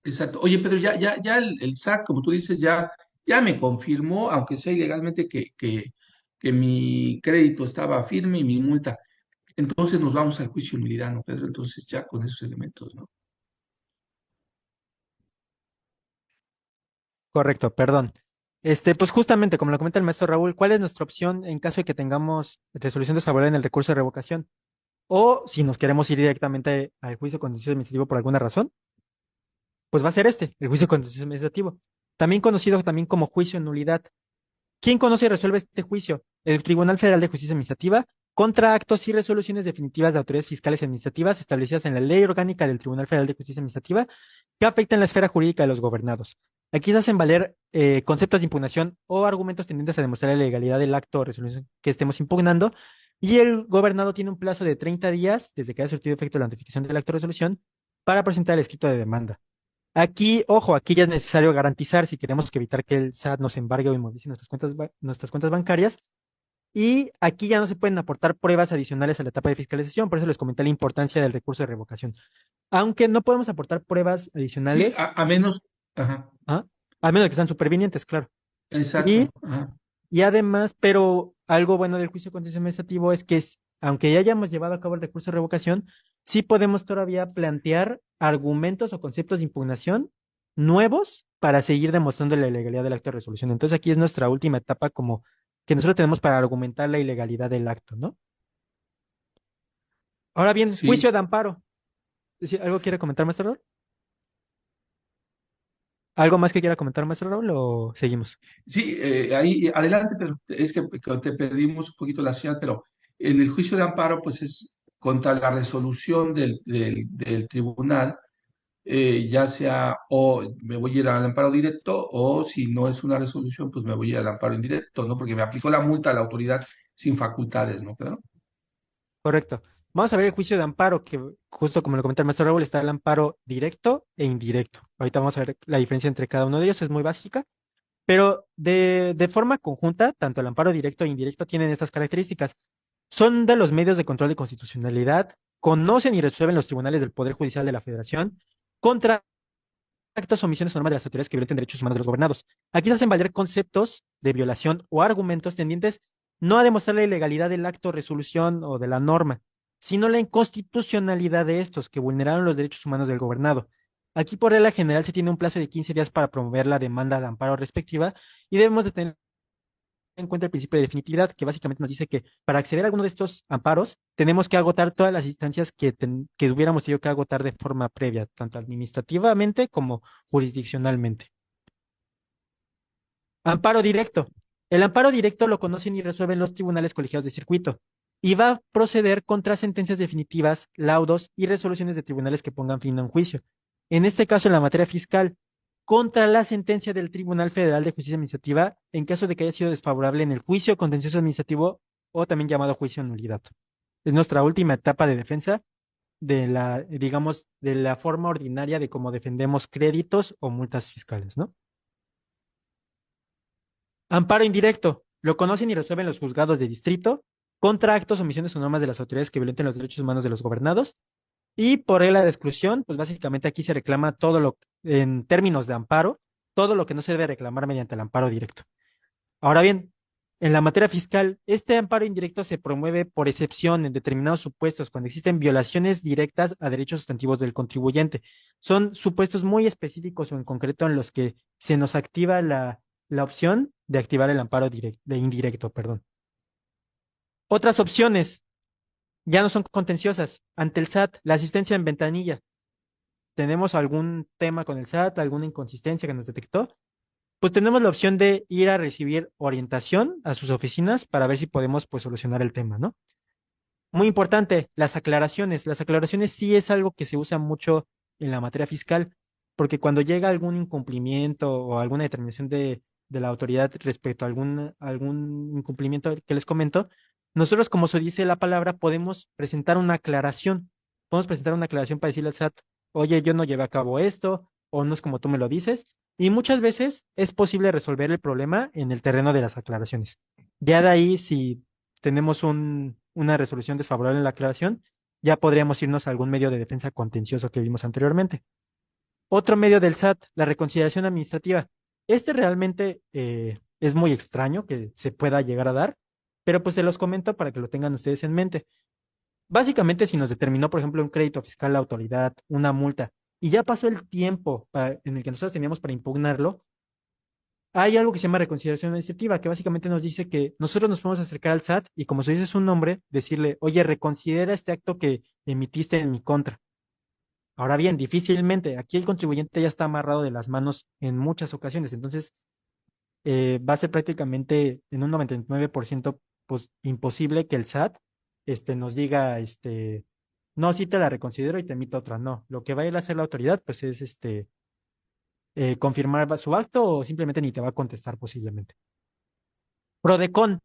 exacto. Oye, Pedro, ya el SAT, como tú dices, ya me confirmó, aunque sea ilegalmente, que mi crédito estaba firme y mi multa. Entonces nos vamos al juicio nulidad, ¿no, Pedro? Entonces ya con esos elementos, ¿no? Correcto, perdón. Pues justamente, como lo comenta el maestro Raúl, ¿cuál es nuestra opción en caso de que tengamos resolución desfavorable en el recurso de revocación? O si nos queremos ir directamente al juicio contencioso administrativo por alguna razón, pues va a ser el juicio contencioso administrativo, también conocido también como juicio en nulidad. ¿Quién conoce y resuelve este juicio? El Tribunal Federal de Justicia Administrativa contra actos y resoluciones definitivas de autoridades fiscales y administrativas establecidas en la Ley Orgánica del Tribunal Federal de Justicia Administrativa que afectan la esfera jurídica de los gobernados. Aquí se hacen valer conceptos de impugnación o argumentos tendentes a demostrar la legalidad del acto o resolución que estemos impugnando, y el gobernado tiene un plazo de 30 días desde que haya surtido efecto la notificación del acto de resolución para presentar el escrito de demanda. Aquí, ojo, aquí ya es necesario garantizar, si queremos que evitar que el SAT nos embargue o inmovilice nuestras cuentas bancarias, y aquí ya no se pueden aportar pruebas adicionales a la etapa de fiscalización, por eso les comenté la importancia del recurso de revocación. Aunque no podemos aportar pruebas Sí, adicionales, a menos, ajá, ¿ah? A menos de que sean supervinientes, claro. Y, exacto, ajá. y además, pero algo bueno del juicio contencioso administrativo es que aunque ya hayamos llevado a cabo el recurso de revocación, sí podemos todavía plantear argumentos o conceptos de impugnación nuevos para seguir demostrando la ilegalidad del acto de resolución. Entonces aquí es nuestra última etapa como que nosotros tenemos para argumentar la ilegalidad del acto, ¿no? Ahora bien, Sí, juicio de amparo. ¿Algo quiere comentar, maestro Raúl? ¿Algo más que quiera comentar, maestro Raúl, o seguimos? sí, ahí adelante, pero es que te perdimos un poquito la señal, pero en el juicio de amparo, pues es contra la resolución del tribunal, ya sea o me voy a ir al amparo directo o si no es una resolución, pues me voy a ir al amparo indirecto, ¿no? Porque me aplicó la multa a la autoridad sin facultades, ¿no, Pedro? Correcto. Vamos a ver el juicio de amparo, que justo como lo comentó el maestro Raúl, está el amparo directo e indirecto. Ahorita vamos a ver la diferencia entre cada uno de ellos, es muy básica, pero de forma conjunta, tanto el amparo directo e indirecto tienen estas características. Son de los medios de control de constitucionalidad, conocen y resuelven los tribunales del Poder Judicial de la Federación contra actos, omisiones o normas de las autoridades que violenten derechos humanos de los gobernados. Aquí se hacen valer conceptos de violación o argumentos tendientes no a demostrar la ilegalidad del acto, resolución o de la norma, sino la inconstitucionalidad de estos que vulneraron los derechos humanos del gobernado. Aquí por regla general se tiene un plazo de 15 días para promover la demanda de amparo respectiva, y debemos de tener en cuenta el principio de definitividad, que básicamente nos dice que para acceder a alguno de estos amparos tenemos que agotar todas las instancias que hubiéramos tenido que agotar de forma previa, tanto administrativamente como jurisdiccionalmente. Amparo directo. El amparo directo lo conocen y resuelven los tribunales colegiados de circuito y va a proceder contra sentencias definitivas, laudos y resoluciones de tribunales que pongan fin a un juicio. En este caso, en la materia fiscal, contra la sentencia del Tribunal Federal de Justicia Administrativa en caso de que haya sido desfavorable en el juicio contencioso administrativo o también llamado juicio de nulidad. Es nuestra última etapa de defensa de la, digamos, de la forma ordinaria de cómo defendemos créditos o multas fiscales, ¿no? Amparo indirecto. Lo conocen y resuelven los juzgados de distrito contra actos, omisiones o normas de las autoridades que violenten los derechos humanos de los gobernados. Y por regla de exclusión, pues básicamente aquí se reclama todo lo, en términos de amparo, todo lo que no se debe reclamar mediante el amparo directo. Ahora bien, en la materia fiscal, este amparo indirecto se promueve por excepción en determinados supuestos cuando existen violaciones directas a derechos sustantivos del contribuyente. Son supuestos muy específicos o en concreto en los que se nos activa la opción de activar el amparo de indirecto, perdón. Otras opciones ya no son contenciosas. Ante el SAT, la asistencia en ventanilla. ¿Tenemos algún tema con el SAT, alguna inconsistencia que nos detectó? Pues tenemos la opción de ir a recibir orientación a sus oficinas para ver si podemos pues solucionar el tema, ¿no? Muy importante, las aclaraciones. Las aclaraciones sí es algo que se usa mucho en la materia fiscal, porque cuando llega algún incumplimiento o alguna determinación de la autoridad respecto a algún incumplimiento que les comento, nosotros, como se dice la palabra, podemos presentar una aclaración. Podemos presentar una aclaración para decirle al SAT, oye, yo no llevé a cabo esto, o no es como tú me lo dices, y muchas veces es posible resolver el problema en el terreno de las aclaraciones. Ya de ahí, si tenemos una resolución desfavorable en la aclaración, ya podríamos irnos a algún medio de defensa contencioso que vimos anteriormente. Otro medio del SAT, la reconsideración administrativa. Este realmente es muy extraño que se pueda llegar a dar, pero pues se los comento para que lo tengan ustedes en mente. Básicamente, si nos determinó, por ejemplo, un crédito fiscal la autoridad, una multa, y ya pasó el tiempo en el que nosotros teníamos para impugnarlo, hay algo que se llama reconsideración administrativa, que básicamente nos dice que nosotros nos podemos acercar al SAT y como se dice su nombre, decirle, oye, reconsidera este acto que emitiste en mi contra. Ahora bien, difícilmente, aquí el contribuyente ya está amarrado de las manos en muchas ocasiones, entonces va a ser prácticamente en un 99% pues imposible que el SAT nos diga, no, sí te la reconsidero y te emito otra. No, lo que va a ir a hacer la autoridad, pues es confirmar su acto o simplemente ni te va a contestar posiblemente. Prodecon,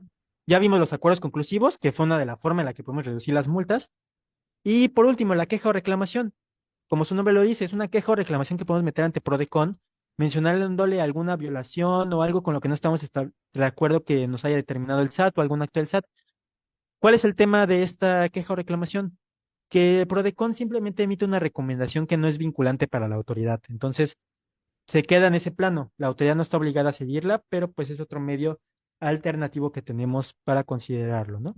ya vimos los acuerdos conclusivos, que fue una de las formas en la que podemos reducir las multas. Y por último, la queja o reclamación. Como su nombre lo dice, es una queja o reclamación que podemos meter ante Prodecon, mencionándole alguna violación o algo con lo que no estamos de acuerdo que nos haya determinado el SAT o algún acto del SAT. ¿Cuál es el tema de esta queja o reclamación? Que Prodecon simplemente emite una recomendación que no es vinculante para la autoridad. Entonces, se queda en ese plano. La autoridad no está obligada a seguirla, pero pues es otro medio alternativo que tenemos para considerarlo, ¿no?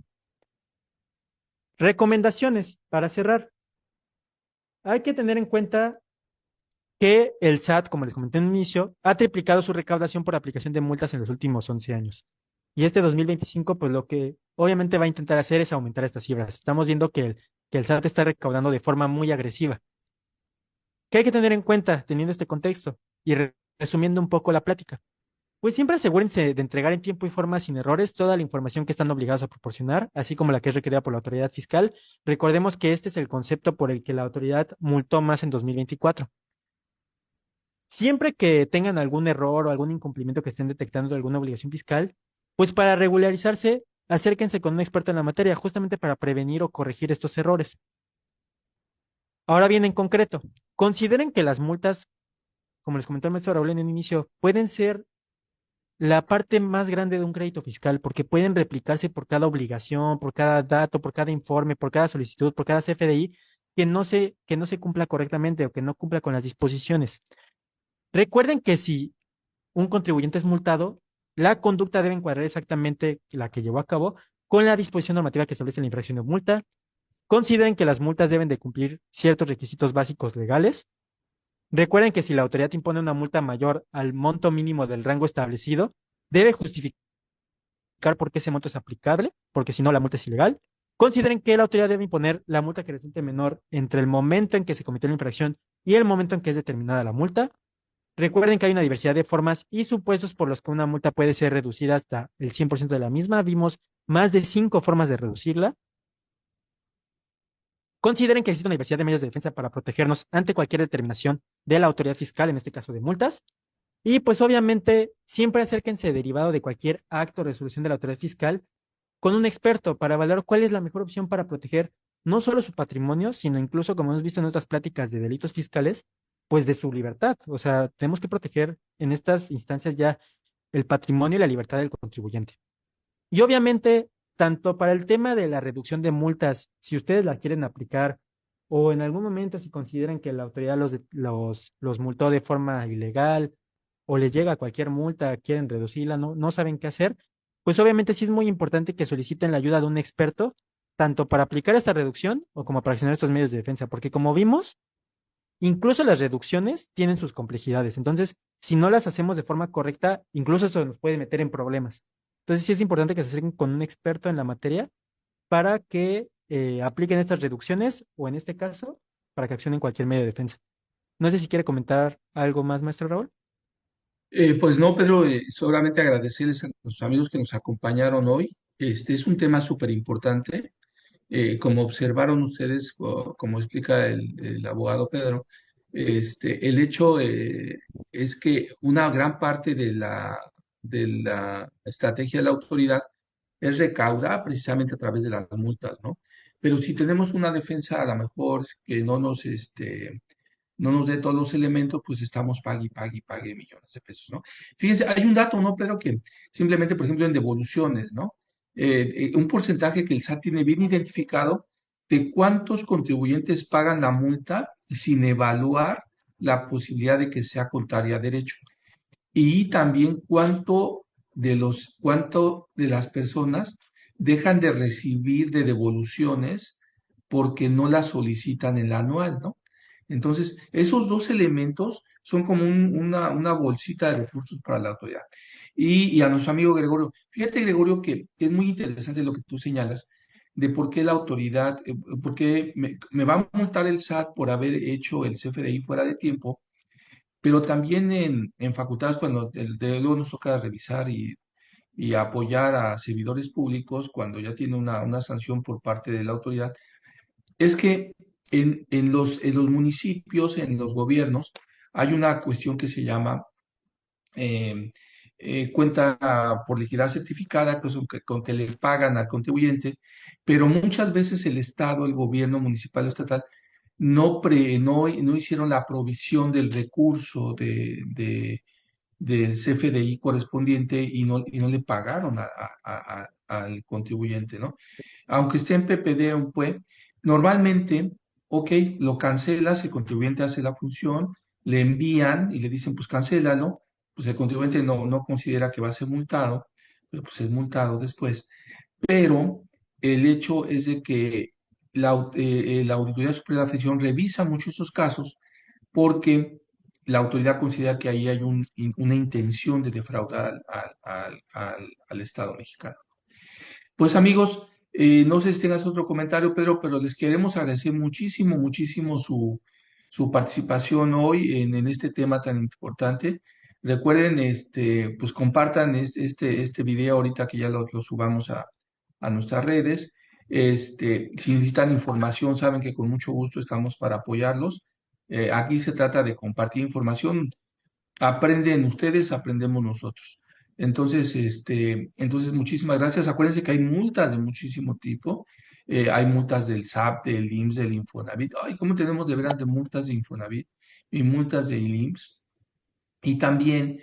Recomendaciones para cerrar. Hay que tener en cuenta que el SAT, como les comenté en un inicio, ha triplicado su recaudación por aplicación de multas en los últimos 11 años. Y este 2025, pues lo que obviamente va a intentar hacer es aumentar estas cifras. Estamos viendo que el SAT está recaudando de forma muy agresiva. ¿Qué hay que tener en cuenta teniendo este contexto? Y resumiendo un poco la plática. Pues siempre asegúrense de entregar en tiempo y forma sin errores toda la información que están obligados a proporcionar, así como la que es requerida por la autoridad fiscal. Recordemos que este es el concepto por el que la autoridad multó más en 2024. Siempre que tengan algún error o algún incumplimiento que estén detectando de alguna obligación fiscal, pues para regularizarse, acérquense con un experto en la materia, justamente para prevenir o corregir estos errores. Ahora bien, en concreto, consideren que las multas, como les comentó el maestro Raúl en el inicio, pueden ser la parte más grande de un crédito fiscal, porque pueden replicarse por cada obligación, por cada dato, por cada informe, por cada solicitud, por cada CFDI que no se cumpla correctamente o que no cumpla con las disposiciones. Recuerden que si un contribuyente es multado, la conducta debe encuadrar exactamente la que llevó a cabo con la disposición normativa que establece la infracción de multa. Consideren que las multas deben de cumplir ciertos requisitos básicos legales. Recuerden que si la autoridad impone una multa mayor al monto mínimo del rango establecido, debe justificar por qué ese monto es aplicable, porque si no la multa es ilegal. Consideren que la autoridad debe imponer la multa que resulte menor entre el momento en que se cometió la infracción y el momento en que es determinada la multa. Recuerden que hay una diversidad de formas y supuestos por los que una multa puede ser reducida hasta el 100% de la misma. Vimos más de 5 formas de reducirla. Consideren que existe una diversidad de medios de defensa para protegernos ante cualquier determinación de la autoridad fiscal, en este caso de multas. Y pues obviamente siempre acérquense derivado de cualquier acto o resolución de la autoridad fiscal con un experto para evaluar cuál es la mejor opción para proteger no solo su patrimonio, sino incluso, como hemos visto en otras pláticas de delitos fiscales, pues de su libertad. O sea, tenemos que proteger en estas instancias ya el patrimonio y la libertad del contribuyente. Y obviamente, tanto para el tema de la reducción de multas, si ustedes la quieren aplicar, o en algún momento si consideran que la autoridad los multó de forma ilegal, o les llega cualquier multa, quieren reducirla, no saben qué hacer, pues obviamente sí es muy importante que soliciten la ayuda de un experto, tanto para aplicar esta reducción o como para accionar estos medios de defensa, porque como vimos, incluso las reducciones tienen sus complejidades. Entonces, si no las hacemos de forma correcta, incluso eso nos puede meter en problemas. Entonces, sí es importante que se acerquen con un experto en la materia para que apliquen estas reducciones o en este caso, para que accionen cualquier medio de defensa. No sé si quiere comentar algo más, maestro Raúl. Pues no, Pedro, solamente agradecerles a los amigos que nos acompañaron hoy. Este es un tema súper importante. Como observaron ustedes, como explica el abogado Pedro, el hecho es que una gran parte de la estrategia de la autoridad es recaudar precisamente a través de las multas, ¿no? Pero si tenemos una defensa a lo mejor que no nos dé todos los elementos, pues estamos pague y pague y pague millones de pesos, ¿no? Fíjense, hay un dato, ¿no, Pedro? Que simplemente, por ejemplo, en devoluciones, ¿no? Un porcentaje que el SAT tiene bien identificado de cuántos contribuyentes pagan la multa sin evaluar la posibilidad de que sea contraria a derecho. Y también cuánto de las personas dejan de recibir de devoluciones porque no las solicitan en la anual, ¿no? Entonces, esos dos elementos son como una bolsita de recursos para la autoridad. Y a nuestro amigo Gregorio, fíjate Gregorio que es muy interesante lo que tú señalas de por qué la autoridad, por qué me va a multar el SAT por haber hecho el CFDI fuera de tiempo, pero también en facultades cuando luego nos toca revisar y apoyar a servidores públicos cuando ya tiene una sanción por parte de la autoridad, es que en los municipios, en los gobiernos, hay una cuestión que se llama eh, cuenta por liquidar certificada, que con que le pagan al contribuyente, pero muchas veces el Estado, el gobierno municipal o estatal, no hicieron la provisión del recurso del CFDI correspondiente y no le pagaron al contribuyente, ¿no? Aunque esté en PPD o en PUE, normalmente, ok, lo cancelas, el contribuyente hace la función, le envían y le dicen, pues cancélalo, pues el contribuyente no considera que va a ser multado, pero pues es multado después. Pero el hecho es de que la Auditoría Superior de la Federación revisa mucho esos casos porque la autoridad considera que ahí hay una intención de defraudar al Estado mexicano. Pues amigos, no sé si tengas otro comentario, Pedro, pero les queremos agradecer muchísimo, muchísimo su participación hoy en este tema tan importante. Recuerden, pues compartan este video ahorita que ya lo subamos a nuestras redes. Si necesitan información, saben que con mucho gusto estamos para apoyarlos. Aquí se trata de compartir información. Aprenden ustedes, aprendemos nosotros. Entonces muchísimas gracias. Acuérdense que hay multas de muchísimo tipo. Hay multas del SAT, del IMSS, del Infonavit. Ay, ¿cómo tenemos de veras de multas de Infonavit y multas del IMSS? Y también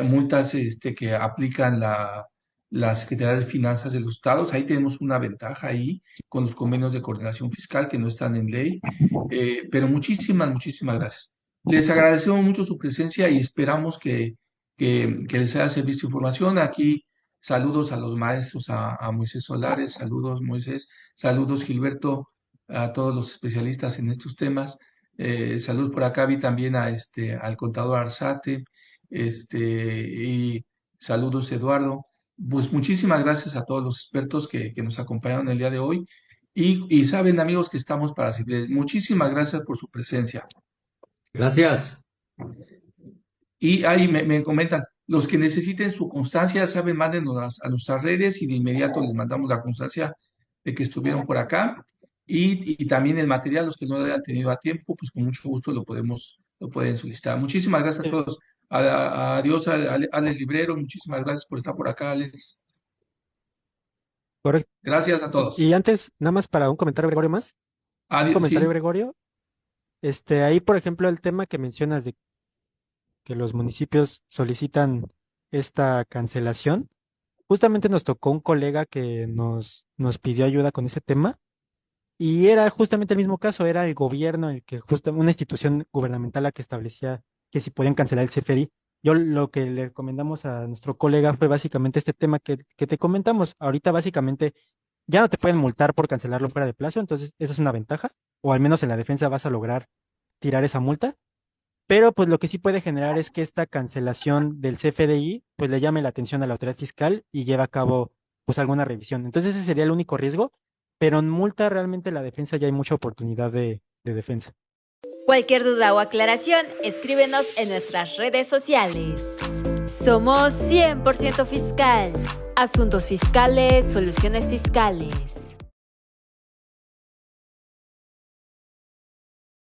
multas que aplican la Secretaría de Finanzas de los estados. Ahí tenemos una ventaja ahí con los convenios de coordinación fiscal que no están en ley. Pero muchísimas, muchísimas gracias. Les agradecemos mucho su presencia y esperamos que les haya servido esta información. Aquí saludos a los maestros, a Moisés Solares, saludos Moisés, saludos Gilberto, a todos los especialistas en estos temas. Saludos por acá, vi también al contador Arzate, y saludos Eduardo. Pues muchísimas gracias a todos los expertos que nos acompañaron el día de hoy. Y saben, amigos, que estamos para servirles. Muchísimas gracias por su presencia. Gracias. Y ahí me comentan, los que necesiten su constancia, saben, mándenos a nuestras redes y de inmediato les mandamos la constancia de que estuvieron por acá. Y también el material, los que no lo hayan tenido a tiempo, pues con mucho gusto lo pueden solicitar. Muchísimas gracias a todos. Adiós, Alex Librero, muchísimas gracias por estar por acá, Alex. Correcto. Gracias a todos. Y antes, nada más para un comentario, Gregorio, más. Un comentario, Sí. Gregorio. Ahí, por ejemplo, el tema que mencionas de que los municipios solicitan esta cancelación, justamente nos tocó un colega que nos pidió ayuda con ese tema y era justamente el mismo caso, era el gobierno el que una institución gubernamental la que establecía que si podían cancelar el CFDI. Yo lo que le recomendamos a nuestro colega fue básicamente este tema que te comentamos. Ahorita básicamente ya no te pueden multar por cancelarlo fuera de plazo, entonces esa es una ventaja, o al menos en la defensa vas a lograr tirar esa multa. Pero pues lo que sí puede generar es que esta cancelación del CFDI pues le llame la atención a la autoridad fiscal y lleve a cabo pues alguna revisión. Entonces ese sería el único riesgo, pero en multa realmente la defensa ya hay mucha oportunidad de defensa. Cualquier duda o aclaración, escríbenos en nuestras redes sociales. Somos 100% Fiscal. Asuntos fiscales, soluciones fiscales.